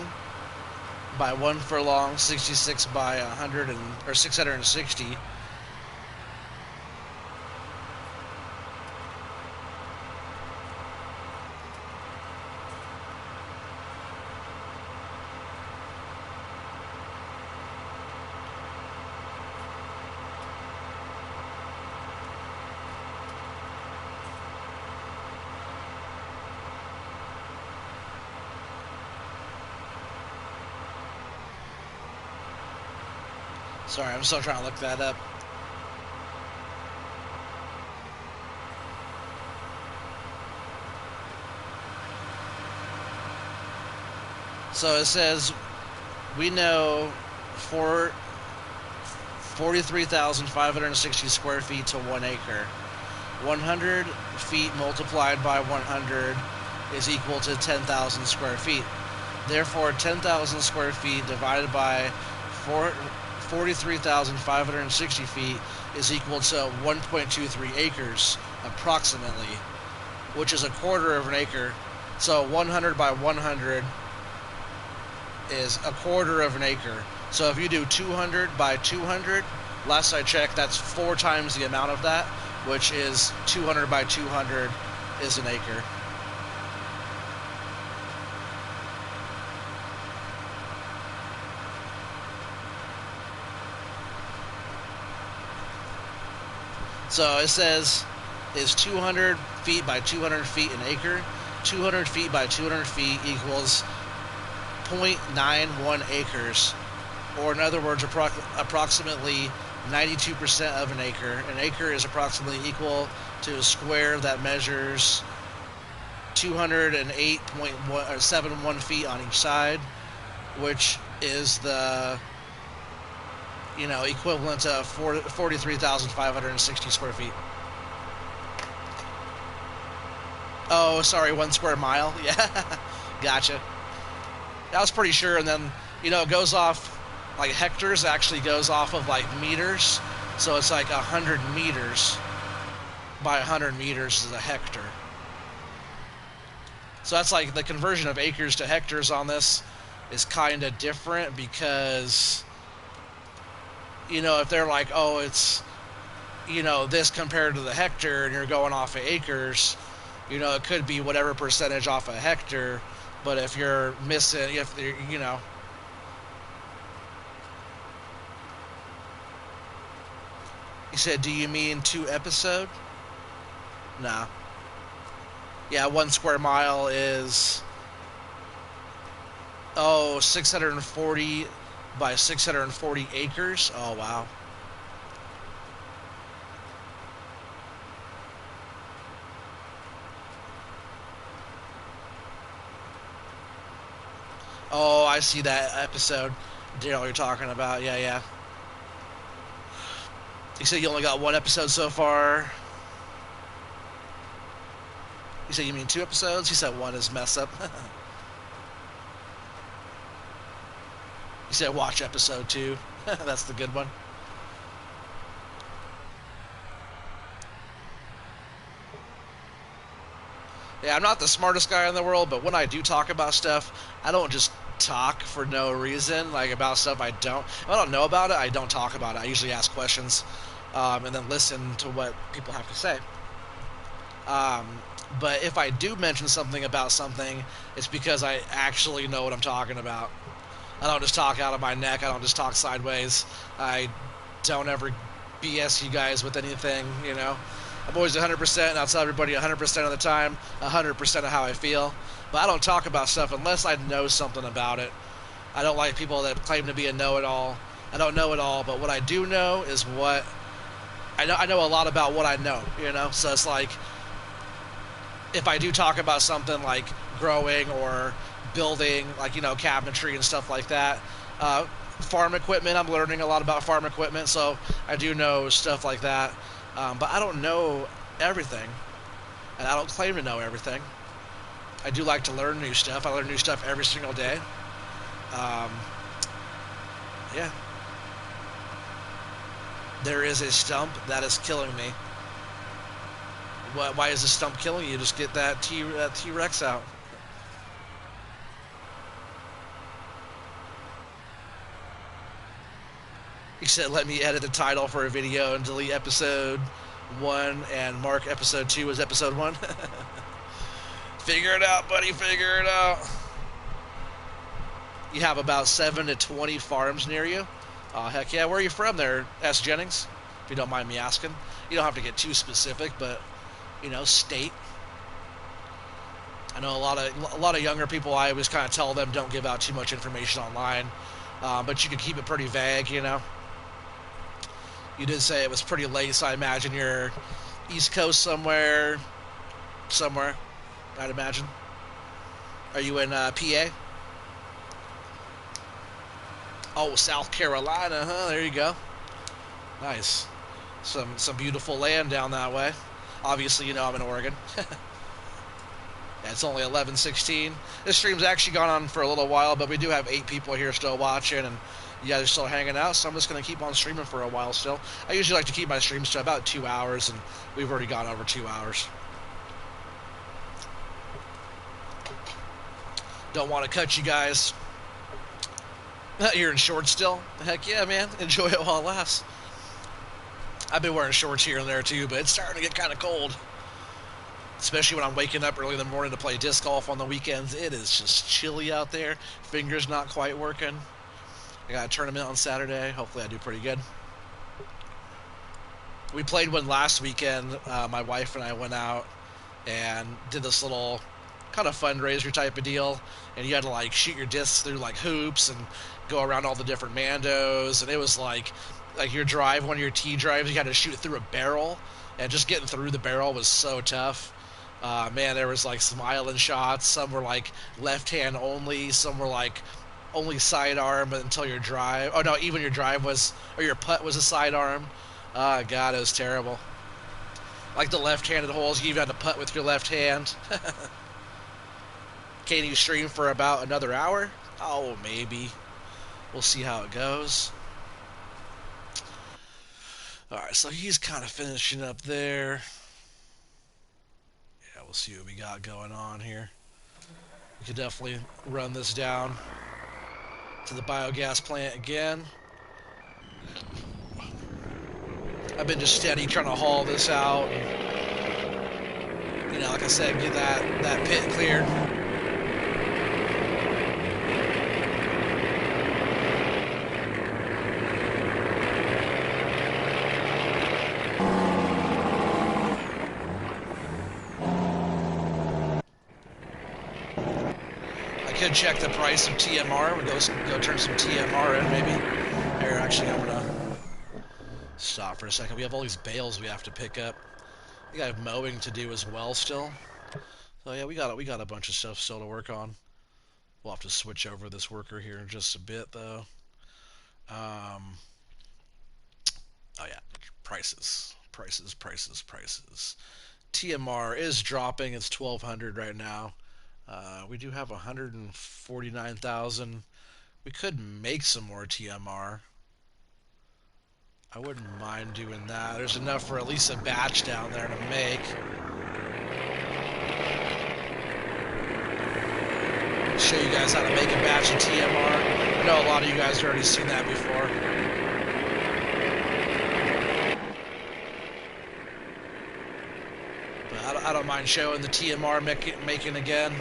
Speaker 1: by 1 furlong, 66 by 100 or 660. Sorry, I'm still trying to look that up. So it says we know 43,560 square feet to 1 acre. 100 feet multiplied by 100 is equal to 10,000 square feet. Therefore, 10,000 square feet divided by 43,560 feet is equal to 1.23 acres, approximately. which is a quarter of an acre. So 100 by 100 is a quarter of an acre. So if you do 200 by 200, last I checked, that's 4 times the amount of that, which is 200 by 200 is an acre. So it says, is 200 feet by 200 feet an acre? 200 feet by 200 feet equals 0.91 acres, or in other words, approximately 92% of an acre. An acre is approximately equal to a square that measures 208.71 feet on each side, which is the equivalent to 43,560 square feet. Oh, sorry, 1 square mile. Yeah, gotcha. I was pretty sure, and then it goes off like hectares. Actually goes off of like meters, so it's like 100 meters by 100 meters is a hectare. So that's like the conversion of acres to hectares on this is kind of different because if they're like, oh, it's this compared to the hectare, and you're going off of acres, it could be whatever percentage off a hectare. But if you're missing, if you said, do you mean 2 episode? Nah. Yeah, 1 square mile is 640 by 640 acres. Oh wow. Oh, I see that episode. Daryl, you're talking about. Yeah. You said you only got 1 episode so far. You said you mean 2 episodes? You said 1 is mess up. You said watch episode 2. That's the good one. Yeah, I'm not the smartest guy in the world, but when I do talk about stuff, I don't just talk for no reason, like about stuff if I don't know about it, I don't talk about it. I usually ask questions, and then listen to what people have to say. But if I do mention something about something, it's because I actually know what I'm talking about. I don't just talk out of my neck. I don't just talk sideways. I don't ever BS you guys with anything, I'm always 100%, and I'll tell everybody 100% of the time, 100% of how I feel. But I don't talk about stuff unless I know something about it. I don't like people that claim to be a know-it-all. I don't know it all, but what I do know is what... I know a lot about what I know, So it's like, if I do talk about something like growing or building, like, cabinetry and stuff like that, farm equipment, I'm learning a lot about farm equipment, so I do know stuff like that. But I don't know everything, and I don't claim to know everything. I do like to learn new stuff. I learn new stuff every single day. Yeah. There is a stump that is killing me. Why is the stump killing you? Just get that T-Rex out. He said, let me edit the title for a video and delete episode 1 and mark episode 2 as episode 1. Figure it out, buddy. Figure it out. You have about 7 to 20 farms near you. Heck yeah. Where are you from there, S. Jennings? If you don't mind me asking. You don't have to get too specific, but, state. I know a lot of younger people, I always kind of tell them don't give out too much information online. But you can keep it pretty vague, You did say it was pretty late, so I imagine you're East Coast somewhere, I'd imagine. Are you in PA? Oh, South Carolina, huh? There you go. Nice. Some beautiful land down that way. Obviously, I'm in Oregon. Yeah, it's only 11:16. This stream's actually gone on for a little while, but we do have 8 people here still watching, and you guys are still hanging out, so I'm just going to keep on streaming for a while still. I usually like to keep my streams to about 2 hours, and we've already gone over 2 hours. Don't want to cut you guys. You're in shorts still? Heck yeah, man. Enjoy it while it lasts. I've been wearing shorts here and there too, but it's starting to get kind of cold. Especially when I'm waking up early in the morning to play disc golf on the weekends. It is just chilly out there. Fingers not quite working. I got a tournament on Saturday. Hopefully I do pretty good. We played one last weekend. My wife and I went out and did this little kind of fundraiser type of deal. And you had to like shoot your discs through like hoops and go around all the different Mandos. And it was like your drive, one of your tee drives, you had to shoot through a barrel. And just getting through the barrel was so tough. Man, there was like some island shots. Some were like left hand only. Some were like only sidearm until your drive. Oh no, even your drive was, or your putt was a sidearm. God, it was terrible. Like the left-handed holes, you even had to putt with your left hand. Can you stream for about another hour? Oh, maybe. We'll see how it goes. Alright, so he's kind of finishing up there. Yeah, we'll see what we got going on here. We could definitely run this down to the biogas plant again. I've been just steady trying to haul this out. And, like I said, get that pit cleared. I could check the price of TMR. We'll go turn some TMR in, maybe. Here, actually, I'm gonna stop for a second. We have all these bales we have to pick up. I think I have mowing to do as well still. So yeah, we got a bunch of stuff still to work on. We'll have to switch over this worker here in just a bit though. Oh yeah, prices. TMR is dropping. It's 1,200 right now. We do have 149,000. We could make some more TMR. I wouldn't mind doing that. There's enough for at least a batch down there to make. Show you guys how to make a batch of TMR. I know a lot of you guys have already seen that before. But I don't mind showing the TMR making again.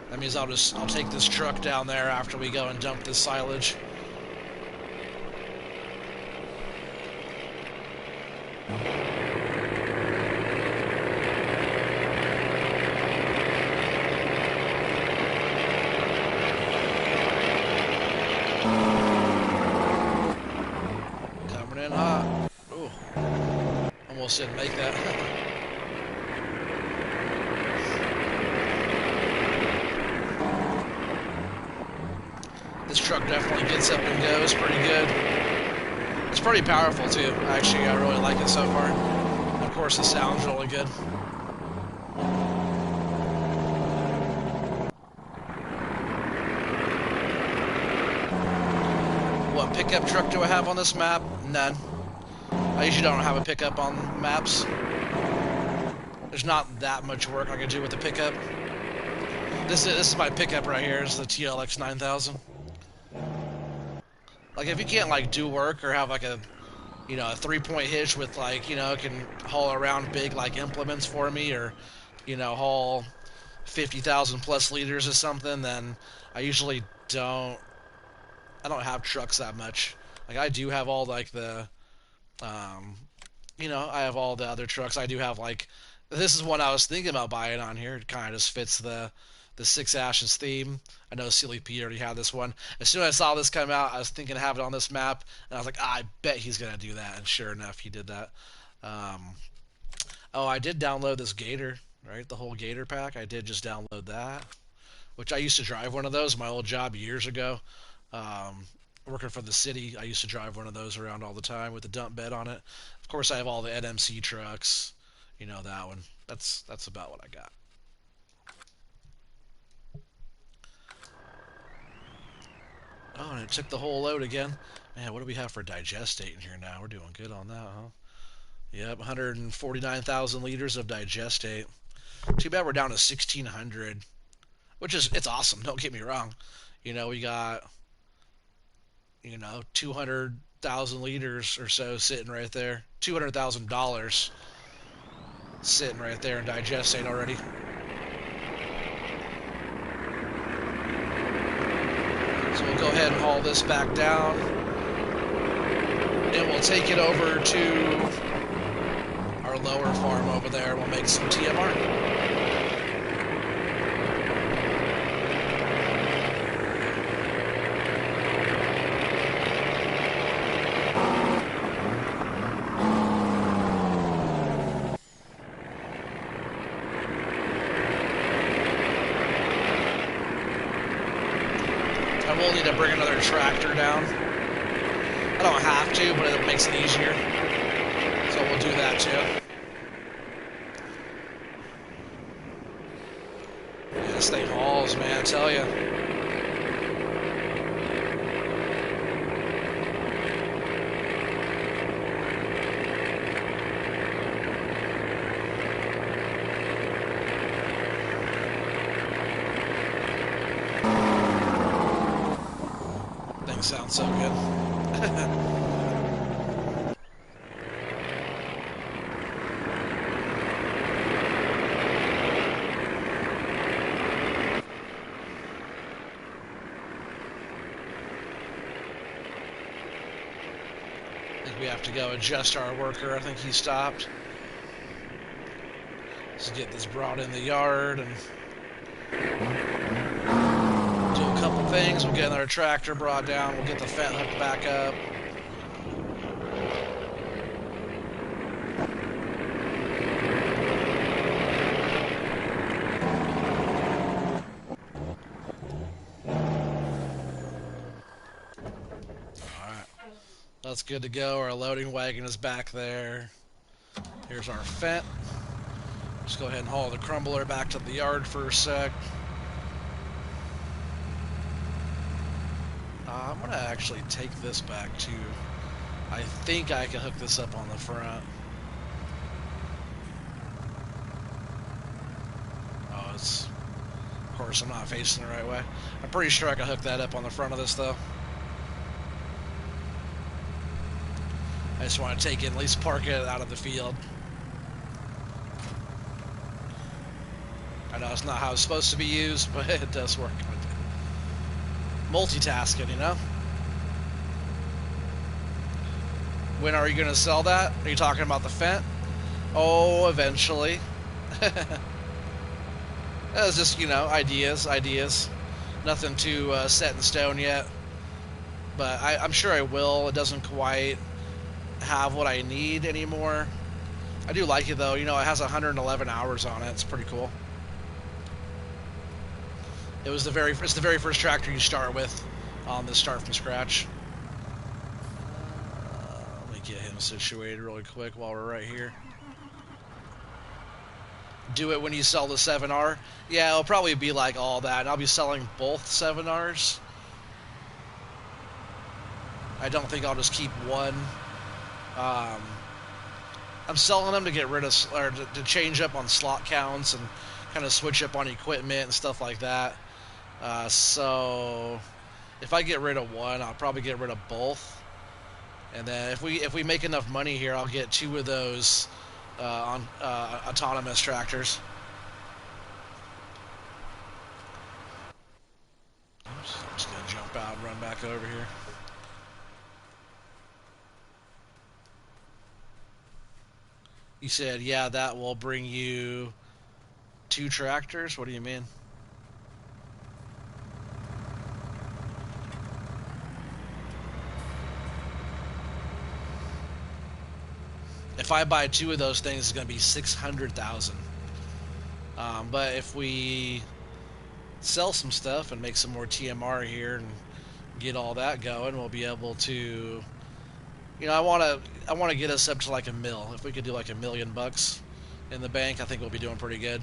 Speaker 1: That means I'll take this truck down there after we go and dump this silage. Coming in hot. Ooh. Almost didn't make that. This truck definitely gets up and goes pretty good. It's pretty powerful too. Actually, I really like it so far. Of course, it sounds really good. What pickup truck do I have on this map? None. I usually don't have a pickup on maps. There's not that much work I can do with the pickup. This is my pickup right here. This is the TLX 9000. Like, if you can't, like, do work or have, like, a 3-point hitch with, like, can haul around big, like, implements for me or, haul 50,000 plus liters or something, then I usually I don't have trucks that much. Like, I do have all, like, I have all the other trucks. I do have, like, this is one I was thinking about buying on here. It kind of just fits the Six Ashes theme. I know Silly P already had this one. As soon as I saw this come out, I was thinking of having it on this map, and I was like, I bet he's going to do that. And sure enough, he did that. Oh, I did download this Gator, right? The whole Gator pack. I did just download that, which I used to drive one of those my old job years ago. Working for the city, I used to drive one of those around all the time with the dump bed on it. Of course, I have all the NMC trucks. That one. That's about what I got. Oh, and it took the whole load again. Man, what do we have for digest date in here now? We're doing good on that, huh? Yep, 149,000 liters of digestate. Too bad we're down to 1,600, which is, it's awesome. Don't get me wrong. We got 200,000 liters or so sitting right there. $200,000 sitting right there in digestate already. So we'll go ahead and haul this back down, and we'll take it over to our lower farm over there. We'll make some TMR. I will need to bring another tractor down. I don't have to, but it makes it easier. So we'll do that too. Yeah, this thing hauls, man, I tell you. Thing sounds so good. We have to go adjust our worker. I think he stopped. Let's get this brought in the yard and do a couple things. We'll get another tractor brought down. We'll get the fence hooked back up. That's good to go. Our loading wagon is back there. Here's our fent. Just go ahead and haul the crumbler back to the yard for a sec. I'm going to actually take this back too. I think I can hook this up on the front. Oh, it's... Of course, I'm not facing the right way. I'm pretty sure I can hook that up on the front of this, though. I just want to take it, at least park it out of the field. I know it's not how it's supposed to be used, but it does work. Multitasking, you know? When are you going to sell that? Are you talking about the fent? Oh, eventually. That's just, ideas. Nothing too set in stone yet. But I'm sure I will. It doesn't quite have what I need anymore. I do like it though. It has 111 hours on it. It's pretty cool. It's the very first tractor you start with on this start from scratch. Let me get him situated really quick while we're right here. Do it when you sell the 7R. Yeah, it'll probably be like all that. And I'll be selling both 7Rs. I don't think I'll just keep one. I'm selling them to get rid of, or to change up on slot counts and kind of switch up on equipment and stuff like that. So if I get rid of one, I'll probably get rid of both. And then if we make enough money here, I'll get 2 of those on autonomous tractors. Oops, I'm just gonna jump out and run back over here. You said, yeah, that will bring you 2 tractors? What do you mean? If I buy 2 of those things, it's going to be 600,000. But if we sell some stuff and make some more TMR here and get all that going, we'll be able to... I want to get us up to like $1 million. If we could do like $1 million in the bank, I think we'll be doing pretty good.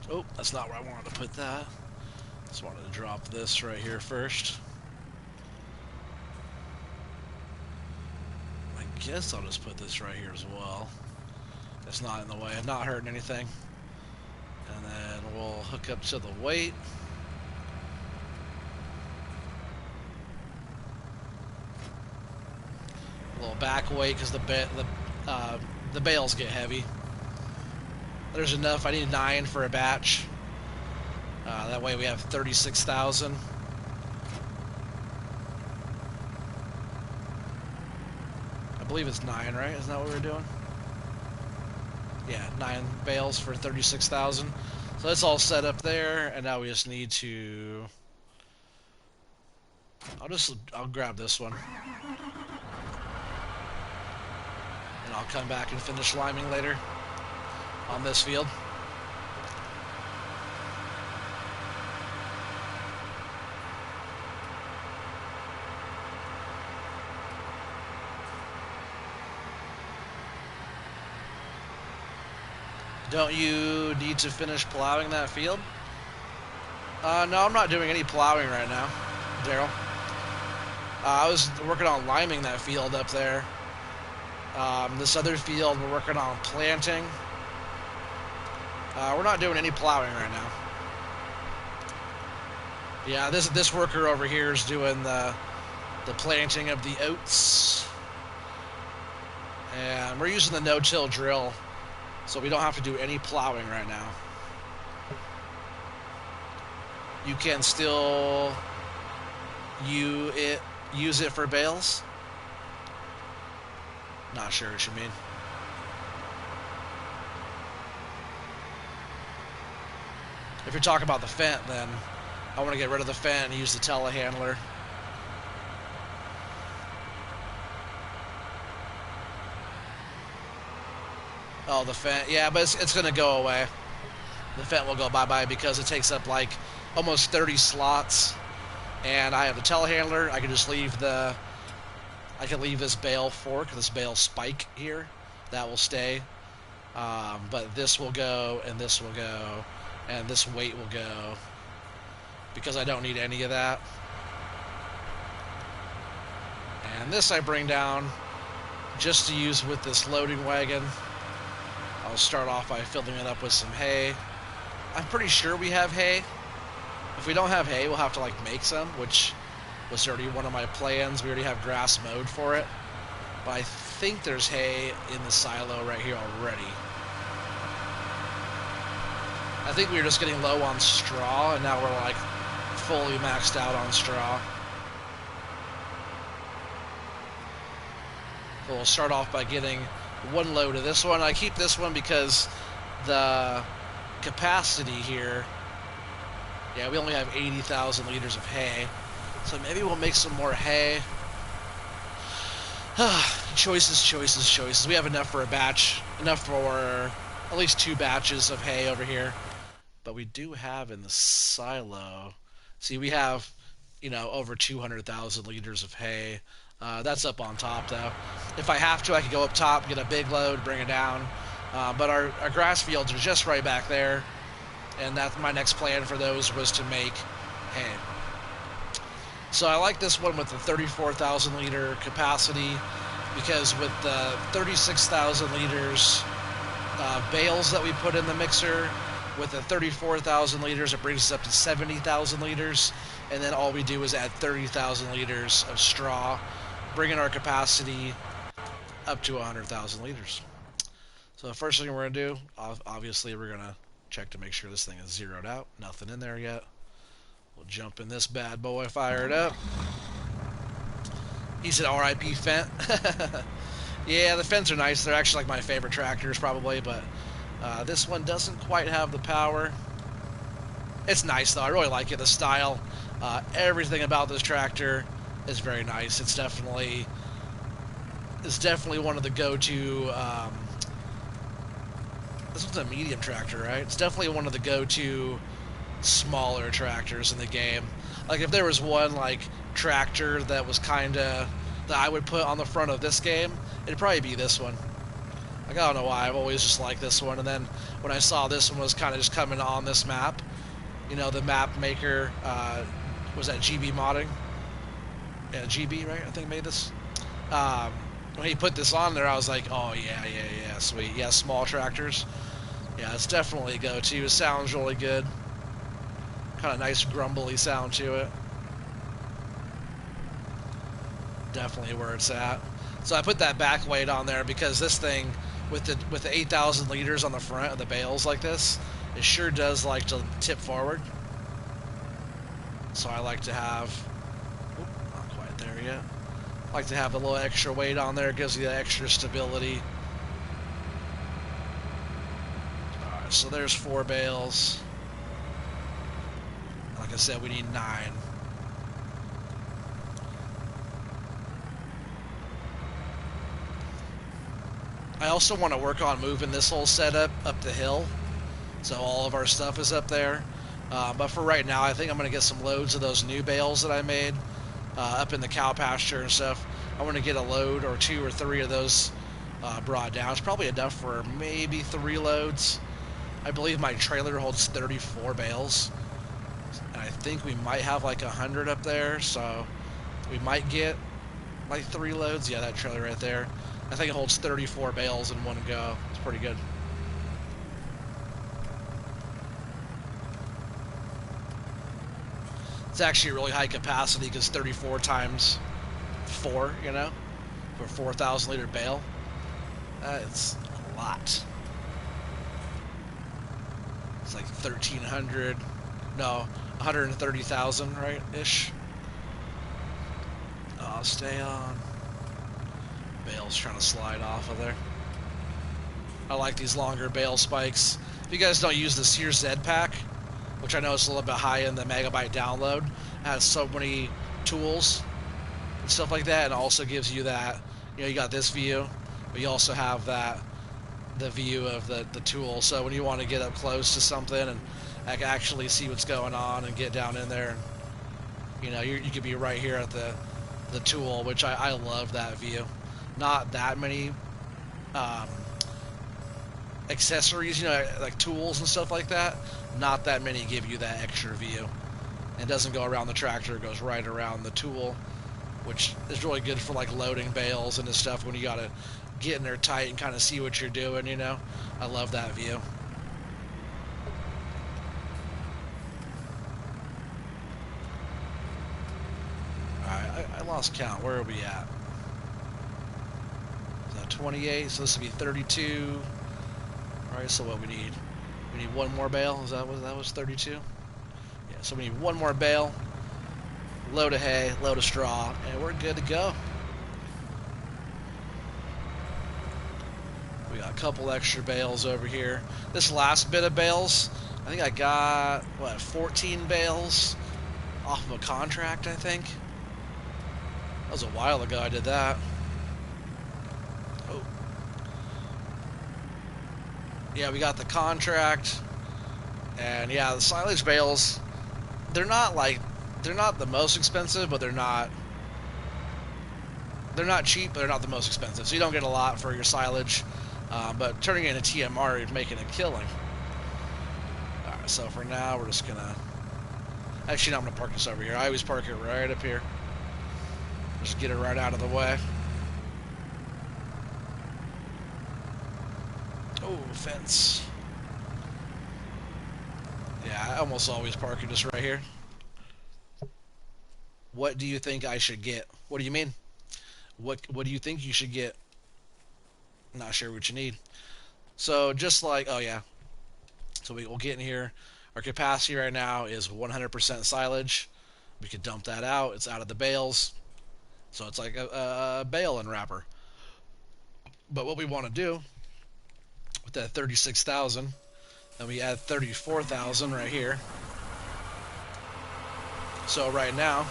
Speaker 1: Oh, that's not where I wanted to put that. Just wanted to drop this right here first. My guess I'll just put this right here as well. It's not in the way, not hurting anything. And then we'll hook up to the weight. A little back weight because the bales get heavy. There's enough. I need 9 for a batch. That way we have 36,000. I believe it's 9, right? Isn't that what we're doing? Yeah, 9 bales for 36,000. So that's all set up there, and now we just need to... I'll grab this one. And I'll come back and finish liming later on this field. Don't you need to finish plowing that field? No, I'm not doing any plowing right now, Daryl. I was working on liming that field up there. This other field we're working on planting. We're not doing any plowing right now. Yeah, this worker over here is doing the planting of the oats. And we're using the no-till drill, so we don't have to do any plowing right now. You can still use it for bales? Not sure what you mean. If you're talking about the fent, then I want to get rid of the fent and use the telehandler. Oh, the fent. Yeah, but it's going to go away. The fent will go bye-bye because it takes up like almost 30 slots. And I have the telehandler. I can just leave this bale fork, this bale spike here. That will stay. But this will go, and this will go, and this weight will go. Because I don't need any of that. And this I bring down just to use with this loading wagon. I'll start off by filling it up with some hay. I'm pretty sure we have hay. If we don't have hay, we'll have to like make some, which was already one of my plans. We already have grass mowed for it. But I think there's hay in the silo right here already. I think we were just getting low on straw, and now we're like fully maxed out on straw. So we'll start off by getting one load of this one. I keep this one because the capacity here, yeah, we only have 80,000 liters of hay. So maybe we'll make some more hay. Choices, choices, choices. We have enough for a batch, enough for at least 2 batches of hay over here. But we do have in the silo, see, we have, you know, over 200,000 liters of hay. That's up on top, though. If I have to, I could go up top, get a big load, bring it down. But our grass fields are just right back there. And that's my next plan for those was to make hay. So I like this one with the 34,000 liter capacity because with the 36,000 liters bales that we put in the mixer, with the 34,000 liters, it brings us up to 70,000 liters. And then all we do is add 30,000 liters of straw, bringing our capacity up to 100,000 liters. So the first thing we're going to do, obviously we're going to check to make sure this thing is zeroed out. Nothing in there yet. We'll jump in this bad boy, fire it up. He said RIP Fent. Yeah, the Fents are nice. They're actually like my favorite tractors probably, but this one doesn't quite have the power. It's nice though. I really like it. The style, everything about this tractor is very nice. It's definitely one of the go-to. This one's a medium tractor, right? It's definitely one of the go-to smaller tractors in the game. Like if there was one like tractor that was kinda that I would put on the front of this game, it'd probably be this one. Like I don't know why, I've always just liked this one. And then when I saw this one was kind of just coming on this map, you know, the map maker was that GB modding. Yeah, GB, right? I think made this. when he put this on there, I was like, oh yeah, sweet. Yeah, small tractors. Yeah, it's definitely a go-to. It sounds really good. Kind of nice grumbly sound to it. Definitely where it's at. So I put that back weight on there because this thing, with the 8,000 liters on the front of the bales like this, it sure does like to tip forward. So I like to have, not quite there yet. I like to have a little extra weight on there. It gives you that extra stability. Alright, so there's 4 bales. Like I said, we need 9. I also want to work on moving this whole setup up the hill, so all of our stuff is up there. But for right now, I think I'm going to get some loads of those new bales that I made up in the cow pasture and stuff. I want to get a load or 2 or 3 of those brought down. It's probably enough for maybe 3 loads. I believe my trailer holds 34 bales, and I think we might have like 100 up there, so we might get like 3 loads. Yeah, that trailer right there. I think it holds 34 bales in one go. It's pretty good. It's actually a really high capacity because 34 times 4, you know, for a 4,000 liter bale. It's a lot. It's like 1,300, no, 130,000, right, ish. Stay on. Bale's trying to slide off of there. I like these longer bale spikes. If you guys don't use this here Z pack, which I know is a little bit high in the megabyte download, it has so many tools and stuff like that, and also gives you that, you know, you got this view, but you also have that, the view of the tool. So when you want to get up close to something and actually see what's going on and get down in there, and, you know, you could be right here at the tool, which I love that view. Not that many accessories, you know, like tools and stuff like that. Not that many give you that extra view. It doesn't go around the tractor, it goes right around the tool, which is really good for like loading bales and this stuff when you gotta get in there tight and kind of see what you're doing, you know. I love that view. Alright, I lost count. Where are we at? 28, so this would be 32. Alright, so what we need? We need 1 more bale. Is that what that was? 32? Yeah, so we need 1 more bale, load of hay, load of straw, and we're good to go. We got a couple extra bales over here. This last bit of bales, I think I got, what, 14 bales off of a contract, I think. That was a while ago I did that. Yeah, we got the contract, and yeah, the silage bales, they're not the most expensive, but they're not cheap, but they're not the most expensive, so you don't get a lot for your silage, but turning it into TMR, you're making a killing. Alright, so for now, we're just gonna, actually no, I'm gonna park this over here. I always park it right up here, just get it right out of the way. Oh, fence. Yeah, I almost always park it just right here. What do you think I should get? What do you mean? What do you think you should get? Not sure what you need. So just like, oh yeah. So we'll get in here. Our capacity right now is 100% silage. We could dump that out. It's out of the bales. So it's like a bale and wrapper. But what we want to do with that 36,000, then we add 34,000 right here. So right now,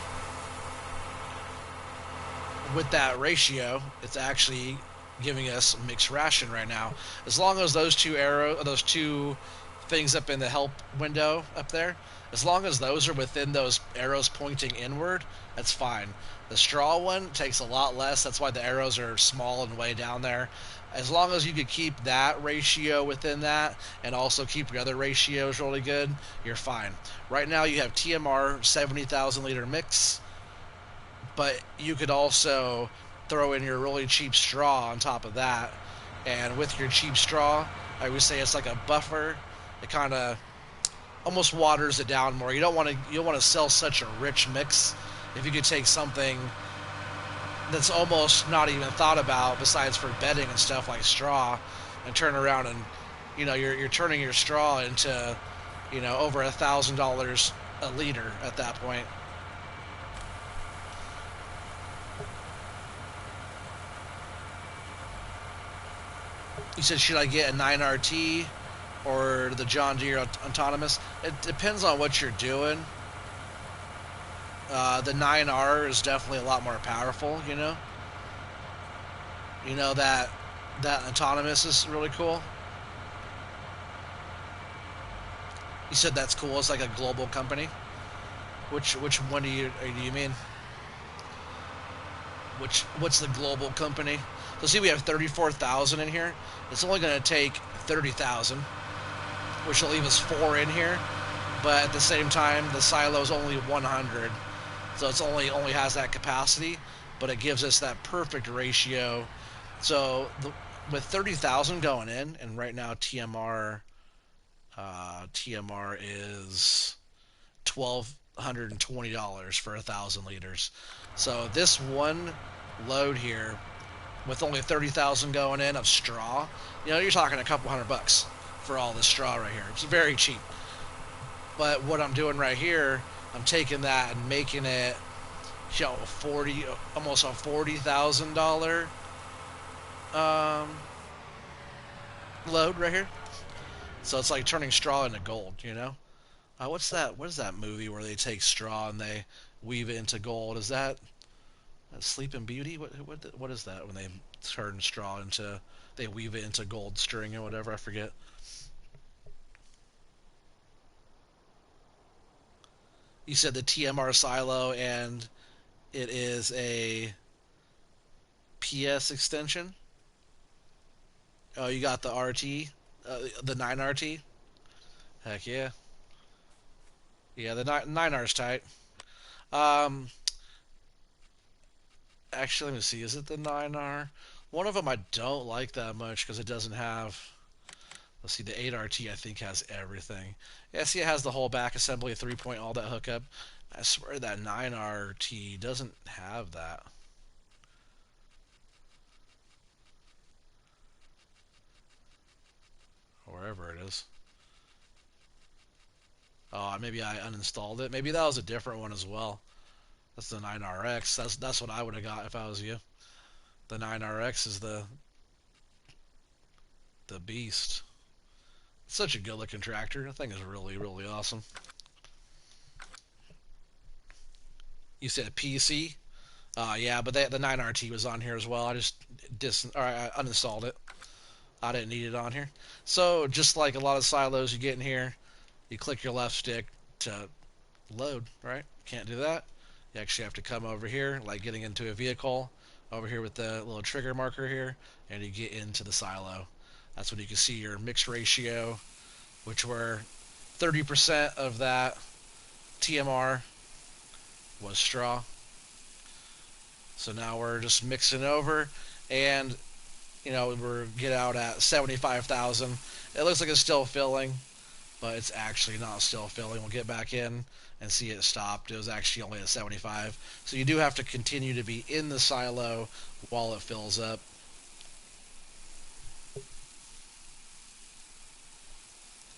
Speaker 1: with that ratio, it's actually giving us mixed ration right now. As long as those two things up in the help window up there, as long as those are within those arrows pointing inward, that's fine. The straw one takes a lot less. That's why the arrows are small and way down there. As long as you could keep that ratio within that and also keep your other ratios really good, you're fine. Right now you have TMR 70,000 liter mix, but you could also throw in your really cheap straw on top of that, and with your cheap straw, I would say it's like a buffer. It kind of almost waters it down more. You don't want to sell such a rich mix. If you could take something that's almost not even thought about besides for bedding and stuff like straw, and turn around and you're turning your straw into over $1,000 a liter at that point. You said, should I get a 9RT or the John Deere Autonomous? It depends on what you're doing. The 9R is definitely a lot more powerful, that Autonomous is really cool. You said that's cool. It's like a global company. Which one do you mean? What's the global company? So see, we have 34,000 in here. It's only going to take 30,000, which will leave us 4 in here. But at the same time, the silo is only 100, so it's only has that capacity, but it gives us that perfect ratio. So with 30,000 going in, and right now TMR is $1,220 for 1,000 liters. So this one load here, with only 30,000 going in of straw, you're talking a couple $100 for all this straw right here. It's very cheap. But what I'm doing right here, I'm taking that and making it, almost a $40,000 load right here. So it's like turning straw into gold, What is that movie where they take straw and they weave it into gold? Is that Sleeping Beauty? What is that when they turn straw into, they weave it into gold string or whatever? I forget. You said the TMR silo, and it is a PS extension. Oh, you got the RT, the 9RT. Heck yeah, yeah. The 9R's tight. Um, Actually, let me see. Is it the 9R? One of them I don't like that much because it doesn't have. Let's see, the 8RT I think has everything. Yeah, see, it has the whole back assembly, 3-point, all that hookup. I swear that 9RT doesn't have that. Wherever it is. Oh, maybe I uninstalled it. Maybe that was a different one as well. That's the 9RX. That's what I would have got if I was you. The 9RX is the beast. It's such a good looking tractor. The thing is really, really awesome. You said PC? Yeah, but the 9RT was on here as well. I just I uninstalled it. I didn't need it on here. So just like a lot of silos you get in here, you click your left stick to load, right? Can't do that. You actually have to come over here, like getting into a vehicle, over here with the little trigger marker here, and you get into the silo. That's when you can see your mix ratio, which were 30% of that TMR was straw. So now we're just mixing over, and we're get out at 75,000. It looks like it's still filling, but it's actually not still filling. We'll get back in and see it stopped. It was actually only at 75. So you do have to continue to be in the silo while it fills up.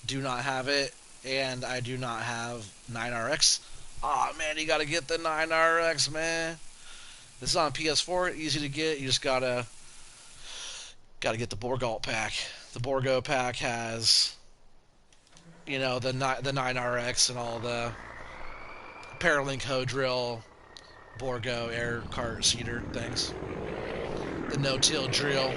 Speaker 1: Do not have it, and I do not have 9RX. Aw, oh, man, you gotta get the 9RX, man. This is on PS4, easy to get. You just gotta get the Borgalt pack. The Borgo pack has, the 9RX and all the Paralink hoe drill, Borgo air cart seeder things. The no-till drill.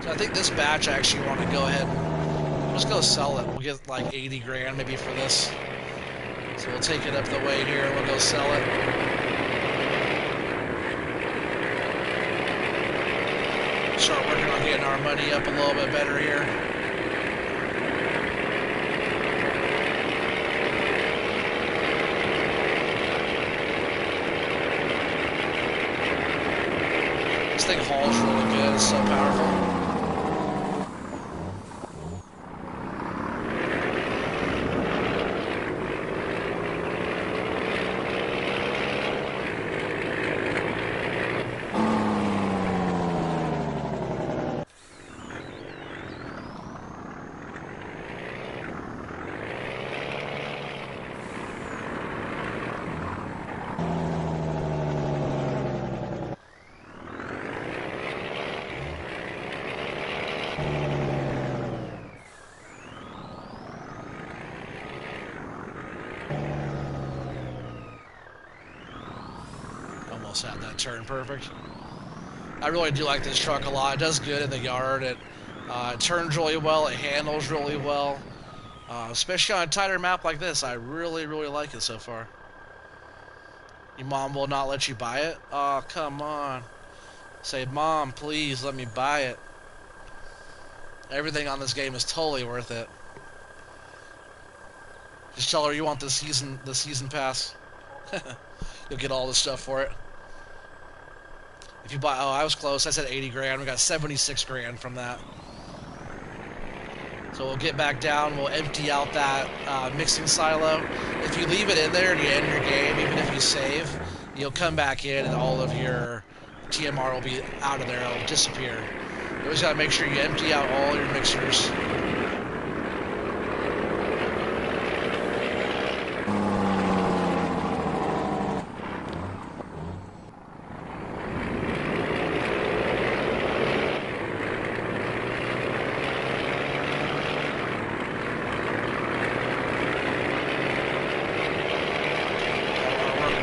Speaker 1: So I think this batch I actually want to go ahead and just go sell it. We'll get like 80 grand maybe for this. So we'll take it up the way here and we'll go sell it. Start working on getting our money up a little bit better here. This thing hauls really good. It's so powerful. Almost had that turn perfect. I really do like this truck a lot. It does good in the yard. It turns really well. It handles really well. Especially on a tighter map like this. I really, really like it so far. Your mom will not let you buy it? Oh, come on. Say, Mom, please let me buy it. Everything on this game is totally worth it. Just tell her you want the season pass. You'll get all this stuff for it. If you buy, oh, I was close. I said 80 grand. We got 76 grand from that. So we'll get back down. We'll empty out that mixing silo. If you leave it in there and you end your game, even if you save, you'll come back in and all of your TMR will be out of there. It'll disappear. You always got to make sure you empty out all your mixers.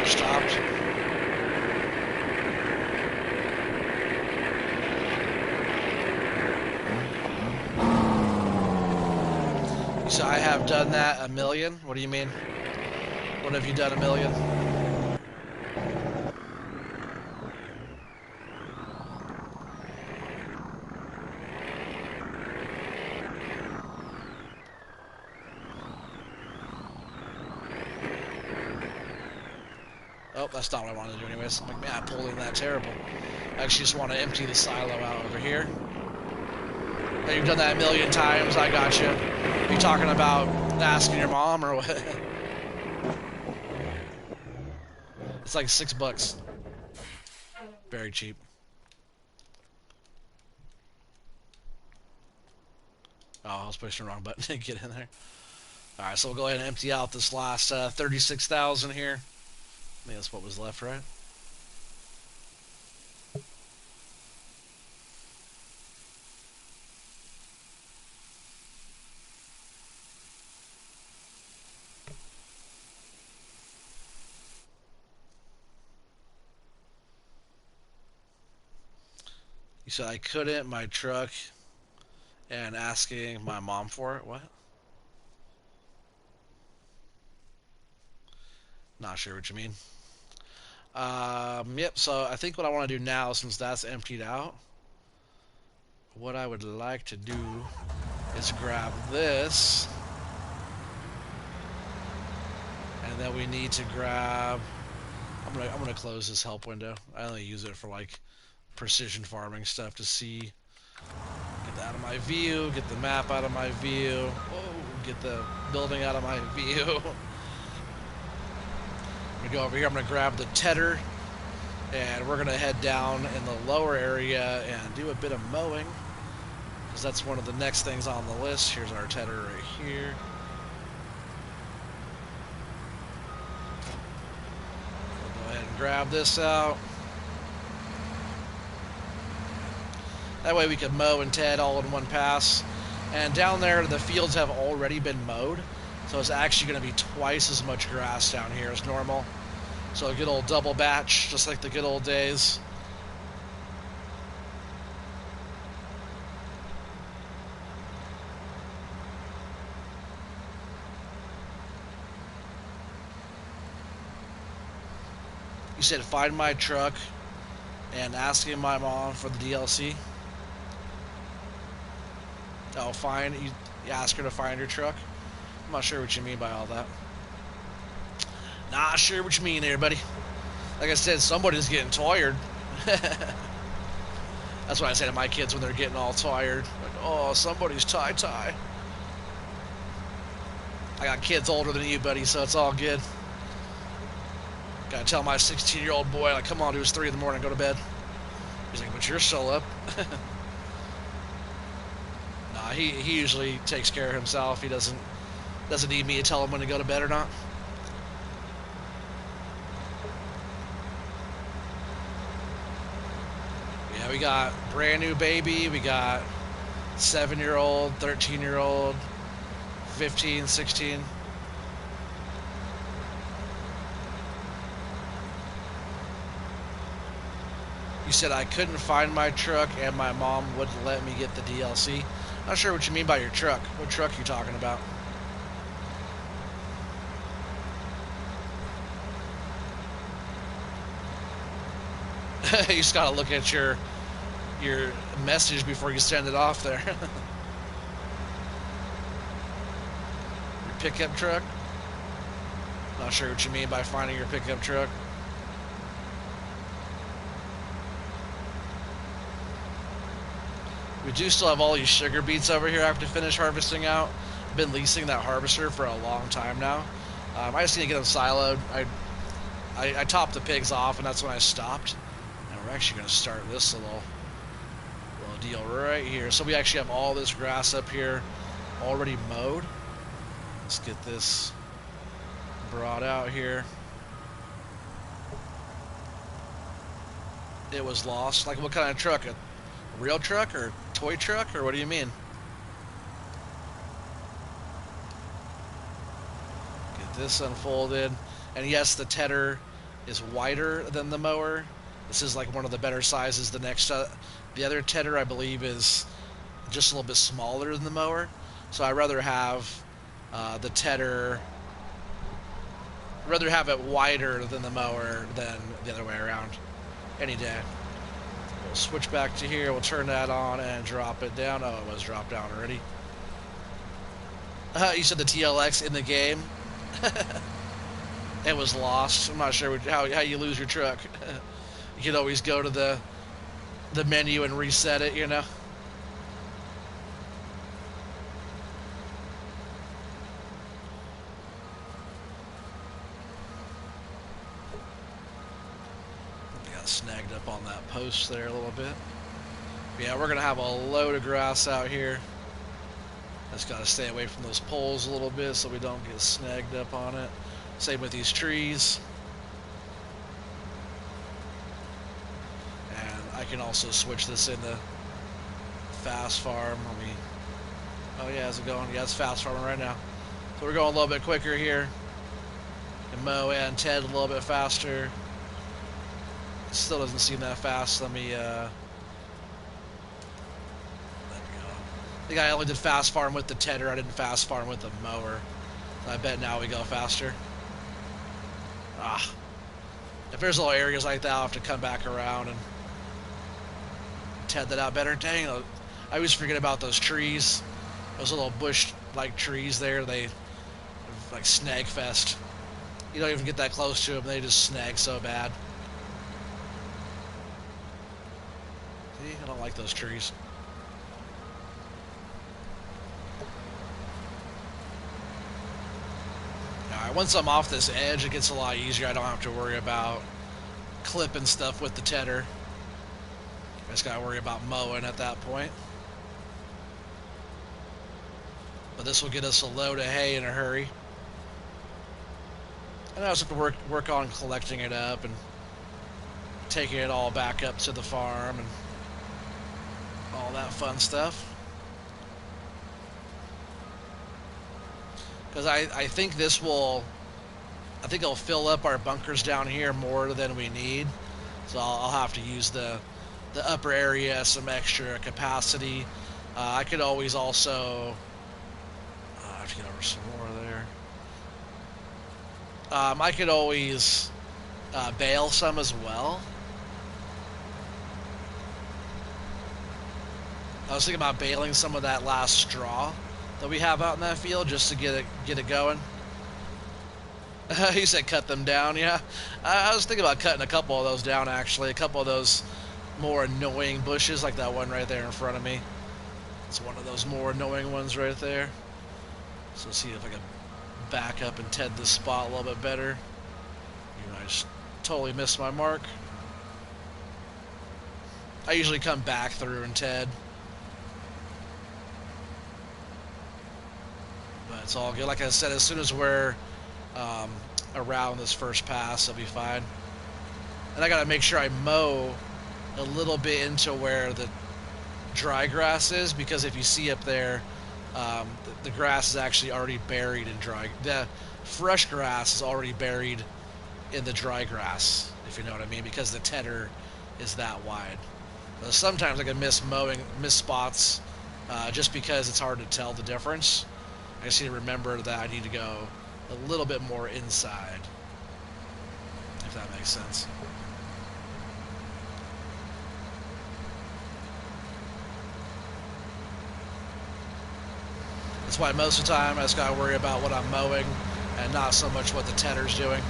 Speaker 1: Stopped. So I have done that 1,000,000. What do you mean? What have you done 1,000,000? Oh, that's not what I wanted to do anyways. I'm like, man, I pulled in that terrible. I actually just want to empty the silo out over here. Hey, you've done that 1,000,000 times. I got you. Are you talking about asking your mom or what? It's like $6. Very cheap. Oh, I was pushing the wrong button to get in there. Alright, so we'll go ahead and empty out this last 36,000 here. I think that's what was left, right? You said I couldn't, my truck, and asking my mom for it. What? Not sure what you mean. Yep, so I think what I want to do now, since that's emptied out, what I would like to do is grab this, and then we need to grab, I'm gonna close this help window. I only use it for like precision farming stuff to see, get that out of my view, get the map out of my view, whoa, get the building out of my view. I'm gonna go over here, I'm gonna grab the tedder, and we're gonna head down in the lower area and do a bit of mowing, because that's one of the next things on the list. Here's our tedder right here. We'll go ahead and grab this out. That way we can mow and ted all in one pass. And down there, the fields have already been mowed, so it's actually going to be twice as much grass down here as normal. So a good old double batch, just like the good old days. You said find my truck and asking my mom for the DLC. Oh, fine. You ask her to find your truck? I'm not sure what you mean by all that. Not sure what you mean there, buddy. Like I said, somebody's getting tired. That's what I say to my kids when they're getting all tired. Like, oh, somebody's tie-tie. I got kids older than you, buddy, so it's all good. Gotta tell my 16-year-old boy, like, come on, dude, it's 3 in the morning, go to bed. He's like, but you're still up. Nah, he usually takes care of himself. He doesn't need me to tell him when to go to bed or not. Yeah, we got brand new baby. We got 7-year-old, 13-year-old, 15, 16. You said I couldn't find my truck and my mom wouldn't let me get the DLC. Not sure what you mean by your truck. What truck are you talking about? You just gotta look at your message before you send it off there. Your pickup truck? Not sure what you mean by finding your pickup truck. We do still have all these sugar beets over here I have to finish harvesting out. I've been leasing that harvester for a long time now. I just need to get them siloed. I topped the pigs off, and that's when I stopped. And we're actually going to start this little deal right here. So we actually have all this grass up here already mowed. Let's get this brought out here. It was lost. Like, what kind of truck? A real truck or toy truck, or what do you mean? Get this unfolded. And yes, the tedder is wider than the mower. This is like one of the better sizes. The other tedder, I believe, is just a little bit smaller than the mower. So I'd rather have the tedder, rather have it wider than the mower than the other way around any day. We'll switch back to here. We'll turn that on and drop it down. Oh, it was dropped down already. You said the TLX in the game. It was lost. I'm not sure how you lose your truck. You could always go to the menu and reset it, you know. Got snagged up on that post there a little bit. But yeah, we're gonna have a load of grass out here. Just gotta stay away from those poles a little bit so we don't get snagged up on it. Same with these trees. And I can also switch this into fast farm. Oh yeah, how's it going? Yeah, it's fast farming right now. So we're going a little bit quicker here. And mow and Ted a little bit faster. It still doesn't seem that fast. Let me there we go. I think I only did fast farm with the tedder. I didn't fast farm with the mower. I bet now we go faster. If there's little areas like that, I'll have to come back around and ted that out better. Dang, I always forget about those trees. Those little bush-like trees there. They like snag fest. You don't even get that close to them. They just snag so bad. See, I don't like those trees. Alright, once I'm off this edge, it gets a lot easier. I don't have to worry about clipping stuff with the tedder. I just gotta worry about mowing at that point. But this will get us a load of hay in a hurry. And I also have to work on collecting it up and taking it all back up to the farm and all that fun stuff. Because I think this will, I think it'll fill up our bunkers down here more than we need. So I'll have to use the upper area, some extra capacity. I could always also, I have to get over some more there. I could always bale some as well. I was thinking about baling some of that last straw that we have out in that field just to get it going. He said cut them down. Yeah, I was thinking about cutting a couple of those down actually. A couple of those more annoying bushes, like that one right there in front of me. It's one of those more annoying ones right there. So let's see if I can back up and TED this spot a little bit better. You know, I just totally missed my mark. I usually come back through and TED. But it's all good. Like I said, as soon as we're around this first pass, I'll be fine. And I gotta make sure I mow a little bit into where the dry grass is, because if you see up there, the grass is actually already buried in dry. The fresh grass is already buried in the dry grass, if you know what I mean, because the tedder is that wide. But sometimes I can miss spots, just because it's hard to tell the difference. I just need to remember that I need to go a little bit more inside, if that makes sense. That's why most of the time I just gotta worry about what I'm mowing and not so much what the tedder's doing.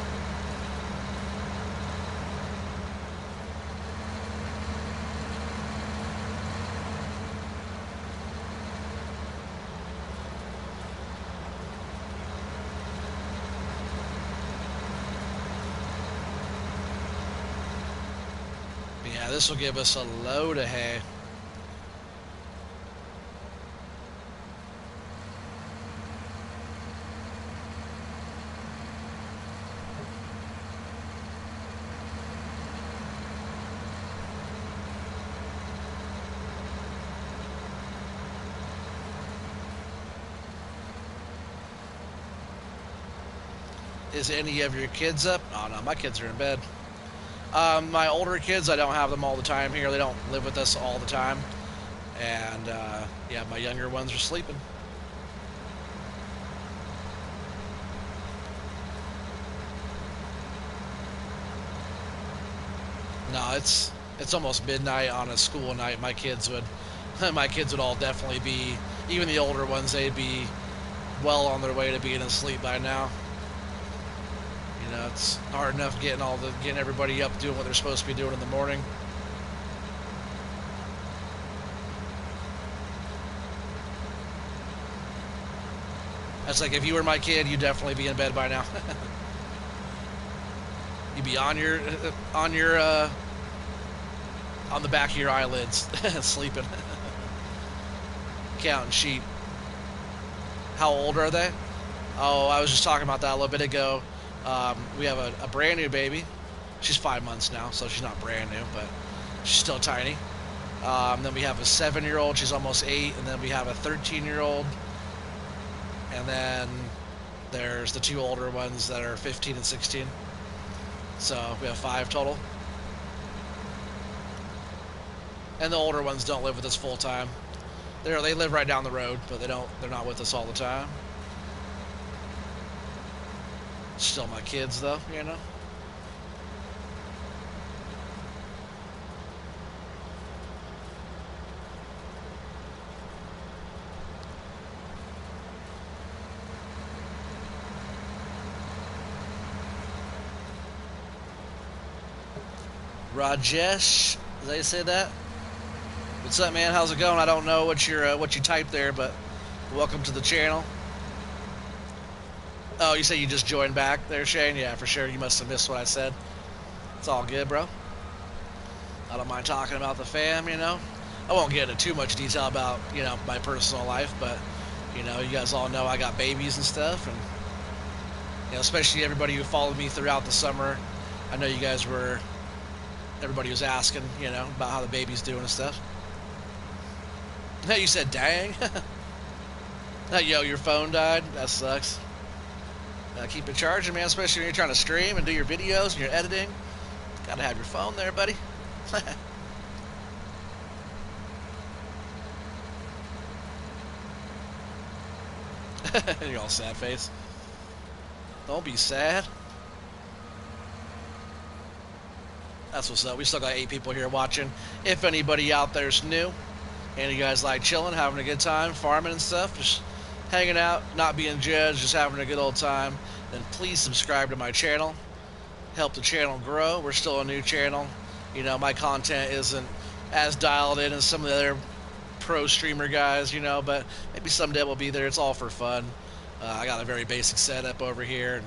Speaker 1: But yeah, this will give us a load of hay. Is any of your kids up? Oh no, my kids are in bed. My older kids, I don't have them all the time here. They don't live with us all the time. And yeah, my younger ones are sleeping. No, it's almost midnight on a school night. My kids would all definitely be, even the older ones, they'd be well on their way to being asleep by now. You know, it's hard enough getting everybody up doing what they're supposed to be doing in the morning. That's like if you were my kid, you'd definitely be in bed by now. You'd be on the back of your eyelids, sleeping, counting sheep. How old are they? Oh, I was just talking about that a little bit ago. We have a brand new baby. She's 5 months now, so she's not brand new, but she's still tiny. Then we have a 7-year-old. She's almost 8, and then we have a 13-year-old. And then there's the 2 older ones that are 15 and 16. So we have 5 total. And the older ones don't live with us full time. They live right down the road, but they're not with us all the time. Still my kids though, you know. Rajesh, did they say that? What's up, man? How's it going? I don't know what you typed there, but welcome to the channel. Oh, you say you just joined back there, Shane? Yeah, for sure. You must have missed what I said. It's all good, bro. I don't mind talking about the fam, you know. I won't get into too much detail about, you know, my personal life, but, you know, you guys all know I got babies and stuff, and, you know, especially everybody who followed me throughout the summer. I know everybody was asking, you know, about how the baby's doing and stuff. You said, dang. Yo, your phone died? That sucks. Keep it charging, man, especially when you're trying to stream and do your videos and your editing. Gotta have your phone there, buddy. You're all sad face. Don't be sad. That's what's up. We still got 8 people here watching. If anybody out there's new, and you guys like chilling, having a good time, farming and stuff, just hanging out, not being judged, just having a good old time, then please subscribe to my channel. Help the channel grow. We're still a new channel. You know, my content isn't as dialed in as some of the other pro streamer guys, you know, but maybe someday we'll be there. It's all for fun. I got a very basic setup over here, and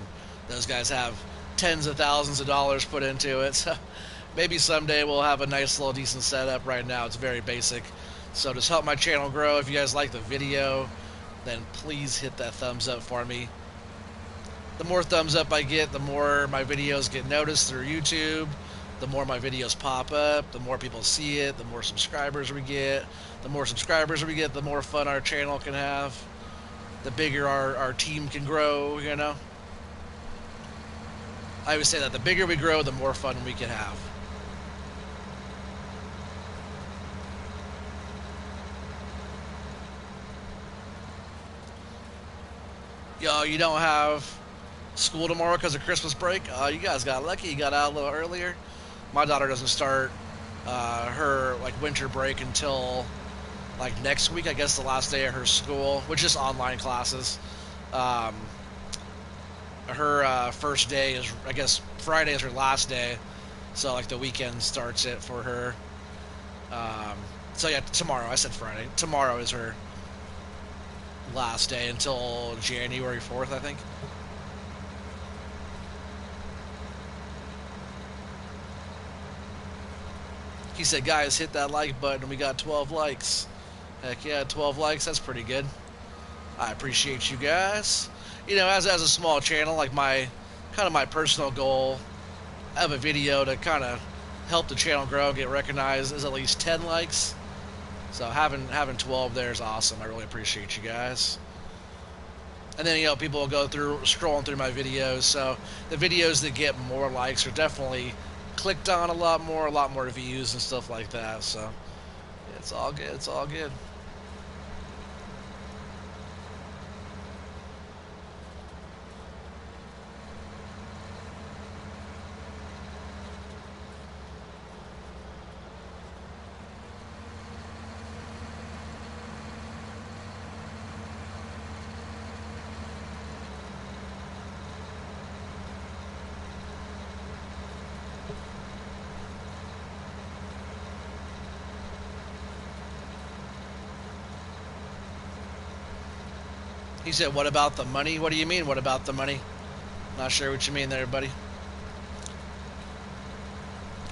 Speaker 1: those guys have tens of thousands of dollars put into it. So maybe someday we'll have a nice little decent setup. Right now it's very basic. So just help my channel grow. If you guys like the video, then please hit that thumbs up for me. The more thumbs up I get, the more my videos get noticed through YouTube, the more my videos pop up, the more people see it, the more subscribers we get. The more subscribers we get, the more fun our channel can have, the bigger our team can grow, you know. I always say that the bigger we grow, the more fun we can have. Yo, you don't have school tomorrow because of Christmas break? You guys got lucky. You got out a little earlier. My daughter doesn't start her like winter break until like next week. I guess the last day of her school, which is online classes. Her first day is, I guess, Friday is her last day, so like the weekend starts it for her. So yeah, tomorrow. I said Friday. Tomorrow is her last day until January 4th, I think. He said, guys, hit that like button. We got 12 likes. Heck yeah, 12 likes. That's pretty good. I appreciate you guys. You know, as a small channel, like my personal goal of a video to kind of help the channel grow and get recognized is at least 10 likes. So having 12 there is awesome. I really appreciate you guys. And then, you know, people will go through, scrolling through my videos. So the videos that get more likes are definitely clicked on a lot more views and stuff like that. So it's all good. It's all good. He said, what about the money? What do you mean, what about the money? Not sure what you mean there, buddy.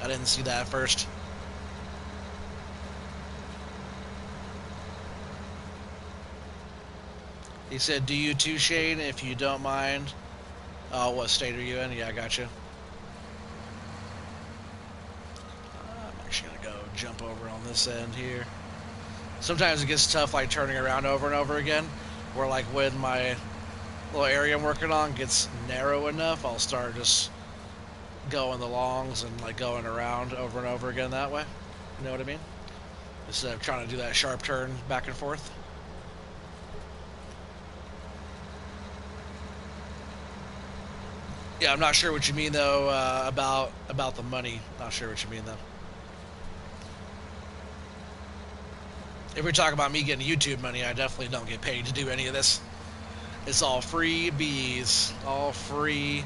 Speaker 1: I didn't see that at first. He said, do you too, Shane, if you don't mind? What state are you in? Yeah, I got you. I'm actually going to go jump over on this end here. Sometimes it gets tough, like, turning around over and over again. Where, like, when my little area I'm working on gets narrow enough, I'll start just going the longs and, like, going around over and over again that way. You know what I mean? Instead of trying to do that sharp turn back and forth. Yeah, I'm not sure what you mean, though, about the money. Not sure what you mean, though. If we're talking about me getting YouTube money, I definitely don't get paid to do any of this. It's all free bees. All free.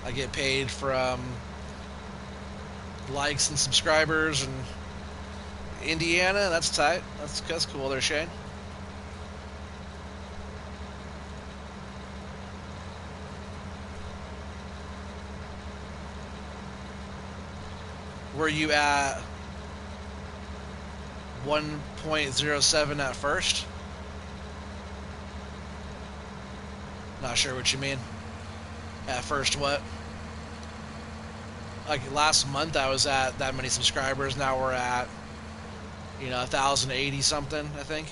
Speaker 1: I get paid from likes and subscribers. And Indiana, that's tight. That's cool there, Shane. Were you at 1.07 at first? Not sure what you mean. At first what? Like last month I was at that many subscribers. Now we're at, you know, 1,080 something, I think.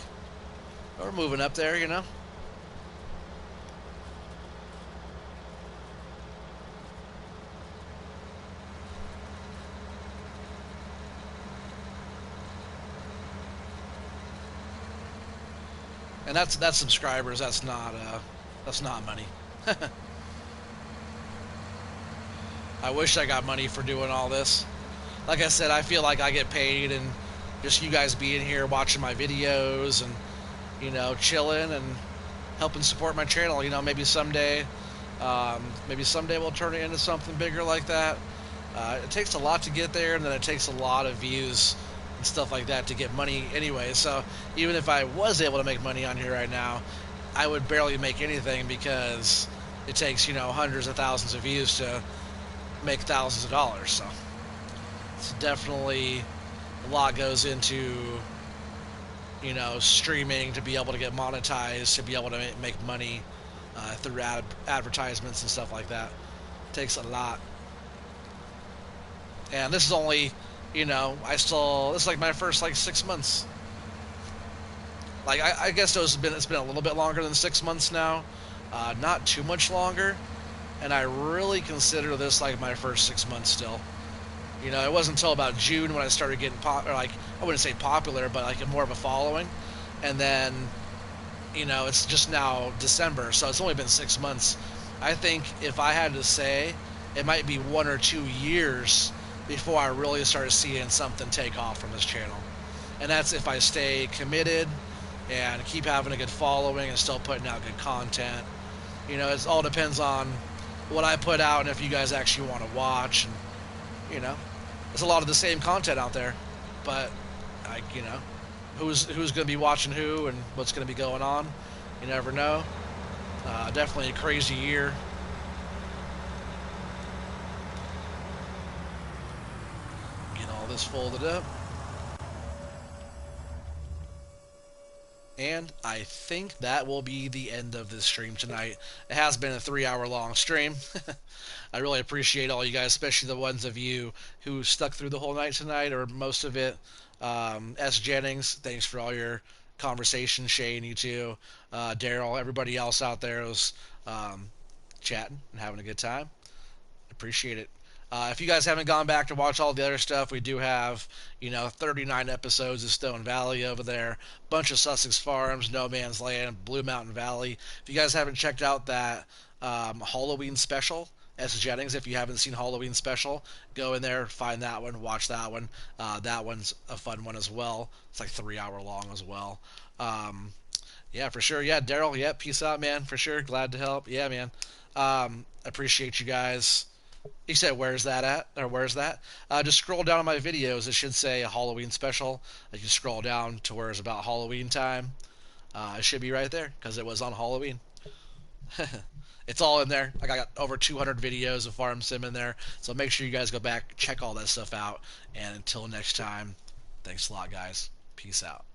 Speaker 1: We're moving up there, you know. And that's subscribers. That's not money. I wish I got money for doing all this. Like I said, I feel like I get paid, and just you guys being here watching my videos and, you know, chilling and helping support my channel. You know, maybe someday we'll turn it into something bigger like that. It takes a lot to get there, and then it takes a lot of views and stuff like that to get money anyway. So even if I was able to make money on here right now, I would barely make anything because it takes, you know, hundreds of thousands of views to make thousands of dollars. So it's definitely a lot goes into, you know, streaming to be able to get monetized, to be able to make money through advertisements and stuff like that. It takes a lot. And this is only, you know, this is like my first like 6 months. Like I guess it's been a little bit longer than 6 months now, not too much longer, and I really consider this like my first 6 months still. You know, it wasn't until about June when I started getting like I wouldn't say popular, but like more of a following, and then, you know, it's just now December, so it's only been 6 months. I think if I had to say, it might be 1 or 2 years before I really start seeing something take off from this channel. And that's if I stay committed and keep having a good following and still putting out good content. You know, it all depends on what I put out and if you guys actually want to watch. And, you know, there's a lot of the same content out there, but, like, you know, who's going to be watching who and what's going to be going on, you never know. Definitely a crazy year. Get all this folded up. And I think that will be the end of this stream tonight. It has been a 3-hour long stream. I really appreciate all you guys, especially the ones of you who stuck through the whole night tonight, or most of it. S. Jennings, thanks for all your conversation. Shane, you too. Daryl, everybody else out there was chatting and having a good time. Appreciate it. If you guys haven't gone back to watch all the other stuff, we do have, you know, 39 episodes of Stone Valley over there, bunch of Sussex Farms, No Man's Land, Blue Mountain Valley. If you guys haven't checked out that Halloween special, S. Jennings, if you haven't seen Halloween special, go in there, find that one, watch that one. That one's a fun one as well. It's like 3 hour long as well. Yeah, for sure. Yeah, Daryl, yeah, peace out, man, for sure. Glad to help. Yeah, man. Appreciate you guys. You said, where's that at? Or where's that? Just scroll down on my videos. It should say a Halloween special. If you scroll down to where it's about Halloween time, it should be right there because it was on Halloween. It's all in there. Like, I got over 200 videos of Farm Sim in there. So make sure you guys go back, check all that stuff out. And until next time, thanks a lot, guys. Peace out.